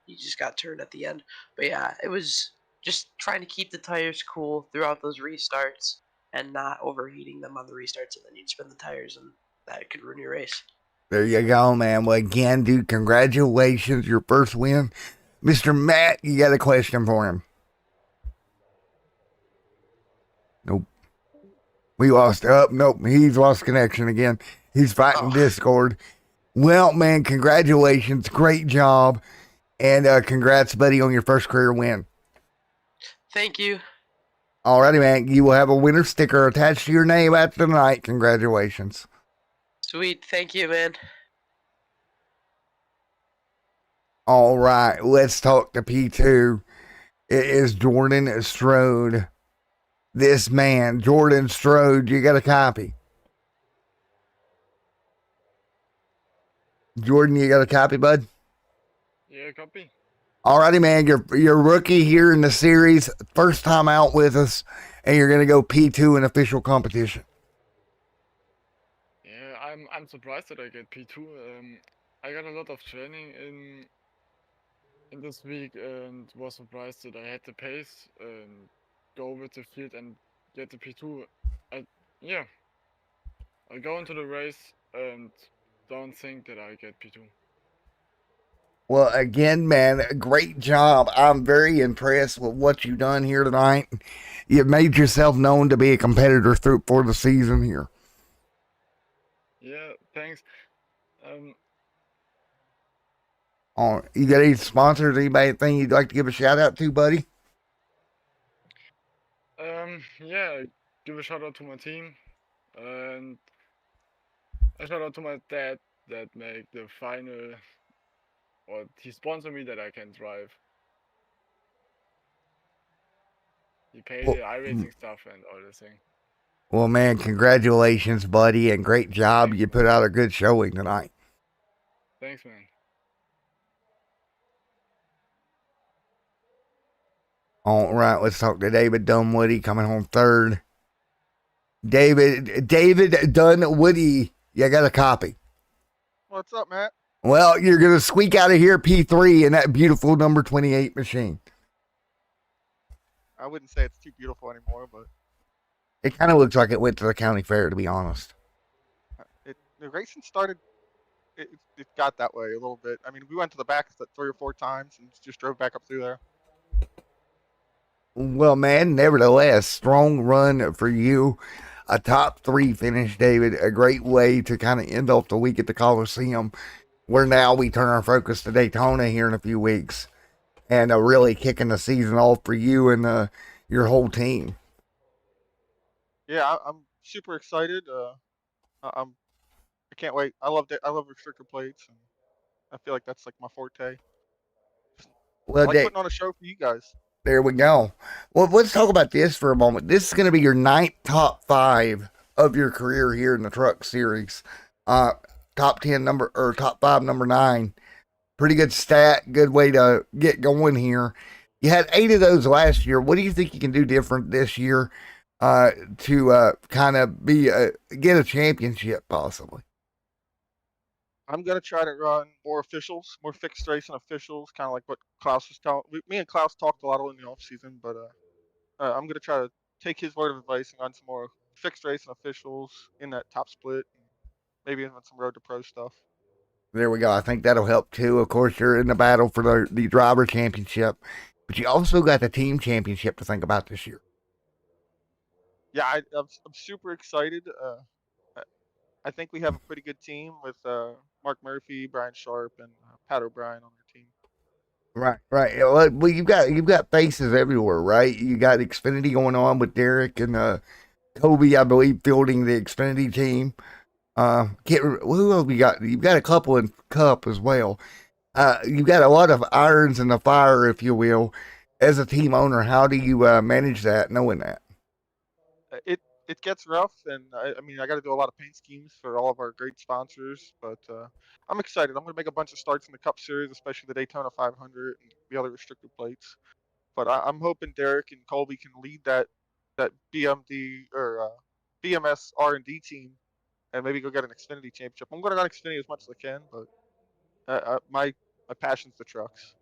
He just got turned at the end. But yeah, it was just trying to keep the tires cool throughout those restarts and not overheating them on the restarts, and then you'd spin the tires and that could ruin your race. There you go, man. Well, again, dude, congratulations. Your first win. Mr. Matt, you got a question for him? Nope. We lost. Nope. He's lost connection again. He's fighting Discord. Well, man, congratulations. Great job. And congrats, buddy, on your first career win. Thank you. Alrighty, man. You will have a winner sticker attached to your name after tonight. Congratulations. Sweet. Thank you, man. All right. Let's talk to P2. It is Jordan Strode. This man, Jordan Strode, you got a copy? Jordan, you got a copy, bud? Yeah, copy. Alrighty, man. You're rookie here in the series. First time out with us. And you're going to go P2 in official competition. Yeah, I'm surprised that I get P2. I got a lot of training in this week and was surprised that I had the pace and go with the field and get the P2. Yeah, I go into the race and don't think that I get P2. Well, again, man, great job. I'm very impressed with what you've done here tonight. You've made yourself known to be a competitor for the season here. Yeah, thanks. You got any sponsors, anything you'd like to give a shout out to, buddy? Yeah, give a shout out to my team and a shout out to my dad that make the final, or he sponsored me that I can drive. He paid the iRacing stuff and all this thing. Well, man, congratulations, buddy, and great job. You put out a good showing tonight. Thanks, man. All right, let's talk to David Dunwoody coming home third. David Dunwoody, you got a copy. What's up, Matt? Well, you're going to squeak out of here P3 in that beautiful number 28 machine. I wouldn't say it's too beautiful anymore, but It kind of looks like it went to the county fair, to be honest. the racing started. It got that way a little bit. I mean, we went to the back 3 or 4 times and just drove back up through there. Well, man, nevertheless, strong run for you. A top 3 finish, David. A great way to kind of end off the week at the Coliseum, where now we turn our focus to Daytona here in a few weeks, and really kicking the season off for you and your whole team. Yeah, I'm super excited. I can't wait. I love restrictor plates, and I feel like that's like my forte. Well, I like putting on a show for you guys. There we go. Well, let's talk about this for a moment. This is going to be your 9th top 5 of your career here in the Truck Series. Top 10 number, or top 5 number 9. Pretty good stat. Good way to get going here. You had 8 of those last year. What do you think you can do different this year to kind of get a championship possibly? I'm gonna try to run more officials, more fixed racing officials, kind of like what Klaus was telling. Me and Klaus talked a lot in the off season, but I'm gonna try to take his word of advice and run some more fixed racing officials in that top split, and maybe even some road to pro stuff. There we go. I think that'll help too. Of course, you're in the battle for the driver championship, but you also got the team championship to think about this year. Yeah, I'm super excited. I think we have a pretty good team with Mark Murphy, Brian Sharp, and Pat O'Brien on their team. Right. Well, you've got faces everywhere, right? You got Xfinity going on with Derek and Kobe, I believe, fielding the Xfinity team. Who else we got? You've got a couple in Cup as well. You've got a lot of irons in the fire, if you will. As a team owner, how do you manage that, knowing that? It gets rough, and I mean I got to do a lot of paint schemes for all of our great sponsors, but I'm excited. I'm going to make a bunch of starts in the Cup Series, especially the Daytona 500 and the other restricted plates. But I'm hoping Derek and Colby can lead that BMD or BMS R&D team, and maybe go get an Xfinity championship. I'm going to run Xfinity as much as I can, but my passion's the trucks.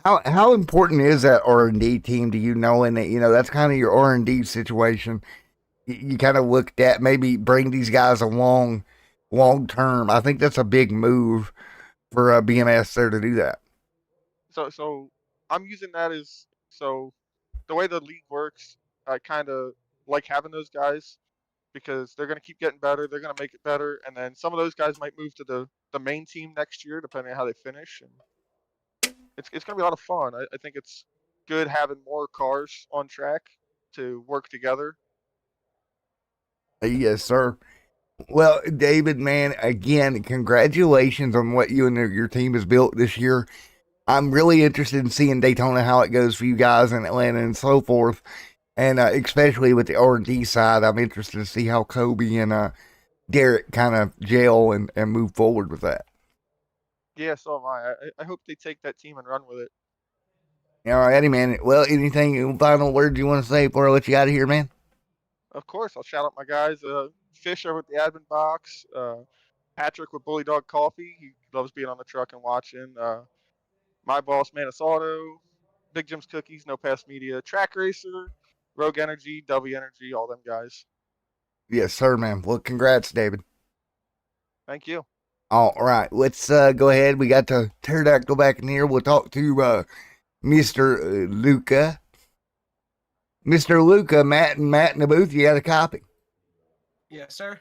How important is that R&D team to you, knowing that that's kind of your R&D situation? You kind of looked at maybe bring these guys along long term. I think that's a big move for BMS there to do that. So I'm using that as so the way the league works. I kind of like having those guys because they're going to keep getting better. They're going to make it better, and then some of those guys might move to the main team next year, depending on how they finish. And it's going to be a lot of fun. I think it's good having more cars on track to work together. Yes, sir. Well, David, man, again, congratulations on what you and your team has built this year. I'm really interested in seeing Daytona, how it goes for you guys in Atlanta and so forth. And especially with the R&D side, I'm interested to see how Kobe and Derek kind of gel and move forward with that. Yeah, so am I. I hope they take that team and run with it. All righty, man. Well, anything final words you want to say before I let you out of here, man? Of course, I'll shout out my guys. Fish over at the admin box. Patrick with Bully Dog Coffee. He loves being on the truck and watching. My boss, Manus Auto. Big Jim's Cookies, No Pass Media. Track Racer. Rogue Energy, W Energy, all them guys. Yes, sir, man. Well, congrats, David. Thank you. All right, let's go ahead. We got the pterodactyl back in here. We'll talk to Mr. Luca. Mr. Luca, Matt in the booth, you got a copy? Yes, sir.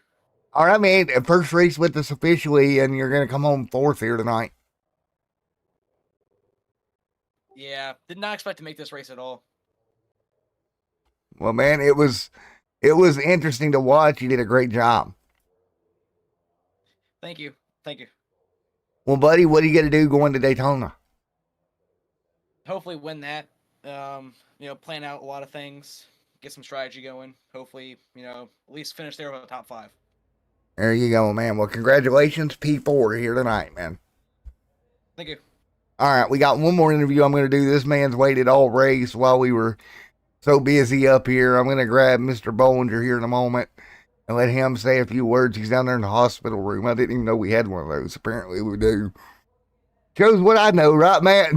All right, man. First race with us officially, and you're going to come home 4th here tonight. Yeah, did not expect to make this race at all. Well, man, it was interesting to watch. You did a great job. Thank you. Well, buddy, what are you going to do going to Daytona? Hopefully win that. Plan out a lot of things. get some strategy going. Hopefully, at least finish there with a top 5. There you go, man. Well, congratulations, P4 here tonight, man. Thank you. All right, we got one more interview I'm going to do. This man's waited all race while we were so busy up here. I'm going to grab Mr. Bollinger here in a moment and let him say a few words. He's down there in the hospital room. I didn't even know we had one of those. Apparently we do. Shows what I know, right, Matt?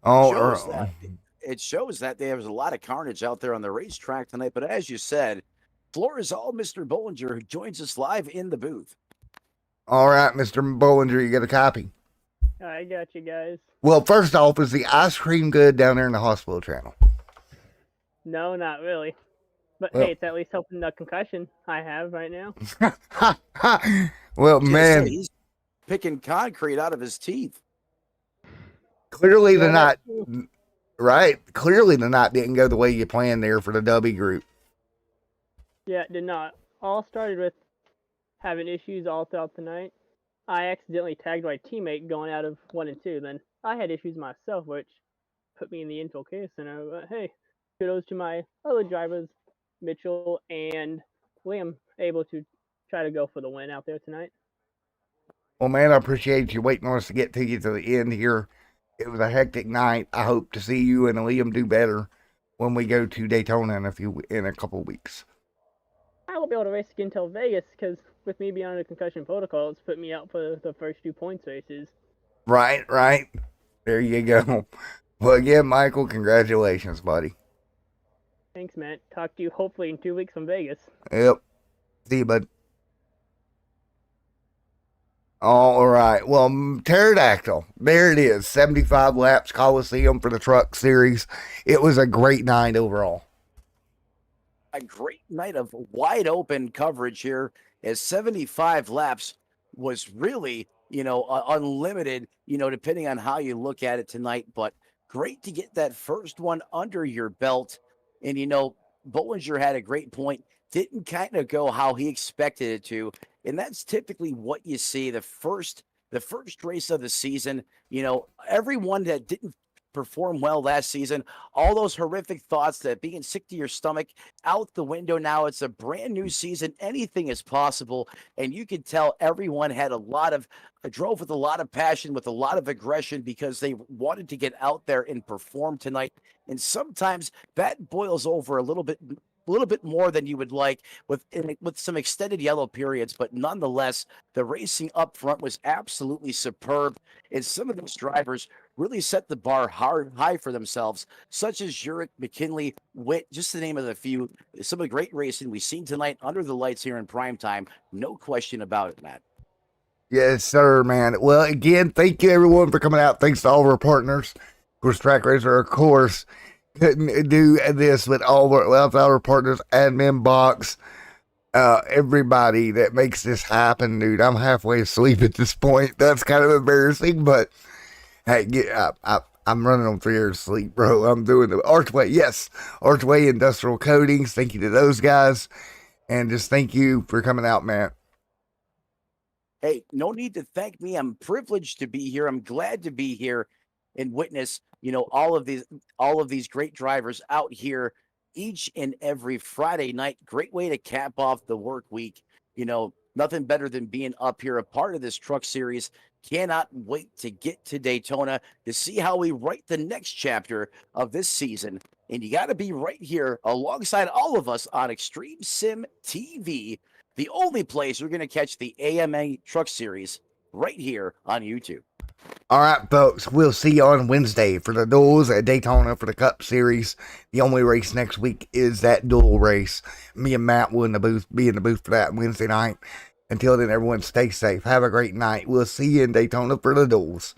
Oh, It shows that there was a lot of carnage out there on the racetrack tonight. But as you said, floor is all Mr. Bollinger, who joins us live in the booth. all right, Mr. Bollinger, you got a copy. I got you guys. Well, first off, is the ice cream good down there in the hospital channel? No, not really. But Well, hey, it's at least helping the concussion I have right now. well, man, He's picking concrete out of his teeth. clearly Yeah, the night, that's true. right? Clearly the night didn't go the way you planned there for the W group. Yeah, it did not. All started with having issues all throughout the night. I accidentally tagged my teammate going out of 1 and 2. Then I had issues myself, which put me in the infield case center. But hey, kudos to my other drivers, Mitchell and Liam, able to try to go for the win out there tonight. Well, man, I appreciate you waiting on us to get to you to the end here. It was a hectic night. I hope to see you and Liam do better when we go to Daytona in a couple of weeks. I won't be able to race again until Vegas because with me being under concussion protocol, it's put me out for the first 2 points races. Right. There you go. Well, again, Michael, congratulations, buddy. Thanks, Matt. Talk to you hopefully in 2 weeks from Vegas. Yep. See you, bud. All right. Well, Pterodactyl. There it is. 75 laps Coliseum for the Truck Series. It was a great night overall. A great night of wide open coverage here, as 75 laps was really, unlimited, depending on how you look at it tonight. But great to get that first one under your belt. And, Bollinger had a great point. Didn't kind of go how he expected it to. And that's typically what you see the first race of the season. Everyone that didn't perform well last season, all those horrific thoughts that being sick to your stomach out the window. Now it's a brand new season. Anything is possible. And you could tell everyone had drove with a lot of passion, with a lot of aggression, because they wanted to get out there and perform tonight. And sometimes that boils over a little bit more than you would like with some extended yellow periods, but nonetheless, the racing up front was absolutely superb. And some of these drivers really set the bar high for themselves, such as Jurek, McKinley, Witt, just to name of a few. Some of the great racing we've seen tonight under the lights here in prime time. No question about it, Matt. Yes, sir, man. Well, again, thank you everyone for coming out. Thanks to all of our partners. Of course, Track Racer, of course, couldn't do this without our partners, Admin Box, everybody that makes this happen, dude. I'm halfway asleep at this point. That's kind of embarrassing, but hey, I'm running on 3 hours of sleep, bro. I'm doing the Archway. Yes, Archway Industrial Coatings. Thank you to those guys. And just thank you for coming out, man. Hey, no need to thank me. I'm privileged to be here. I'm glad to be here and witness, all of these great drivers out here each and every Friday night. Great way to cap off the work week. Nothing better than being up here, a part of this truck series. Cannot wait to get to Daytona to see how we write the next chapter of this season. And you got to be right here alongside all of us on Extreme Sim TV, the only place you're going to catch the AMA Truck Series right here on YouTube. All right, folks, we'll see you on Wednesday for the duels at Daytona for the Cup Series. The only race next week is that duel race. Me and Matt will be in the booth for that Wednesday night. Until then, everyone stay safe. Have a great night. We'll see you in Daytona for the duels.